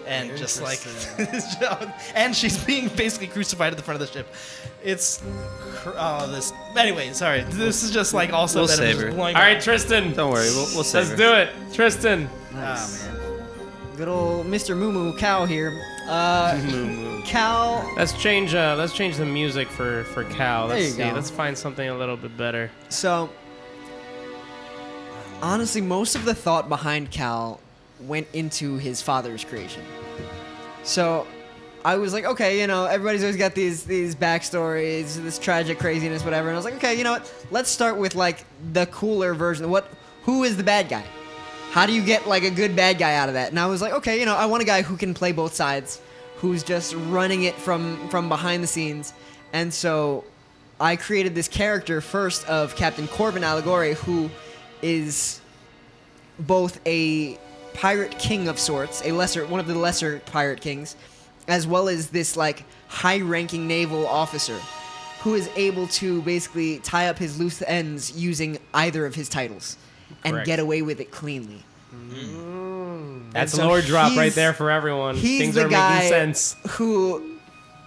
And just like, and she's being basically crucified at the front of the ship. It's, this. Anyway, sorry. This is just like also We'll that save I'm her. just blowing. All right, Tristan. Don't worry, we'll save Let's her. do it, Tristan. Nice. Good old Mr. Moo Moo Cow here. Cal. Let's change the music for Cal. There Let's you see. go. Let's find something a little bit better. So, honestly, most of the thought behind Cal went into his father's creation. So, I was like, okay, everybody's always got these backstories, this tragic craziness, whatever. And I was like, okay, you know what? Let's start with like the cooler version. Who is the bad guy? How do you get like a good bad guy out of that? And I was like, okay, I want a guy who can play both sides, who's just running it from behind the scenes. And so I created this character first of Captain Corvin Allegoré, who is both a pirate king of sorts, one of the lesser pirate kings, as well as this like high-ranking naval officer who is able to basically tie up his loose ends using either of his titles and Correct. get away with it cleanly. That's And a so lore drop right he's- there for everyone. He's Things the are guy making sense. who,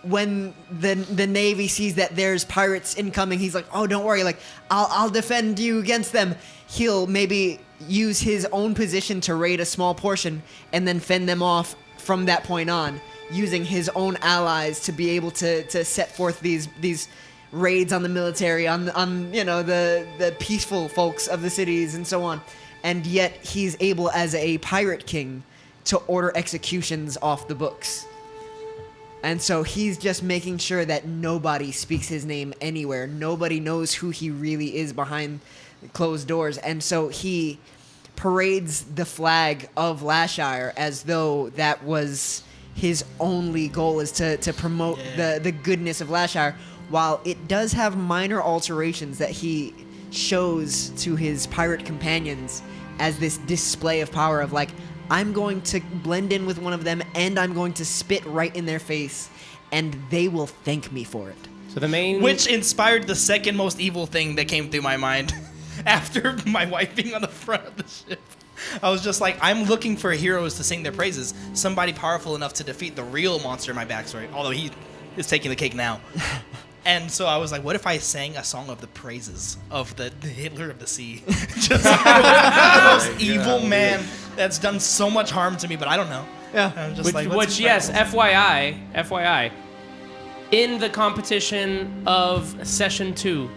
when the Navy sees that there's pirates incoming, he's like, "Oh, don't worry, like I'll defend you against them." He'll maybe use his own position to raid a small portion and then fend them off from that point on, using his own allies to be able to set forth these raids on the military, on the peaceful folks of the cities and so on. And yet he's able, as a pirate king, to order executions off the books. And so he's just making sure that nobody speaks his name anywhere. Nobody knows who he really is behind closed doors. And so he parades the flag of Lashire as though that was his only goal, is to promote the goodness of Lashire, while it does have minor alterations that he shows to his pirate companions as this display of power of like, I'm going to blend in with one of them and I'm going to spit right in their face and they will thank me for it. So the main, Which inspired the second most evil thing that came through my mind after my wife being on the front of the ship. I was just like, I'm looking for heroes to sing their praises. Somebody powerful enough to defeat the real monster in my backstory, although he is taking the cake now. And so I was like, what if I sang a song of the praises of the Hitler of the sea? Just the most evil man that's done so much harm to me, but I don't know. Yeah. I'm just like, what's which his yes, background? FYI, in the competition of session 2,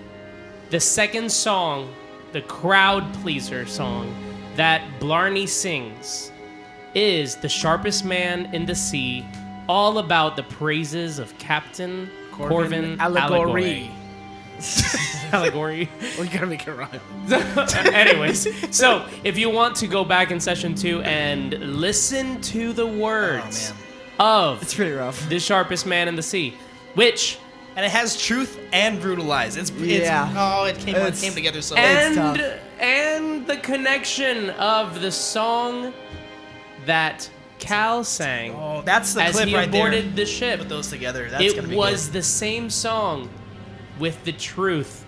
the second song, the crowd pleaser song that Blarney sings, is The Sharpest Man in the Sea, all about the praises of Captain Corvin Allegoré. Allegoré. Well, you gotta make it rhyme. Anyways, so if you want to go back in session 2 and listen to the words of It's pretty rough. The Sharpest Man in the Sea, which And it has truth and brutalize. It came together so It's tough. and the connection of the song that Cal sang Oh, that's the as clip he right boarded there. the ship. Put those together. That's gonna It be was good. the same song with the truth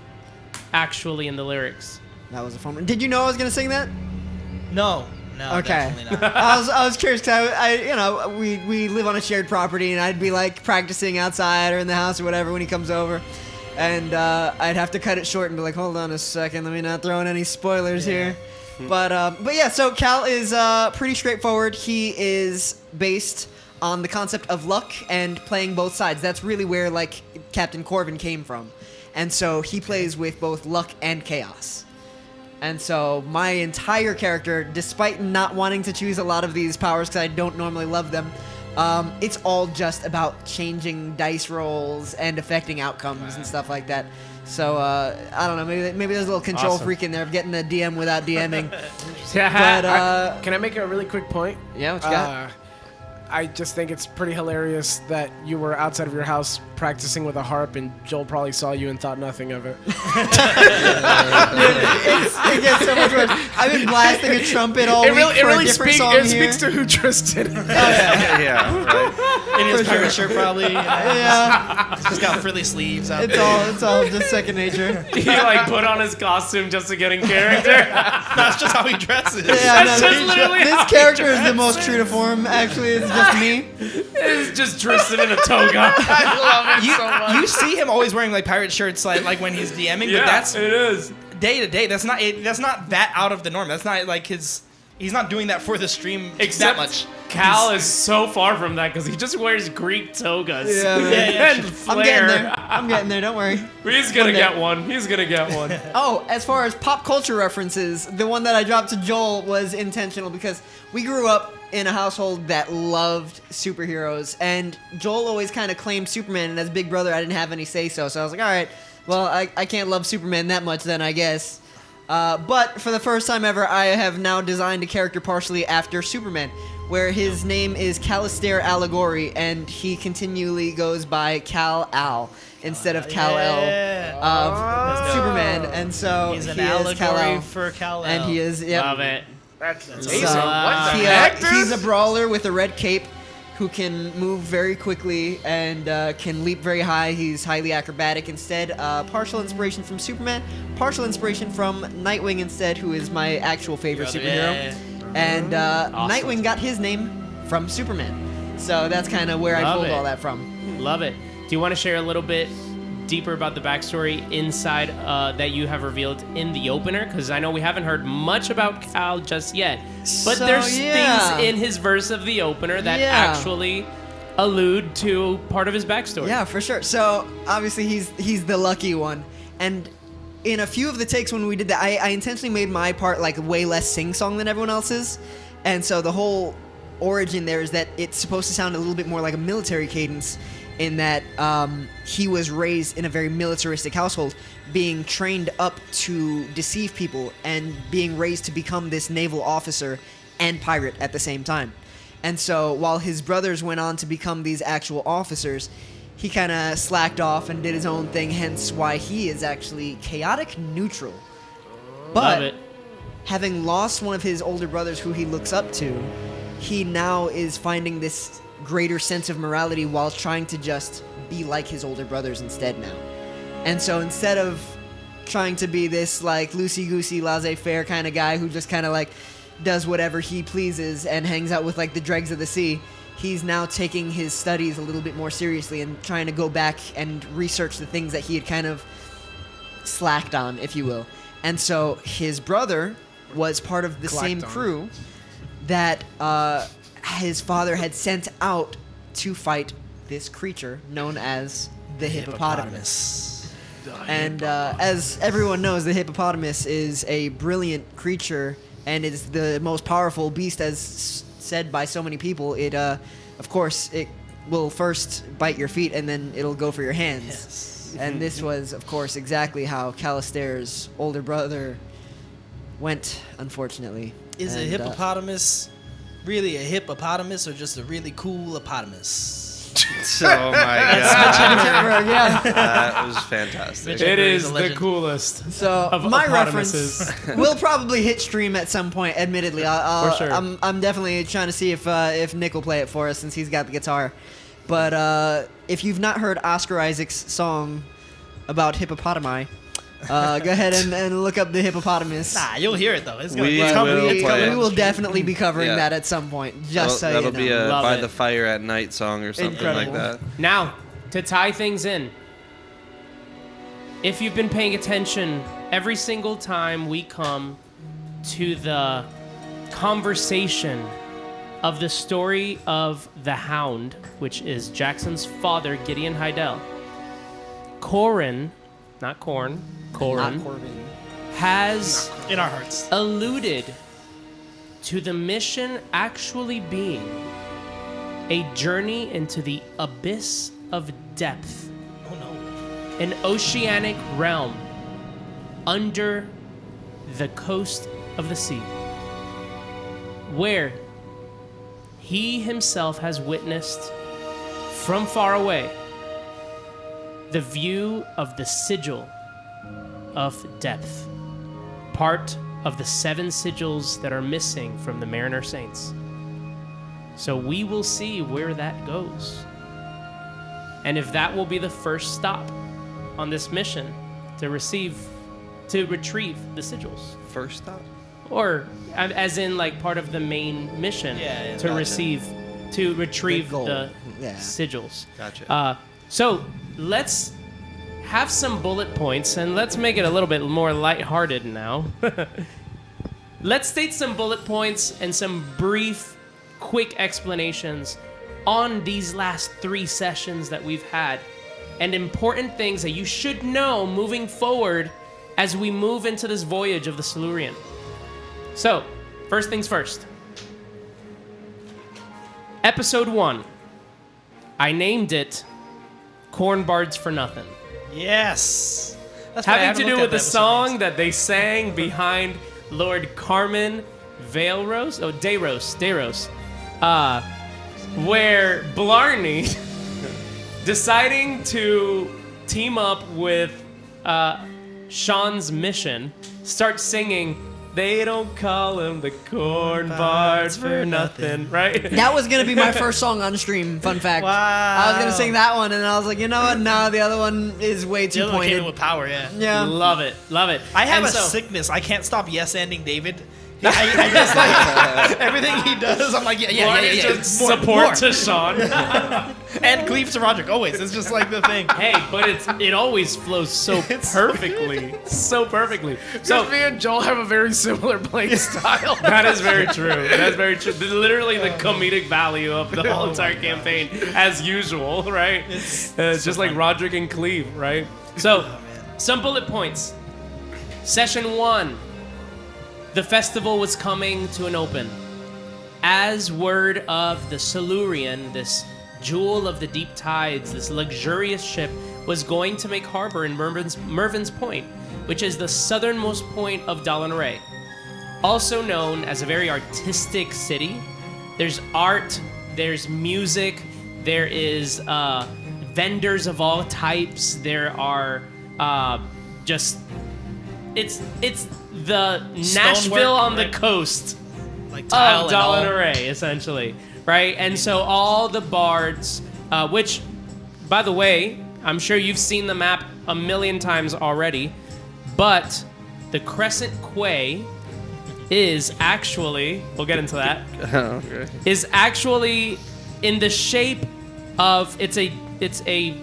actually in the lyrics. That was a fun one. Did you know I was going to sing that? No, Okay. definitely not. I was curious because we live on a shared property and I'd be like practicing outside or in the house or whatever when he comes over, and I'd have to cut it short and be like, hold on a second, let me not throw in any spoilers here. But yeah, so Cal is pretty straightforward. He is based on the concept of luck and playing both sides. That's really where like Captain Corvin came from, and so he plays with both luck and chaos. And so my entire character, despite not wanting to choose a lot of these powers because I don't normally love them, it's all just about changing dice rolls and affecting outcomes and stuff like that. So I don't know, maybe there's a little control Awesome. freak in there of getting a DM without DMing. Yeah. But Can I make a really quick point? yeah, what you got? I just think it's pretty hilarious that you were outside of your house practicing with a harp, and Joel probably saw you and thought nothing of it. It gets so much worse. I've been blasting a trumpet all week for a different song it here. speaks to who Tristan is. Yeah, right. In his pirate shirt, probably. Yeah, He's got frilly sleeves out it's all just second nature. He like put on his costume just to get in character. That's just how he dresses. Yeah, That's just literally this how he character is the most true to form. Actually, it's just me. It's just Tristan in a toga. I love it so much. You see him always wearing like pirate shirts, like when he's DMing, but that's it is. day to day. That's not that out of the norm. That's not like his. He's not doing that for the stream Except that much. Cal is so far from that because he just wears Greek togas. Yeah, man. And I'm getting flair. there. I'm getting there. Don't worry. He's gonna One day. get one. He's gonna get one. Oh, as far as pop culture references, the one that I dropped to Joel was intentional because we grew up in a household that loved superheroes, and Joel always kind of claimed Superman, and as big brother, I didn't have any say-so, so I was like, all right, well, I can't love Superman that much then, I guess. But for the first time ever, I have now designed a character partially after Superman, where his name is Kalistair Allegoré, and he continually goes by Kal-Al instead of Kal-El of Superman, and so He's an he is allegory Kal-El. for Kal-El. And he is, yep. Love it. That's So, amazing. What the he, heck, dude? he's a brawler with a red cape who can move very quickly and can leap very high. He's highly acrobatic instead. Partial inspiration from Superman, partial inspiration from Nightwing instead, who is my actual favorite superhero. And Nightwing got his name from Superman. So that's kind of where I Love pulled it. all that from. Love it. Do you want to share a little bit deeper about the backstory inside that you have revealed in the opener? Because I know we haven't heard much about Cal just yet, but So, there's yeah. things in his verse of the opener that Yeah. actually allude to part of his backstory. Yeah, for sure. So obviously he's the lucky one, and in a few of the takes when we did that, I intentionally made my part like way less sing-song than everyone else's, and so the whole origin there is that it's supposed to sound a little bit more like a military cadence, in that he was raised in a very militaristic household, being trained up to deceive people and being raised to become this naval officer and pirate at the same time. And so while his brothers went on to become these actual officers, he kind of slacked off and did his own thing, hence why he is actually chaotic neutral. Love But it. having lost one of his older brothers who he looks up to, he now is finding this greater sense of morality while trying to just be like his older brothers instead now. And so instead of trying to be this like loosey-goosey, laissez-faire kind of guy who just kind of like does whatever he pleases and hangs out with like the dregs of the sea, he's now taking his studies a little bit more seriously and trying to go back and research the things that he had kind of slacked on, if you will. And so his brother was part of the same on. crew that his father had sent out to fight this creature known as the hippopotamus. And as everyone knows, the hippopotamus is a brilliant creature and is the most powerful beast, as said by so many people. It, of course, it will first bite your feet and then it'll go for your hands. Yes. And this was, of course, exactly how Kalistair's older brother went, unfortunately. Is a And, hippopotamus really a hippopotamus or just a really cool hippopotamus? Oh my god. yeah. That was fantastic. It He's is a the legend. coolest. So of my hippopotamuses. reference will probably hit stream at some point. Admittedly, For sure. I'm definitely trying to see if Nick will play it for us since he's got the guitar. But if you've not heard Oscar Isaac's song about hippopotami, go ahead and look up the hippopotamus. Nah, you'll hear it though. It's gonna We it's will coming. It's play coming. it. We will definitely be covering Yeah. that at some point. Just so That'll you know. be a Love By it. the Fire at Night song or something Incredible. like that. Now, to tie things in, if you've been paying attention, every single time we come to the conversation of the story of the Hound, which is Jackson's father, Gideon Hydell, Corvin, not Corn, Corvin, has In our hearts. alluded to the mission actually being a journey into the abyss of depth, Oh no. an oceanic realm under the coast of the sea, where he himself has witnessed from far away the view of the sigil of depth, part of the 7 sigils that are missing from the Mariner Saints. So we will see where that goes. And if that will be the first stop on this mission to retrieve the sigils. First stop? Or as in like part of the main mission to retrieve the sigils. Gotcha. So let's have some bullet points and let's make it a little bit more lighthearted now. Let's state some bullet points and some brief, quick explanations on these last 3 sessions that we've had and important things that you should know moving forward as we move into this voyage of the Silurian. So, first things first. Episode 1. I named it Corn Bards for Nothing. Yes. That's right, I Having haven't to do looked with at the episode song names. that they sang behind Lord Carmen Dayros, where Blarney, deciding to team up with Sean's mission, starts singing, "They don't call him the Corn Bards for nothing," right? That was gonna be my first song on stream. Fun fact. Wow. I was gonna sing that one, and I was like, you know what? No, the other one is way The too other one came pointed. in with power, yeah. Yeah. Love it. I have And a so- sickness. I can't stop yes-ending David. I just like everything he does. I'm like, yeah. Blarney just support to Sean. And cleave to Roderick always. It's just like the thing. Hey, but it always flows so perfectly. So perfectly. So So me and Joel have a very similar playing style. that is very true. That's very true. Literally the comedic value of the whole entire campaign, as usual, right? It's just like Roderick and Cleve, right? So, some bullet points. Session 1. The festival was coming to an open. As word of the Silurian, this jewel of the deep tides, this luxurious ship, was going to make harbor in Mervin's Point, which is the southernmost point of Allegoré. Also known as a very artistic city. There's art, there's music, there is vendors of all types, there are it's the Nashville on the coast Like tile of and all. Allegoré, essentially, right? And so all the bards, which, by the way, I'm sure you've seen the map a million times already, but the Crescent Quay is actually, we'll get into that, Okay. is actually in the shape of, it's a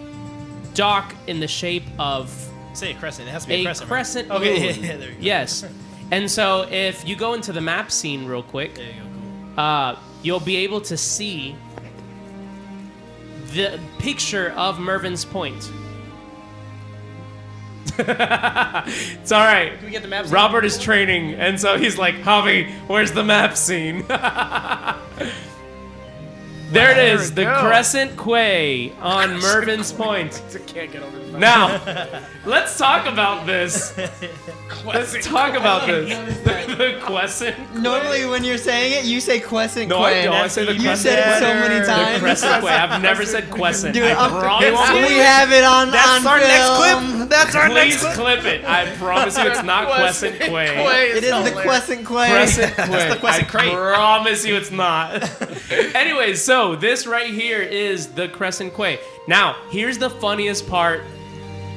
dock in the shape of Say a crescent. It has to be a a crescent. crescent Right? moon. Okay, yeah, there you go. Yes. And so if you go into the map scene real quick, There you go. Cool. you'll be able to see the picture of Mervin's Point. It's all right. Can we get the maps? Robert is training, and so he's like, Javi, where's the map scene? There it is, we the go. Crescent Quay on Mervin's Point. I can't get over the Now, let's talk about this. Let's talk about this. The Crescent. Normally, when you're saying it, you say Crescent No, Quay. I don't. I say the You Crescent. said it so many The times. Crescent Quay. I've never said Crescent. Dude, I promise you. we have it on That's our next film. clip. That's our next Please clip. clip it. I promise you, it's not Crescent Quay. It is the Crescent Quay. Crescent Quay. the Crescent I Crate. promise you, it's not. Anyways, so this right here is the Crescent Quay. Now, here's the funniest part.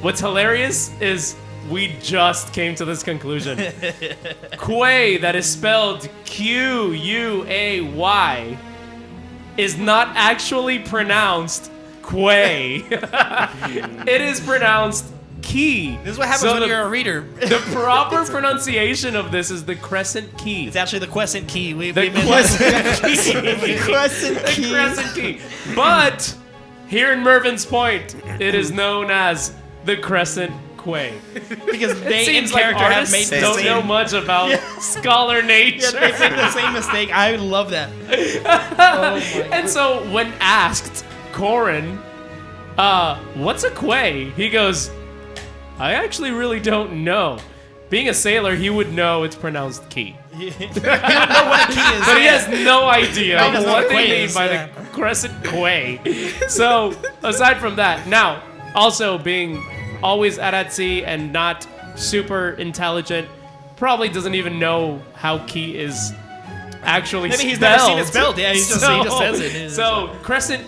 What's hilarious is we just came to this conclusion. Quay, that is spelled Quay, is not actually pronounced Quay. It is pronounced Key. This is what happens So when the- you're a reader. The proper pronunciation of this is the Crescent Key. It's actually the Crescent Key. The We've been Crescent Key. Crescent The Key. Crescent Key. But here in Mervin's Point, it is known as the Crescent Quay. because It they in seems like character have artists made the don't same. know much about scholar nature. Yeah, they make the same mistake. I love that. And so when asked, Corvin, what's a quay? He goes, I actually really don't know. Being a sailor, he would know it's pronounced key. You don't know what a key is. But he has no idea He doesn't know what what they quay mean is, by yeah. the Crescent Quay. So, aside from that, now, also being always at sea and not super intelligent, probably doesn't even know how key is actually Maybe he's spelled. never seen it spelled. Yeah, he just says it. So Crescent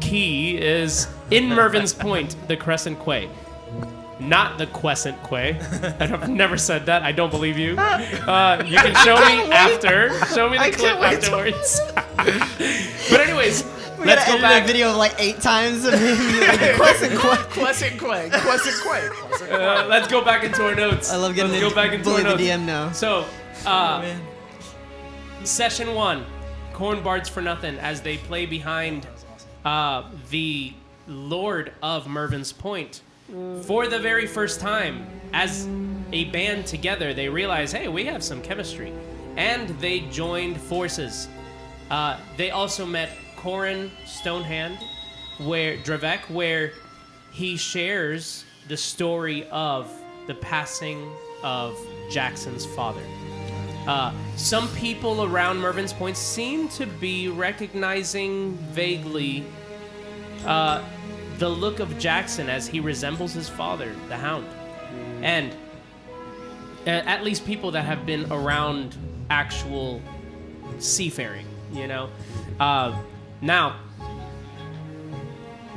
Key is in Mervin's Point, the Crescent Quay. Not the Crescent Quay. I've never said that. I don't believe you. You can show me after. Show me the clip afterwards. But anyways, let's go back. A video of like 8 times of him. Crescent Quay. Let's go back into our notes. I love getting Let's go back into our bully the notes. DM now. So, Session 1, Corn Bards for Nothing, as they play behind the Lord of Mervin's Point. For the very first time, as a band together, they realize, hey, we have some chemistry. And they joined forces. They also met Corvin Stonehand, Dravek, where he shares the story of the passing of Jackson's father. Some people around Mervin's Point seem to be recognizing vaguely the look of Jackson as he resembles his father, the Hound. And at least people that have been around actual seafaring, you know? Now,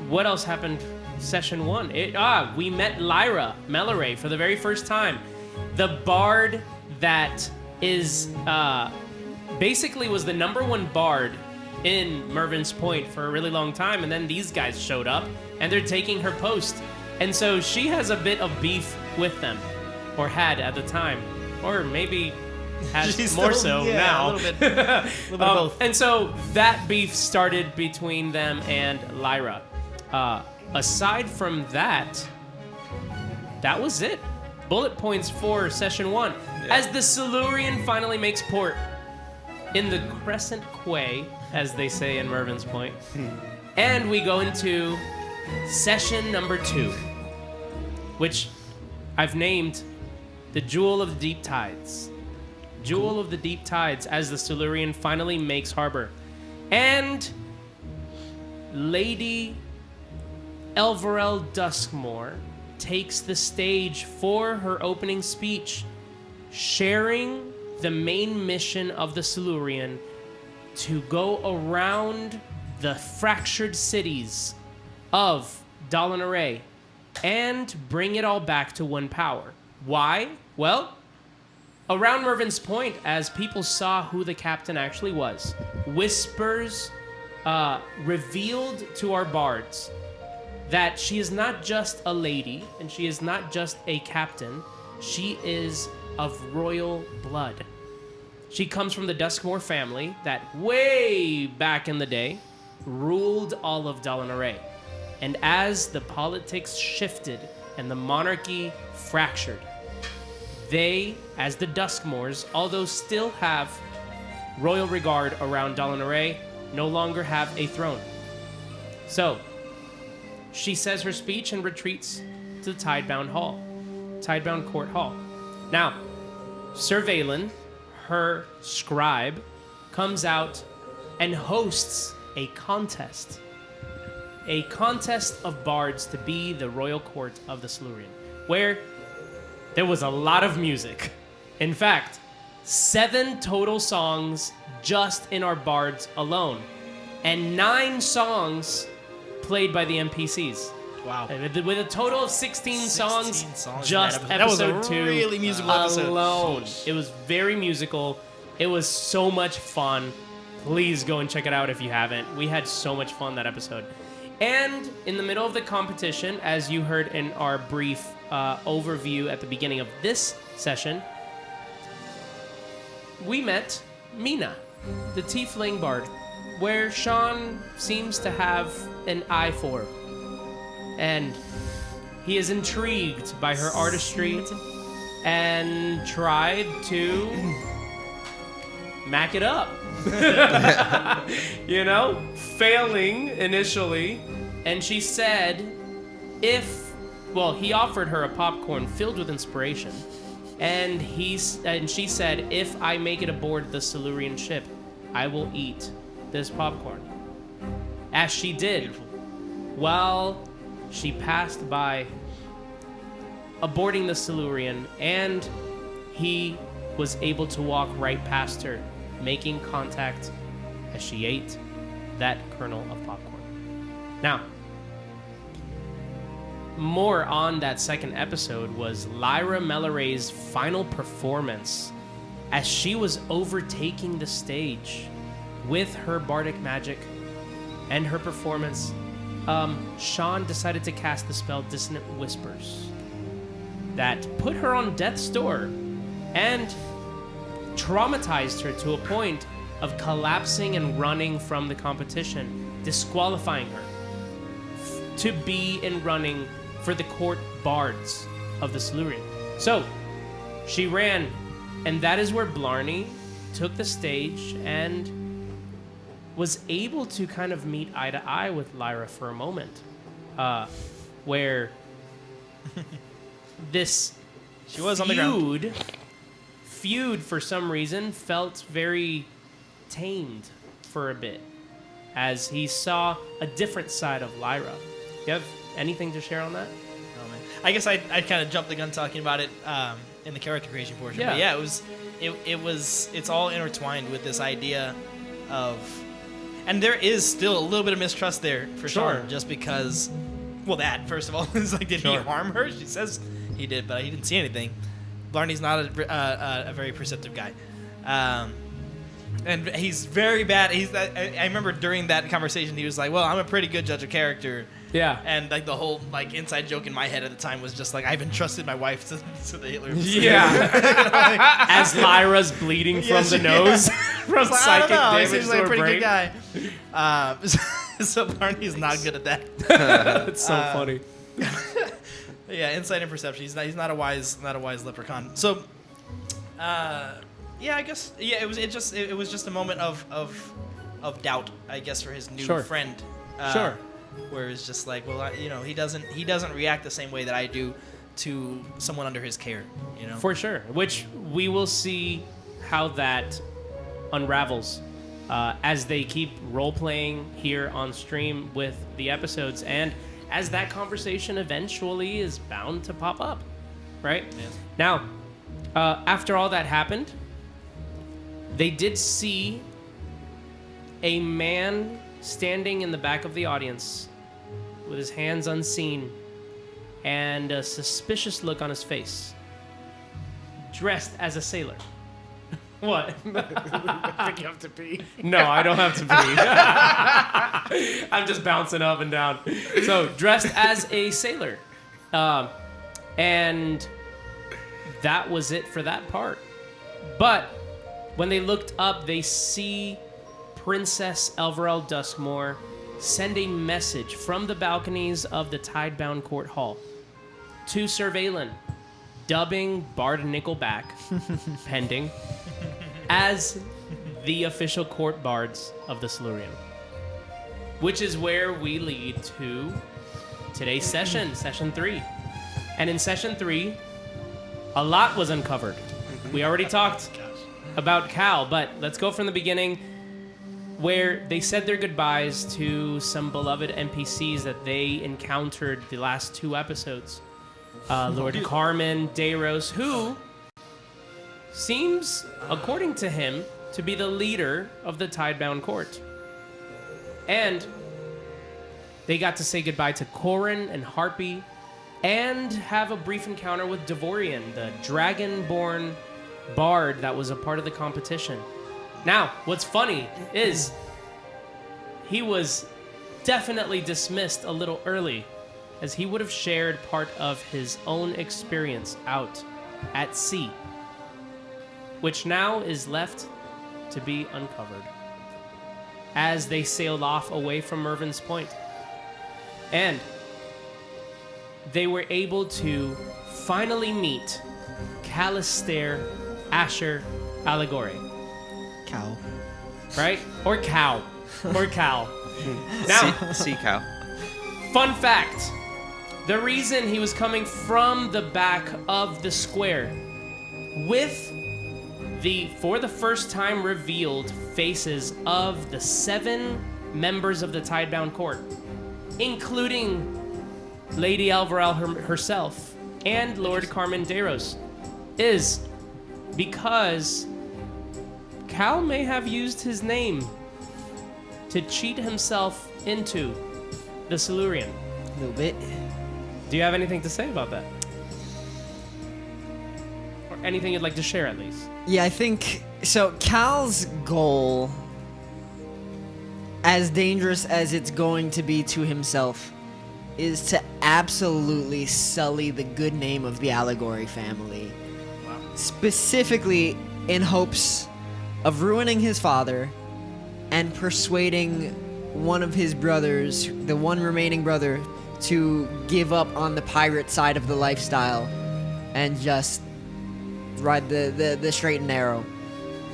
what else happened Session 1? We met Melloray for the very first time. The bard that is basically was the #1 bard in Mervin's Point for a really long time, and then these guys showed up and they're taking her post, and so she has a bit of beef with them, or had at the time, or maybe has She's more still- so yeah, now. a little bit of both. And so that beef started between them and Lyra. Aside from that, that was it. Bullet points for Session 1. As the Silurian finally makes port in the Crescent Quay, as they say in Mervin's Point. And we go into Session number 2, which I've named the Jewel of the Deep Tides. Jewel of the Deep Tides, as the Silurian finally makes harbor. And Lady Elvarel Duskmore takes the stage for her opening speech, sharing the main mission of the Silurian to go around the fractured cities of Dalanare and bring it all back to one power. Why? Well, around Mervin's Point, as people saw who the captain actually was, whispers revealed to our bards that she is not just a lady and she is not just a captain, she is of royal blood. She comes from the Duskmore family that way back in the day ruled all of Dalanare. And as the politics shifted and the monarchy fractured, they, as the Duskmores, although still have royal regard around Dalanare, no longer have a throne. So, she says her speech and retreats to the Tidebound Court Hall. Now, Sir Valen, her scribe, comes out and hosts a contest of bards to be the royal court of the Silurian, where there was a lot of music. In fact, 7 total songs just in our bards alone, and 9 songs played by the NPCs. Wow. With a total of 16 songs just in that episode. That episode was a 2 really musical episode. alone. It was very musical. It was so much fun. Please go and check it out if you haven't. We had so much fun that episode. And in the middle of the competition, as you heard in our brief overview at the beginning of this session, we met Mina, the Tiefling Bard, where Sean seems to have an eye for. And he is intrigued by her artistry and tried to mac it up. You know, failing initially. And she said, he offered her a popcorn filled with inspiration. And she said, if I make it aboard the Silurian ship, I will eat this popcorn. As she did, while she passed by aborting the Silurian, and he was able to walk right past her making contact as she ate that kernel of popcorn. Now, more on that second episode was Lyra Meloray's final performance as she was overtaking the stage with her bardic magic and her performance. Sean decided to cast the spell Dissonant Whispers that put her on death's door and traumatized her to a point of collapsing and running from the competition, disqualifying her to be in running for the court bards of the Silurian. So she ran, and that is where Blarney took the stage and was able to kind of meet eye to eye with Lyra for a moment, where this She was on the ground. feud for some reason felt very tamed for a bit, as he saw a different side of Lyra. You have anything to share on that? Oh, man. I guess I kind of jumped the gun talking about it in the character creation portion. Yeah. But yeah, it's all intertwined with this idea of, and there is still a little bit of mistrust there for Sure. Sean, just because, well, that first of all is like, did he harm her? She says he did, but he didn't see anything. Blarney's not a very perceptive guy. And he's very bad. I remember during that conversation, he was like, well, I'm a pretty good judge of character. Yeah. And like the whole like inside joke in my head at the time was just like, I've entrusted my wife to the Hitler. Yeah. As Lyra's bleeding from the nose from psychic He damage seems to like a her pretty brain. good guy. So Blarney's not good at that. It's so funny. Yeah, insight and perception. He's not a wise leprechaun. So, yeah, I guess it was just a moment of doubt, I guess, for his new Sure. friend. Sure. Where it's just like, well, he doesn't react the same way that I do to someone under his care. You know. For sure. Which we will see how that unravels as they keep role playing here on stream with the episodes, and as that conversation eventually is bound to pop up, right? Yeah. Now, after all that happened, they did see a man standing in the back of the audience with his hands unseen and a suspicious look on his face, dressed as a sailor. What? I think you have to pee. No, I don't have to pee. I'm just bouncing up and down. So, dressed as a sailor. And that was it for that part. But when they looked up, they see Princess Elverell Duskmore send a message from the balconies of the Tidebound Court Hall to Sir Valen, dubbing Bard Nickelback, pending, as the official court bards of the Silurian. Which is where we lead to today's session, session 3. And in session 3, a lot was uncovered. We already talked about Cal, but let's go from the beginning, where they said their goodbyes to some beloved NPCs that they encountered the last 2 episodes. Lord Carmen Deiros, who seems, according to him, to be the leader of the Tidebound Court. And they got to say goodbye to Corvin and Harpy and have a brief encounter with Devorian, the dragon-born bard that was a part of the competition. Now, what's funny is he was definitely dismissed a little early, as he would have shared part of his own experience out at sea, which now is left to be uncovered as they sailed off away from Mervin's Point. And they were able to finally meet Kalistair, Asher, Allegoré. Cow. Right? Or cow. Or cow. Now, Sea cow. fun fact. The reason he was coming from the back of the square with the, for the first time, revealed faces of the 7 members of the Tidebound Court, including Lady Elverell herself and Lord Carmen Deiros, is because Cal may have used his name to cheat himself into the Silurian. A little bit. Do you have anything to say about that? Or anything you'd like to share, at least? Yeah, I think so. Cal's goal, as dangerous as it's going to be to himself, is to absolutely sully the good name of the Allegoré family. Wow. Specifically in hopes of ruining his father and persuading one of his brothers, the one remaining brother, to give up on the pirate side of the lifestyle and just ride the straight and narrow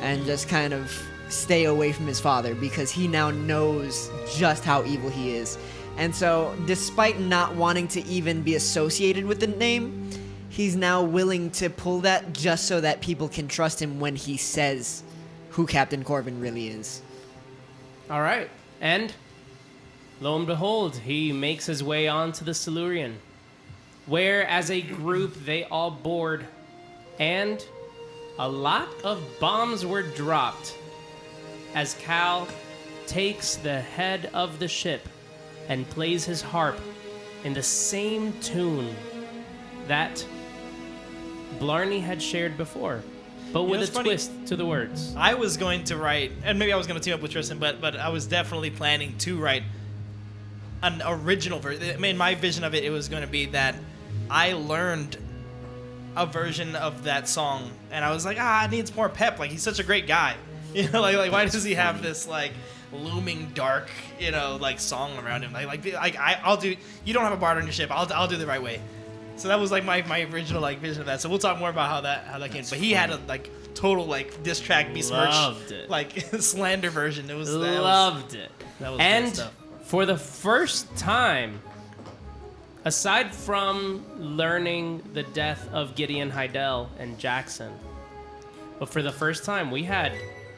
and just kind of stay away from his father, because he now knows just how evil he is. And so, despite not wanting to even be associated with the name, he's now willing to pull that just so that people can trust him when he says who Captain Corvin really is. All right. And lo and behold, he makes his way onto the Silurian, where as a group they all board, and a lot of bombs were dropped as Cal takes the head of the ship and plays his harp in the same tune that Blarney had shared before, but with a twist to the words. I was going to write, and maybe I was going to team up with Tristan, but I was definitely planning to write an original version. I mean, my vision of it was going to be that I learned a version of that song, and I was like, it needs more pep. Like, he's such a great guy. You know, like why does he have this, like, looming dark, you know, like, song around him? I'll do. You don't have a bard on your ship. I'll do the right way. So that was like my original, like, vision of that. So we'll talk more about how that came. But he had a, like, total, like, diss track besmirch, like, slander version. It was loved it. That was and good stuff. For the first time, aside from learning the death of Gideon, Hydell, and Jackson, but for the first time, we had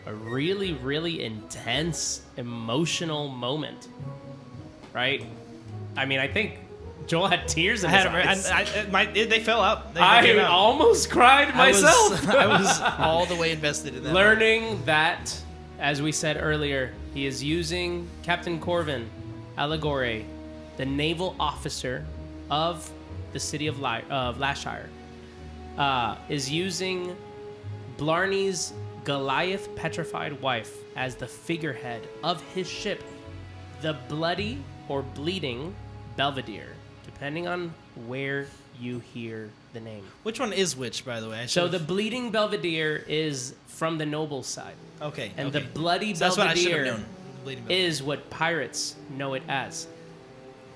a really, really intense, emotional moment, right? I mean, I think Joel had tears in his eyes. They fell out. I almost cried myself. I was all the way invested in that. Learning that, as we said earlier, he is using Captain Corvin, Allegoré, the naval officer of the city of Lashire, is using Blarney's Goliath petrified wife as the figurehead of his ship, the Bloody or Bleeding Belvedere, depending on where you hear the name. Which one is which, by the way? So the Bleeding Belvedere is from the noble side. Okay. And the Bloody So that's what I should have Belvedere known. Bleeding Belvedere. is what pirates know it as.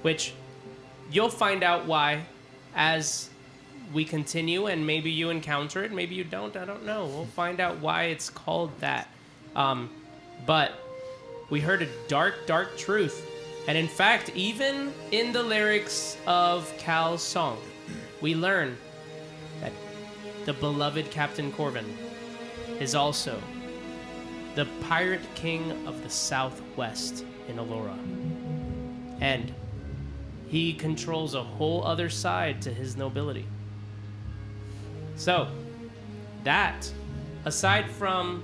Which you'll find out why as we continue, and maybe you encounter it, maybe you don't, I don't know. We'll find out why it's called that. But we heard a dark, dark truth. And in fact, even in the lyrics of Cal's song, we learn that the beloved Captain Corvin is also the pirate king of the Southwest in Allura. And he controls a whole other side to his nobility. So, that, aside from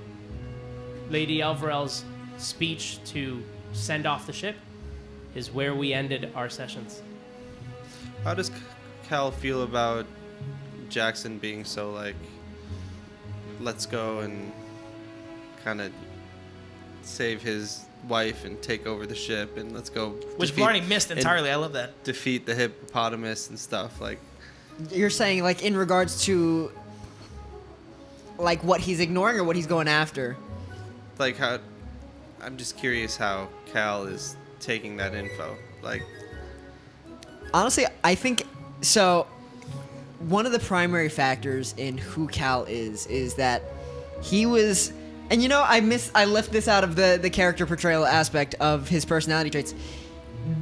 Lady Elverell's speech to send off the ship, is where we ended our sessions. How does Cal feel about Jackson being so, like, let's go and kind of save his wife and take over the ship, and let's go... Which Blarney missed entirely. I love that. Defeat the hippopotamus and stuff, like... You're saying, like, in regards to, like, what he's ignoring or what he's going after? Like, how... I'm just curious how Cal is taking that info. Like... Honestly, I think... So, one of the primary factors in who Cal is that he was... And, you know, I left this out of the character portrayal aspect of his personality traits.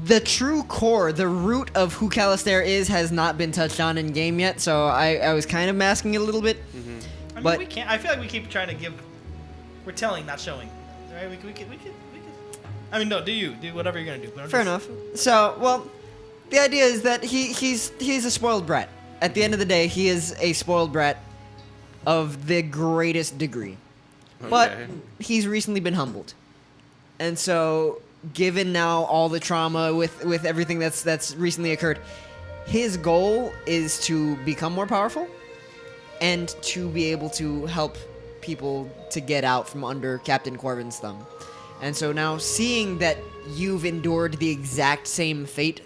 The true core, the root of who Kalistair is, has not been touched on in game yet, so I was kind of masking it a little bit. Mm-hmm. I mean, but we can't. I feel like we keep trying to give. We're telling, not showing. Right? We could. I mean, no. Do whatever you're gonna do. Fair enough. So, well, the idea is that he's a spoiled brat. At the end of the day, he is a spoiled brat of the greatest degree. But Okay. he's recently been humbled. And so, given now all the trauma with everything that's recently occurred, his goal is to become more powerful and to be able to help people to get out from under Captain Corvin's thumb. And so now, seeing that you've endured the exact same fate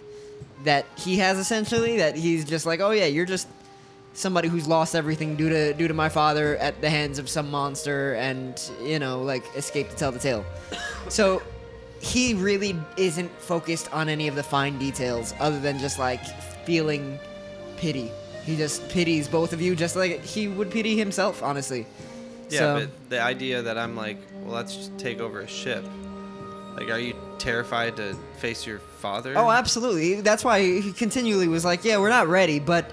that he has, essentially, that he's just like, oh yeah, you're just somebody who's lost everything due to my father at the hands of some monster and, like, escaped to tell the tale. So he really isn't focused on any of the fine details other than just, like, feeling pity. He just pities both of you just like he would pity himself, honestly. Yeah, So- but the idea that I'm like, well, let's just take over a ship. Like, are you terrified to face your father? Oh, absolutely. That's why he continually was like, yeah, we're not ready, but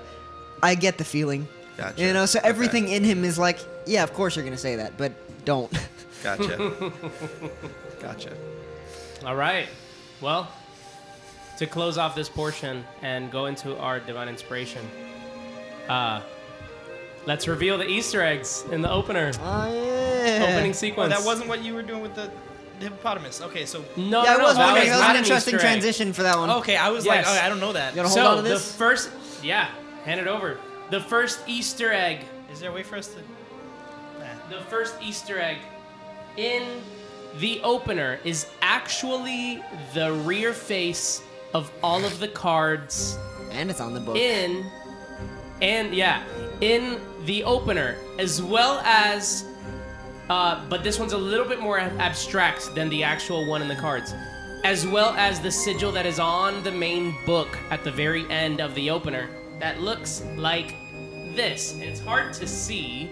I get the feeling. Gotcha. So Okay. everything in him is like, yeah, of course you're going to say that, but don't. Gotcha. Gotcha. All right. Well, to close off this portion and go into our divine inspiration, let's reveal the Easter eggs in the opener. Oh, yeah. Opening Oh, sequence. that wasn't what you were doing with the hippopotamus. Okay, so No, Yeah, I no, was no, wondering. that That was not an an interesting Easter egg. transition for that one. okay, I was Yes. like, I don't know that. You wanna hold on to So the this? first, hand it over. The first Easter egg. Is there a way for us to? The first Easter egg in the opener is actually the rear face of all of the cards And it's on the book. in the opener, as well as but this one's a little bit more abstract than the actual one in the cards, as well as the sigil that is on the main book at the very end of the opener that looks like this. And it's hard to see,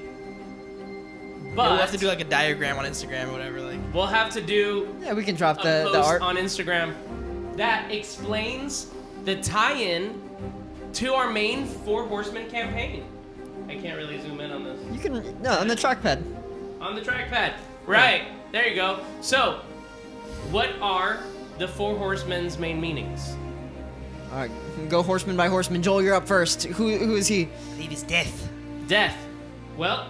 but We'll have to do like a diagram on Instagram or whatever. Like, we'll have to do Yeah, we can drop a the post art. on Instagram that explains the tie-in to our main Four Horsemen campaign. I can't really zoom in on this. You can, no, on the trackpad. On the trackpad. Right. There you go. So, what are the Four Horsemen's main meanings? All right, go horseman by horseman. Joel, you're up first. Who is he? I believe it's death. Death. Well,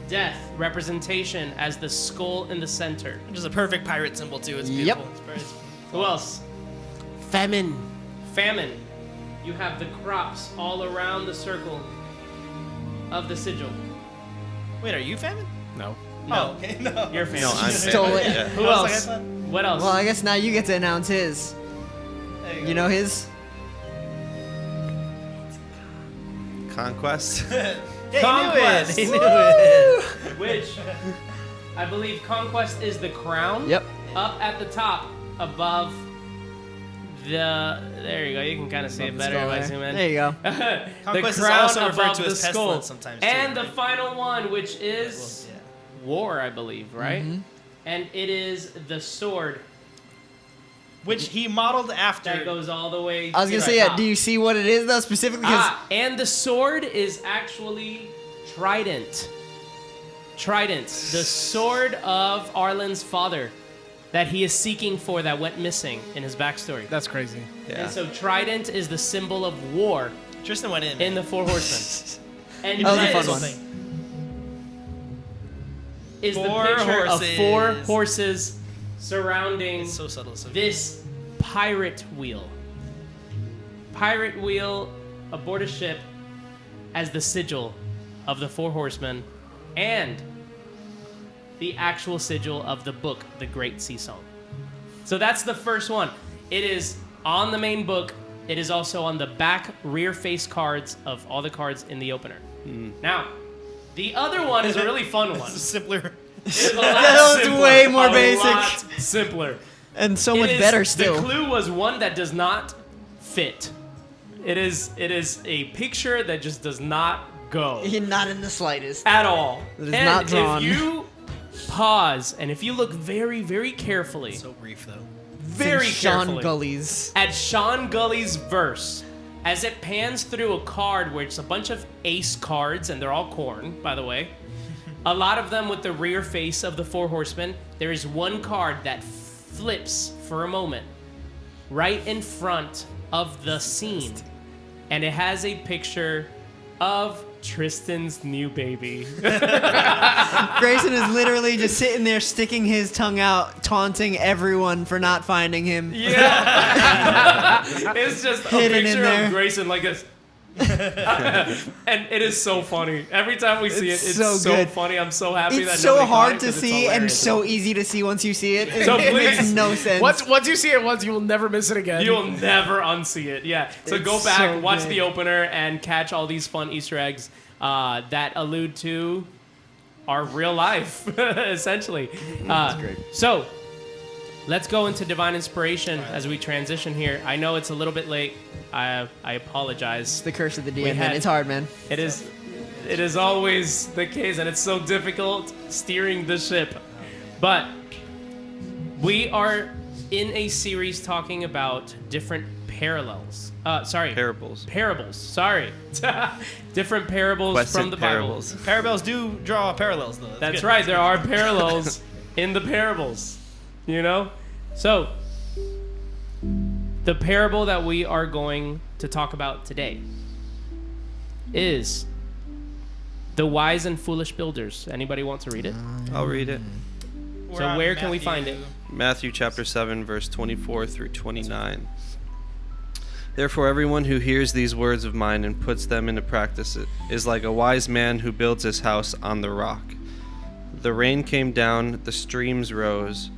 death, representation as the skull in the center. Which is a perfect pirate symbol too. It's Yep. beautiful. It's very- Who else? Famine. Famine. You have the crops all around the circle of the sigil. Wait, are you famine? No. No. Oh, okay. No. You're famine. No, I'm Stole family, it. yeah. Who I was else? like, I What else? Well, I guess now you get to announce his. There You know his? Conquest. Yeah, Conquest. he knew it. Which I believe conquest is the crown. Yep. Up at the top, above the. There you go. You can kind of see it the better if I skull zoom there. in. There you go. The Conquest is crown also referred above to the as skull. pestilence sometimes, too, And the right? final one, which is war, I believe, right? Mm-hmm. And it is the sword Which he modeled after. that goes all the way. I was gonna to say, the yeah. top. Do you see what it is though specifically? 'Cause And the sword is actually Trident. Trident, the sword of Arlen's father that he is seeking for that went missing in his backstory. That's crazy. Yeah. And so Trident is the symbol of war Tristan went in. in the Four Horsemen. And That was a this fun one. is the Four picture of horses. four horses surrounding It's so subtle. So this pirate wheel. Pirate wheel aboard a ship as the sigil of the Four Horsemen and the actual sigil of the book, The Great Sea Song. So that's the first one. It is on the main book. It is also on the back rear face cards of all the cards in the opener. Now, the other one is a really fun one. simpler. It's a lot That one's simpler. way more A basic. lot simpler. and so It much is- better still. The clue was one that does not fit. It is a picture that just does not go Not in the slightest. at all. It is And not drawn. if you pause and if you look very, very carefully, So brief though. very Sean carefully Gully's. at Sean Gully's verse, as it pans through a card where it's a bunch of ace cards, and they're all corn, by the way. A lot of them with the rear face of the Four Horsemen. There is one card that flips for a moment right in front of the scene. And it has a picture of Tristan's new baby. Grayson is literally just sitting there sticking his tongue out, taunting everyone for not finding him. Yeah. It's just a Hidden in picture there. of Grayson like this. And it is so funny. Every time we see it, it's so so good. funny. I'm so happy that It's so nobody caught hard it to 'cause it's see and hilarious. so easy to see once you see it. So It makes please. no sense. Once you see it once, you will never miss it again. You'll never unsee it. Yeah. So go It's back, so watch good. the opener, and catch all these fun Easter eggs that allude to our real life, essentially. That's great. So let's go into divine inspiration as we transition here. I know it's a little bit late. I apologize. It's the curse of the We DM, man. had- It's hard, man. It is always the case, and it's so difficult steering the ship. But we are in a series talking about different parables. Parables. Parables. Sorry. Different parables Quested from the parables. Bible. Parables do draw parallels, though. That's good. right. There are parallels in the parables. You know? So, the parable that we are going to talk about today is the wise and foolish builders. Anybody want to read it? I'll read it. We're So on where can we find it? Matthew chapter 7, verse 24 through 29. Therefore, everyone who hears these words of mine and puts them into practice is like a wise man who builds his house on the rock. The rain came down, the streams rose,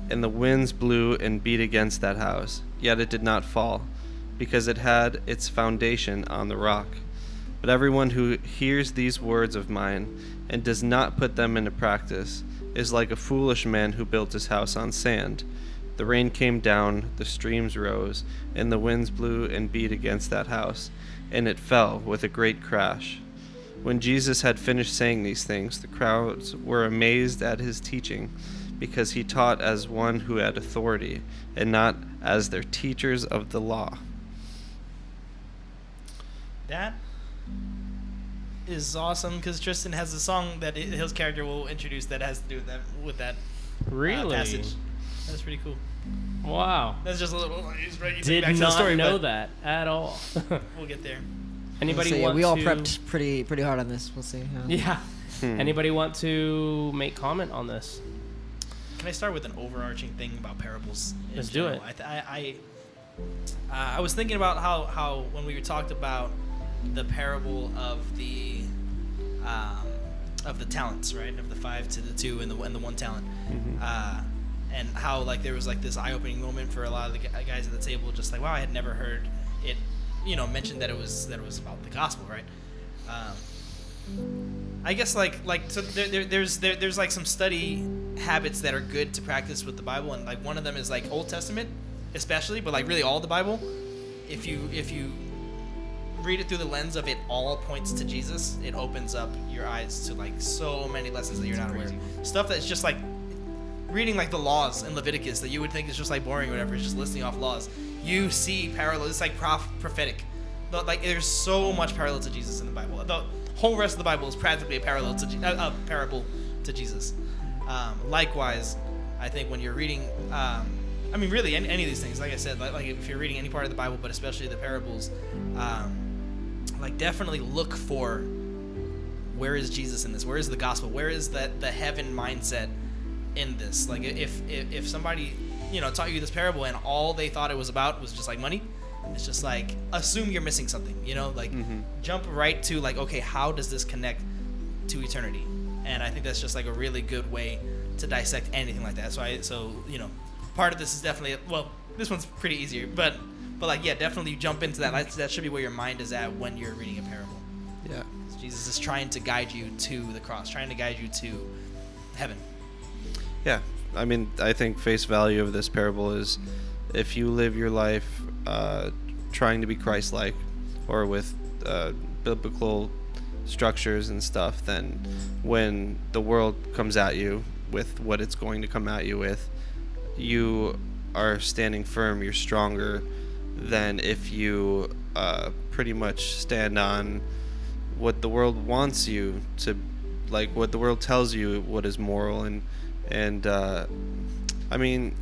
and the winds blew and beat against that house. Yet it did not fall, because it had its foundation on the rock. But everyone who hears these words of mine and does not put them into practice is like a foolish man who built his house on sand. The rain came down, the streams rose, and the winds blew and beat against that house, and it fell with a great crash. When Jesus had finished saying these things, the crowds were amazed at his teaching, because he taught as one who had authority, and not as their teachers of the law. That is awesome because Tristan has a song that his character will introduce that has to do with that Really? passage. That's pretty cool. Wow. That's just a little. He's right. Did back to the not story, know but that at all. We'll get there. Anybody We'll see. want We all to... prepped pretty hard on this. We'll see. Yeah. Anybody want to make comment on this? Can I start with an overarching thing about parables? in Let's do general? it. I was thinking about how when we talked about the parable of the talents, right? Of the 5 to the 2 and the 1 talent, and how like there was like this eye-opening moment for a lot of the guys at the table, just like, wow, I had never heard it, mentioned that it was about the gospel, right? I guess like so there's like some study habits that are good to practice with the Bible, and like one of them is like Old Testament especially, but like really all the Bible, if you read it through the lens of it all points to Jesus, it opens up your eyes to like so many lessons that you're not aware of. Stuff that's just like reading like the laws in Leviticus that you would think is just like boring or whatever, it's just listing off laws. You see parallels, it's like prophetic. But like there's so much parallel to Jesus in the Bible. The whole rest of the Bible is practically a parallel to a parable to Jesus. Likewise, I think when you're reading, I mean, really any of these things, like I said, like if you're reading any part of the Bible, but especially the parables, like definitely look for where is Jesus in this? Where is the gospel? Where is the heaven mindset in this? Like if somebody taught you this parable and all they thought it was about was just like money, it's just like assume you're missing something. Jump right to like, okay, how does this connect to eternity? And I think that's just like a really good way to dissect anything like that. So part of this is definitely, well, this one's pretty easier, but like, yeah, definitely jump into that. That should be where your mind is at when you're reading a parable. Yeah. Jesus is trying to guide you to the cross, trying to guide you to heaven. Yeah. I mean, I think face value of this parable is if you live your life trying to be Christ-like or with biblical structures and stuff, then when the world comes at you with what it's going to come at you with, you are standing firm, you're stronger than if you pretty much stand on what the world wants you to, like what the world tells you what is moral, and I mean,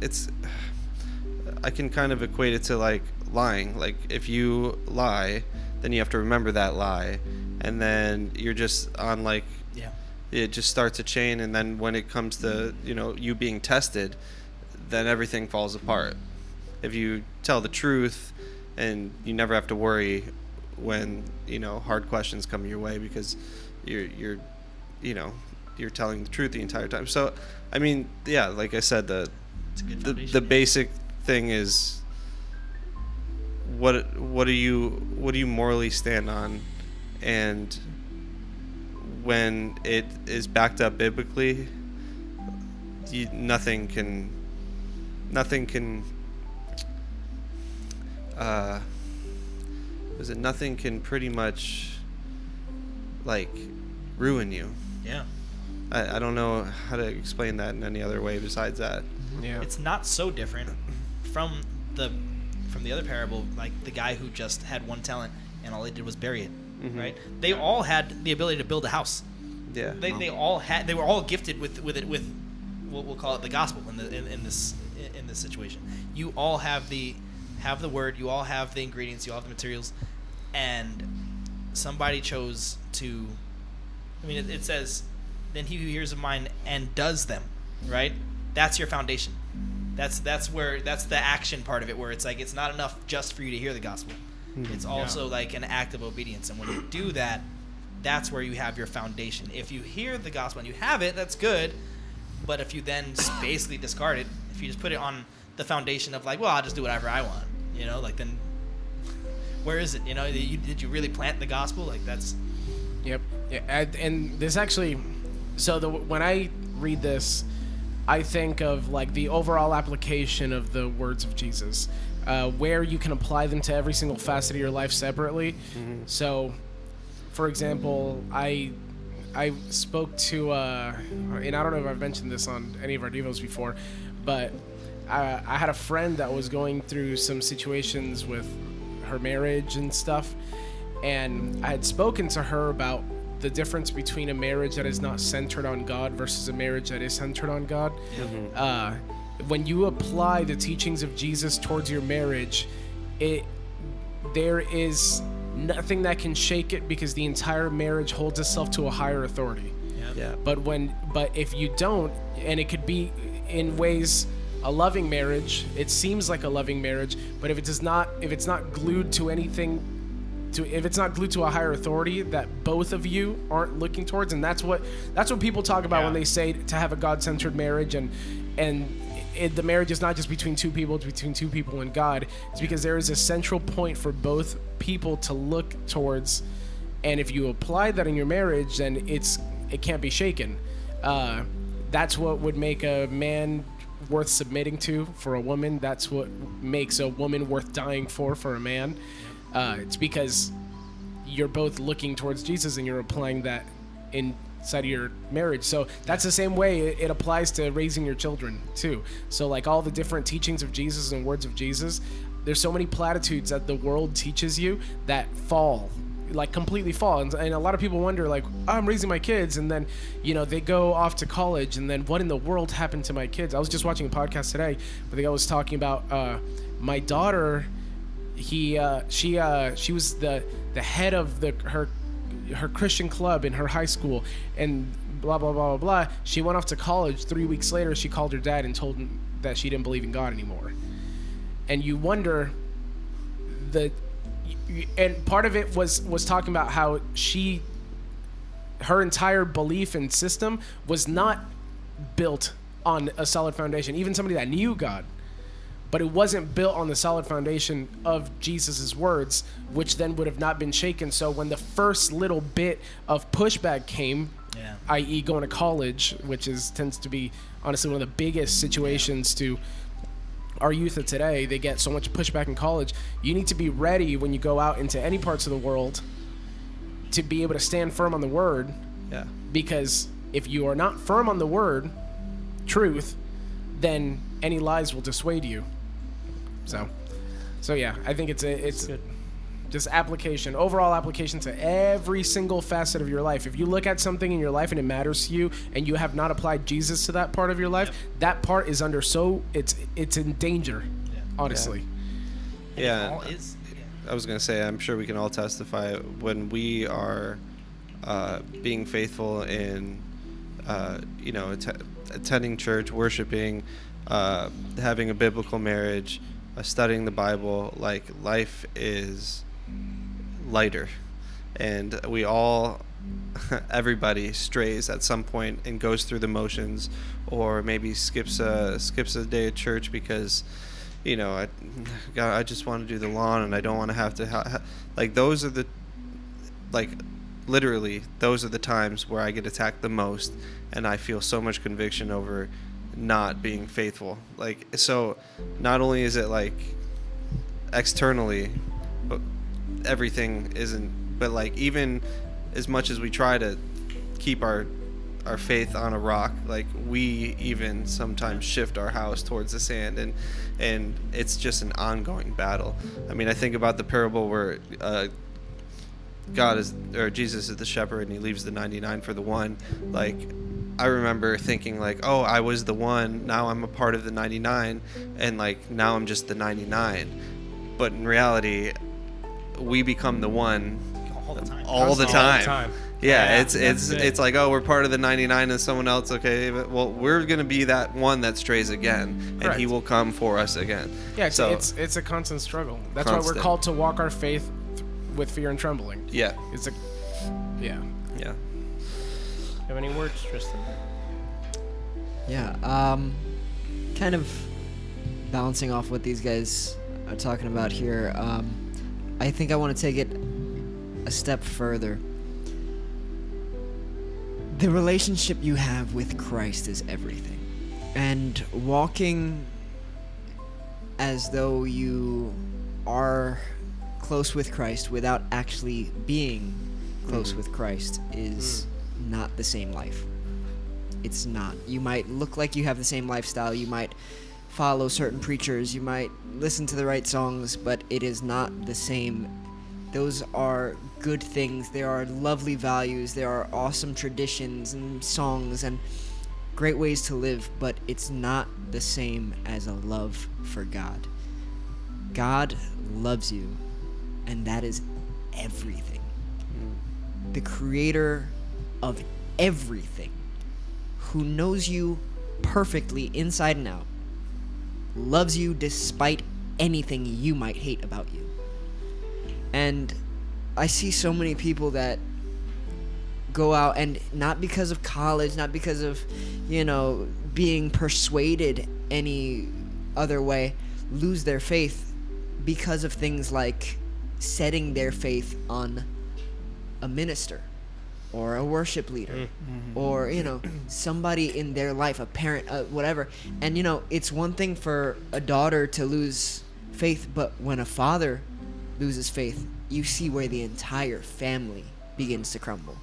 I can kind of equate it to like lying. Like if you lie, then you have to remember that lie and then you're just on like, Yeah. it just starts a chain, and then when it comes to, you know, you being tested, then everything falls apart. If you tell the truth, and you never have to worry when, you know, hard questions come your way, because you're you know, you're telling the truth the entire time. So I mean, yeah, like I said, the basic thing is, what do you morally stand on, and when it is backed up biblically, nothing can nothing can pretty much like ruin you. Yeah. I don't know how to explain that in any other way besides that. Yeah. It's not so different from the other parable, like the guy who just had one talent and all they did was bury it, right? They all had the ability to build a house. Yeah. They were all gifted with we'll call it the gospel in this situation. You all have the word, you all have the ingredients, you all have the materials, and somebody chose to. I mean, it says, "Then he who hears of mine and does them," right? That's your foundation. That's the action part of it, where it's like it's not enough just for you to hear the gospel. It's also like an act of obedience, and when you do that, that's where you have your foundation. If you hear the gospel and you have it, that's good. But if you then basically discard it, if you just put it on the foundation of like, well, I'll just do whatever I want, you know, like then where is it? You know, did you really plant the gospel? Like that's. Yep. Yeah, and this actually, so when I read this, I think of like the overall application of the words of Jesus, where you can apply them to every single facet of your life separately. So, for example, I spoke to, and I don't know if I've mentioned this on any of our devos before, but I had a friend that was going through some situations with her marriage and stuff, and I had spoken to her about the difference between a marriage that is not centered on God versus a marriage that is centered on God. When you apply the teachings of Jesus towards your marriage, there is nothing that can shake it, because the entire marriage holds itself to a higher authority. Yeah. But if you don't, and it could be in ways a loving marriage, it seems like a loving marriage, but if it's not glued to anything, if it's not glued to a higher authority that both of you aren't looking towards, and that's what people talk about when they say to have a God-centered marriage, and the marriage is not just between two people, it's between two people and God. It's because there is a central point for both people to look towards, and if you apply that in your marriage, then it can't be shaken. That's what would make a man worth submitting to for a woman. That's what makes a woman worth dying for a man. It's because you're both looking towards Jesus and you're applying that inside of your marriage. So that's the same way it applies to raising your children too. So like all the different teachings of Jesus and words of Jesus, there's so many platitudes that the world teaches you that fall, like completely fall. And a lot of people wonder like, oh, I'm raising my kids, and then, you know, they go off to college, and then what in the world happened to my kids? I was just watching a podcast today where the guy was talking about my daughter. She was the head of her Christian club in her high school, and blah blah blah blah blah. She went off to college. 3 weeks later, she called her dad and told him that she didn't believe in God anymore. And you wonder, and part of it was talking about how her entire belief and system was not built on a solid foundation. Even somebody that knew God. But it wasn't built on the solid foundation of Jesus's words, which then would have not been shaken. So when the first little bit of pushback came, i.e. going to college, which tends to be honestly one of the biggest situations to our youth of today, they get so much pushback in college. You need to be ready when you go out into any parts of the world to be able to stand firm on the word. Yeah. Because if you are not firm on the word, truth, then any lies will dissuade you. So yeah, I think it's good. Just application, overall application to every single facet of your life. If you look at something in your life and it matters to you, and you have not applied Jesus to that part of your life, that part is it's in danger, honestly. Yeah. I was gonna say, I'm sure we can all testify when we are being faithful in, attending church, worshiping, having a biblical marriage, studying the Bible, like life is lighter, and we all, everybody strays at some point and goes through the motions, or maybe skips a day at church because, I just want to do the lawn and I don't want to have to like those are the, like, literally those are the times where I get attacked the most, and I feel so much conviction over not being faithful. Like, so not only is it like externally, but everything isn't, but like even as much as we try to keep our faith on a rock, like we even sometimes shift our house towards the sand, and it's just an ongoing battle. I mean, I think about the parable where Jesus is the shepherd and he leaves the 99 for the one. Like, I remember thinking like, oh, I was the one, now I'm a part of the 99, and like now I'm just the 99. But in reality, we become the one all the time. Yeah, it's like, oh, we're part of the 99 and someone else, okay, but, well, we're going to be that one that strays again, and Correct. he will come for us again. Yeah, so it's a constant struggle. That's constant. why we're called to walk our faith with fear and trembling. Yeah. Yeah. You have any words, Tristan? Yeah, kind of bouncing off what these guys are talking about here, I think I want to take it a step further. The relationship you have with Christ is everything. And walking as though you are close with Christ without actually being close with Christ is not the same life. It's not. You might look like you have the same lifestyle, you might follow certain preachers, you might listen to the right songs, but it is not the same. Those are good things, there are lovely values, there are awesome traditions and songs and great ways to live, but it's not the same as a love for God. God loves you, and that is everything. The creator of everything, who knows you perfectly inside and out, loves you despite anything you might hate about you. And I see so many people that go out and not because of college, not because of, being persuaded any other way, lose their faith because of things like setting their faith on a minister or a worship leader or, somebody in their life, a parent, whatever. And, it's one thing for a daughter to lose faith, but when a father loses faith, you see where the entire family begins to crumble.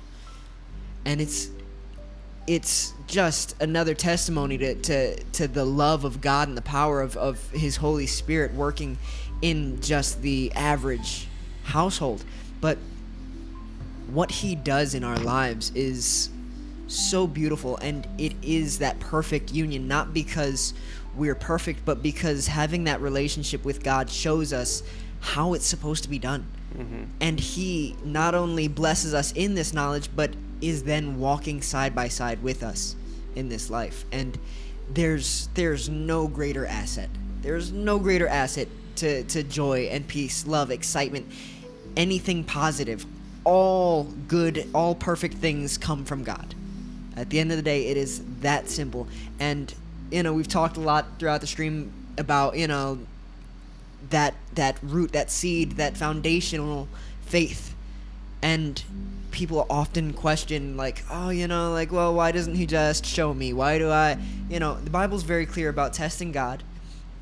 And it's just another testimony to the love of God and the power of his Holy Spirit working in just the average household. But what he does in our lives is so beautiful, and it is that perfect union, not because we're perfect, but because having that relationship with God shows us how it's supposed to be done. And he not only blesses us in this knowledge, but is then walking side by side with us in this life. And there's no greater asset. There's no greater asset to joy and peace, love, excitement, anything positive. All good, all perfect things come from God. At the end of the day, it is that simple. And, we've talked a lot throughout the stream about, that root, that seed, that foundational faith. And people often question, like, well, why doesn't he just show me? Why do I, the Bible's very clear about testing God.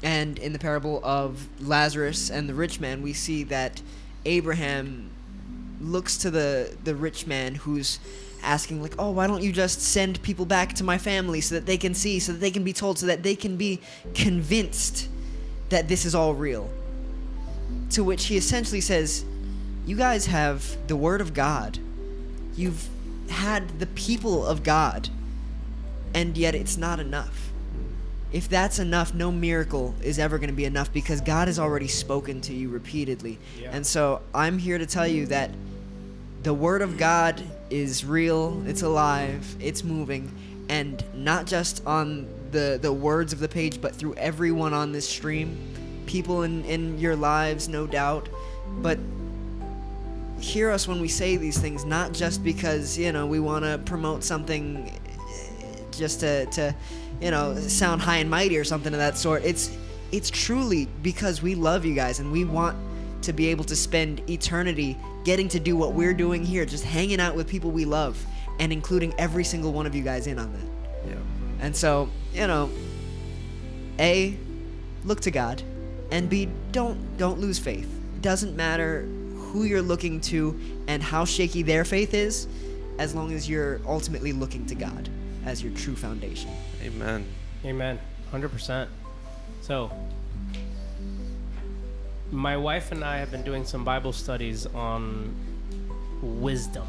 And in the parable of Lazarus and the rich man, we see that Abraham looks to the rich man who's asking, like, oh, why don't you just send people back to my family so that they can see, so that they can be told, so that they can be convinced that this is all real. To which he essentially says, you guys have the word of God. You've had the people of God, and yet it's not enough. If that's enough, no miracle is ever going to be enough, because God has already spoken to you repeatedly. Yeah. And so I'm here to tell you that the word of God is real, it's alive, it's moving, and not just on the words of the page, but through everyone on this stream, people in your lives, no doubt. But hear us when we say these things, not just because, we want to promote something just to sound high and mighty or something of that sort. It's truly because we love you guys, and we want to be able to spend eternity getting to do what we're doing here, just hanging out with people we love, and including every single one of you guys in on that. Yeah. And so, A, look to God, and B, don't lose faith. It doesn't matter who you're looking to and how shaky their faith is, as long as you're ultimately looking to God as your true foundation. Amen. Amen. 100%. So, my wife and I have been doing some Bible studies on wisdom.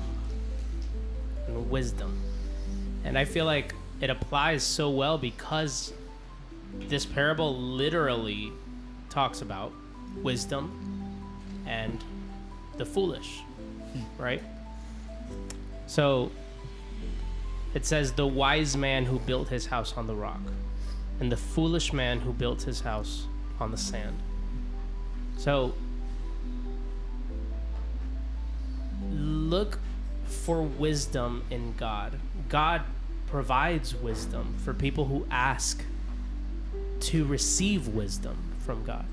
And I feel like it applies so well because this parable literally talks about wisdom and the foolish, right? So it says, the wise man who built his house on the rock, and the foolish man who built his house on the sand. So look for wisdom in God. God provides wisdom for people who ask to receive wisdom from God.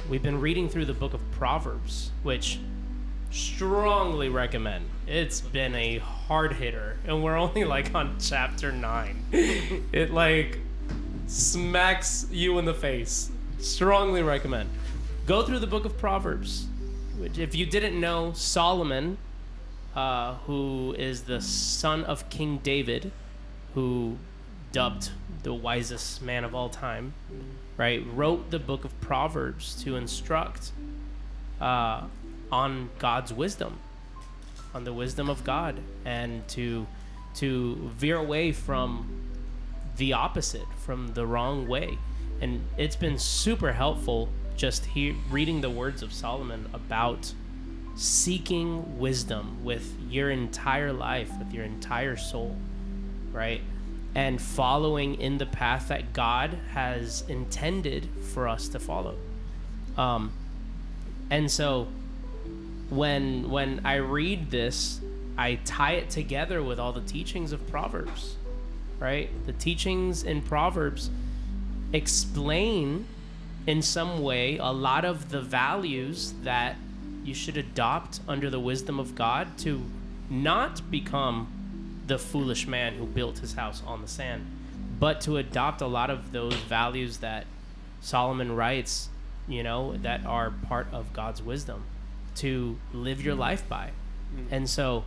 We've been reading through the book of Proverbs, which strongly recommend. It's been a hard hitter, and we're only like on chapter 9. It like smacks you in the face. Strongly recommend. Go through the book of Proverbs, which, if you didn't know, Solomon, who is the son of King David, who dubbed the wisest man of all time, right, wrote the book of Proverbs to instruct on God's wisdom, on the wisdom of God, and to veer away from the opposite, from the wrong way. And it's been super helpful just reading the words of Solomon about seeking wisdom with your entire life, with your entire soul, right? And following in the path that God has intended for us to follow. And so when I read this, I tie it together with all the teachings of Proverbs, right? The teachings in Proverbs explain in some way a lot of the values that you should adopt under the wisdom of God to not become the foolish man who built his house on the sand, but to adopt a lot of those values that Solomon writes, that are part of God's wisdom to live your life by. And so,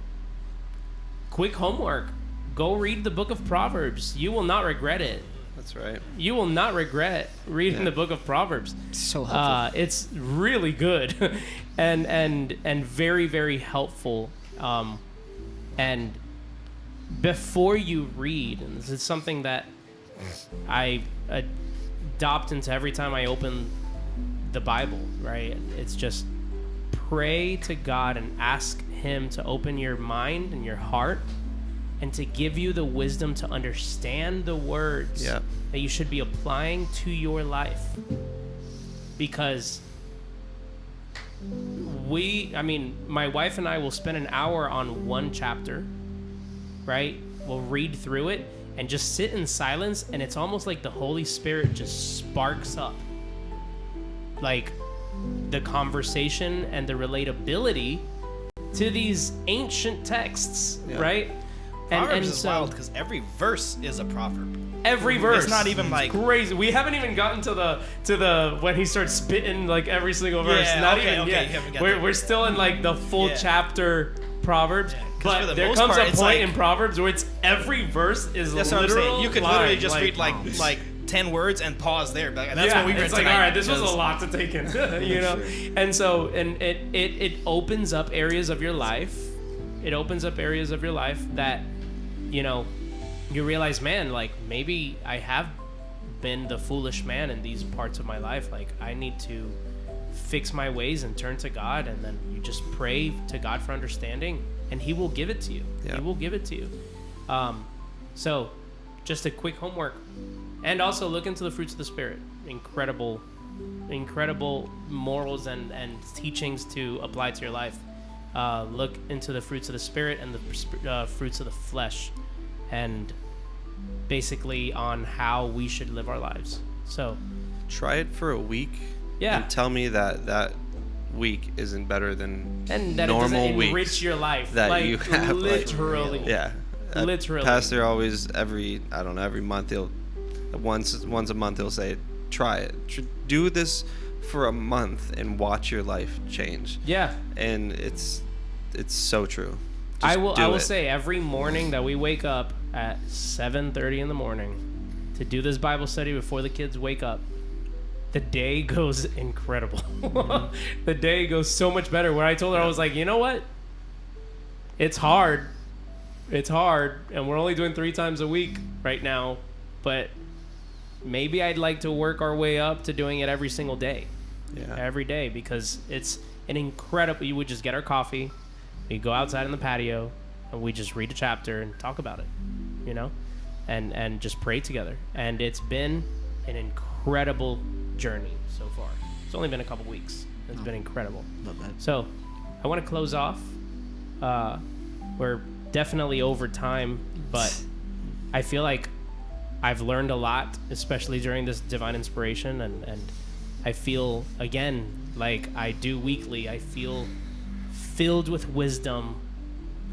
quick homework, go read the book of Proverbs. You will not regret it. That's right. You will not regret reading the book of Proverbs. So helpful. It's really good and very, very helpful. And before you read, and this is something that I adopt into every time I open the Bible, right? It's just pray to God and ask Him to open your mind and your heart and to give you the wisdom to understand the words that you should be applying to your life. Because my wife and I will spend an hour on one chapter, right? We'll read through it and just sit in silence, and it's almost like the Holy Spirit just sparks up like the conversation and the relatability to these ancient texts, right? Proverbs is wild because every verse is a proverb. Every verse. It's not even like crazy. We haven't even gotten to the when he starts spitting like every single verse. Yeah, not okay, even okay, yet. We're still in like the full chapter Proverbs. Yeah, but there comes a point in Proverbs where it's every verse is that's literal. what I'm saying. You could literally just read like 10 words and pause there. That's what we read it's like, tonight. all right, this was a lot to take in, And so, it opens up areas of your life. It opens up areas of your life that, you realize, man, like maybe I have been the foolish man in these parts of my life. Like I need to fix my ways and turn to God, and then you just pray to God for understanding, and He will give it to you. Yeah. He will give it to you. So just a quick homework. And also look into the fruits of the Spirit. Incredible morals and teachings to apply to your life. Look into the fruits of the Spirit and the fruits of the flesh, and basically on how we should live our lives. So Try it for a week. Yeah. And tell me that week isn't better than and that normal it doesn't weeks enrich your life. that like, you have. literally. Yeah. Literally. Pastor always every month he'll once a month he'll say, try it. Do this for a month and watch your life change. Yeah. And it's so true. I will do it. say every morning that we wake up at 7:30 in the morning to do this Bible study before the kids wake up, the day goes incredible. The day goes so much better. Where I told her, I was like, you know what? It's hard. It's hard, and we're only doing 3 times a week right now, but maybe I'd like to work our way up to doing it every single day. Yeah. Every day, because it's an incredible. You would just get our coffee, we go outside in the patio, and we just read a chapter and talk about it, you know, and just pray together. And it's been an incredible journey so far. It's only been a couple weeks. It's been incredible. Love that. So I want to close off. We're definitely over time, but I feel like I've learned a lot, especially during this divine inspiration, and I feel, again, like I do weekly, I feel filled with wisdom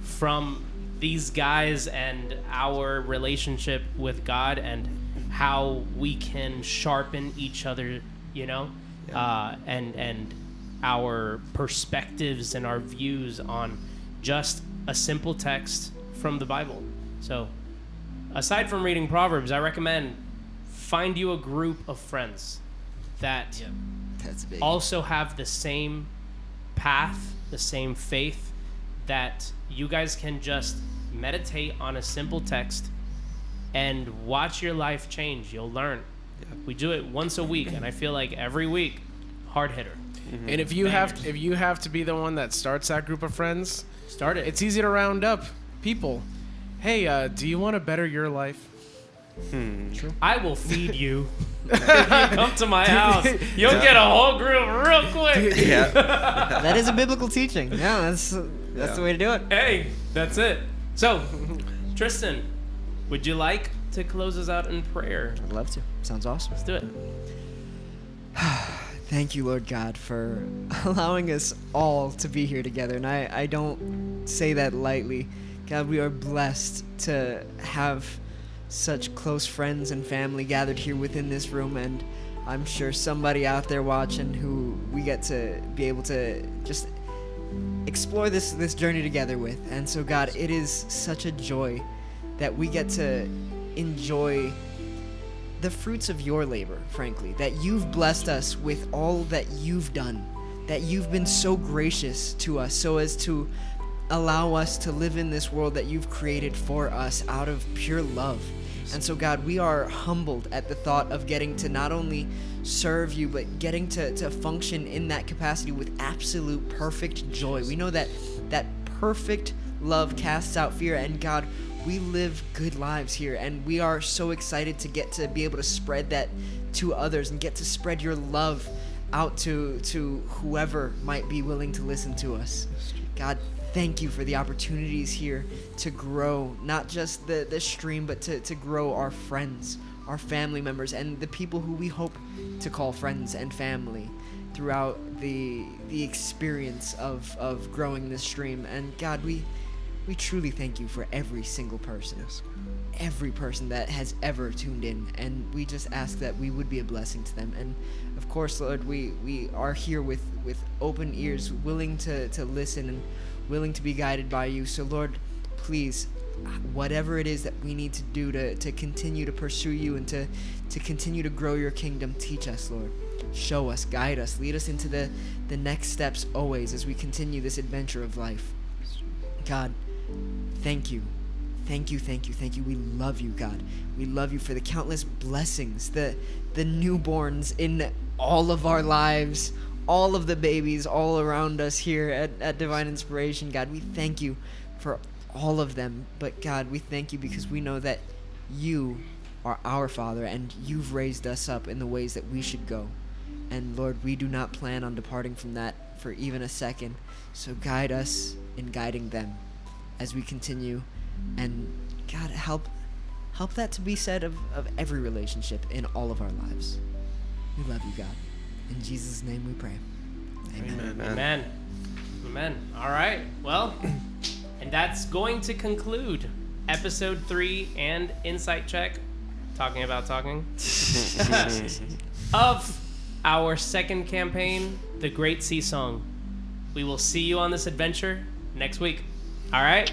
from these guys and our relationship with God and how we can sharpen each other, you know, and our perspectives and our views on just a simple text from the Bible. So aside from reading Proverbs, I recommend find you a group of friends that That's big. also have the same path, the same faith, that you guys can just meditate on a simple text and watch your life change. You'll learn. We do it once a week, and I feel like every week, hard hitter. And if you have to be the one that starts that group of friends, Start it. it's easy to round up people. Hey, do you want to better your life? I will feed you. If you come to my house, you'll get a whole group real quick. Yeah. That is a biblical teaching. Yeah, that's the way to do it. Hey, that's it. So, Tristan, would you like to close us out in prayer? I'd love to. Sounds awesome. Let's do it. Thank you, Lord God, for allowing us all to be here together. And I don't say that lightly. God, we are blessed to have such close friends and family gathered here within this room. And I'm sure somebody out there watching who we get to be able to just explore this journey together with. And so, God, it is such a joy that we get to enjoy the fruits of your labor, frankly, that you've blessed us with all that you've done, that you've been so gracious to us so as to allow us to live in this world that you've created for us out of pure love. And so, God, we are humbled at the thought of getting to not only serve you, but getting to function in that capacity with absolute perfect joy. We know that perfect love casts out fear, and God, we live good lives here, and we are so excited to get to be able to spread that to others and get to spread your love out to whoever might be willing to listen to us. God, thank you for the opportunities here to grow not just the stream, but to grow our friends, our family members, and the people who we hope to call friends and family throughout the experience of growing this stream. And God, we truly thank you for every single person, every person that has ever tuned in, and we just ask that we would be a blessing to them. And of course, Lord, we are here with open ears, willing to listen and willing to be guided by you. So Lord, please, whatever it is that we need to do to continue to pursue you and to continue to grow your kingdom, teach us, Lord. Show us, guide us, lead us into the next steps always as we continue this adventure of life. God, thank you. Thank you, thank you, thank you. We love you, God. We love you for the countless blessings, the newborns in all of our lives, all of the babies all around us here at Divine Inspiration, God. We thank you for all of them. But God, we thank you because we know that you are our Father and you've raised us up in the ways that we should go. And Lord, we do not plan on departing from that for even a second. So guide us in guiding them as we continue. And God, help that to be said of every relationship in all of our lives. We love you, God. In Jesus' name we pray. Amen. Amen. Amen. All right. Well, and that's going to conclude episode 3 and Insight Check, talking about talking, of our second campaign, The Great Sea Song. We will see you on this adventure next week. All right?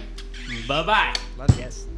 Bye-bye. Love you guys.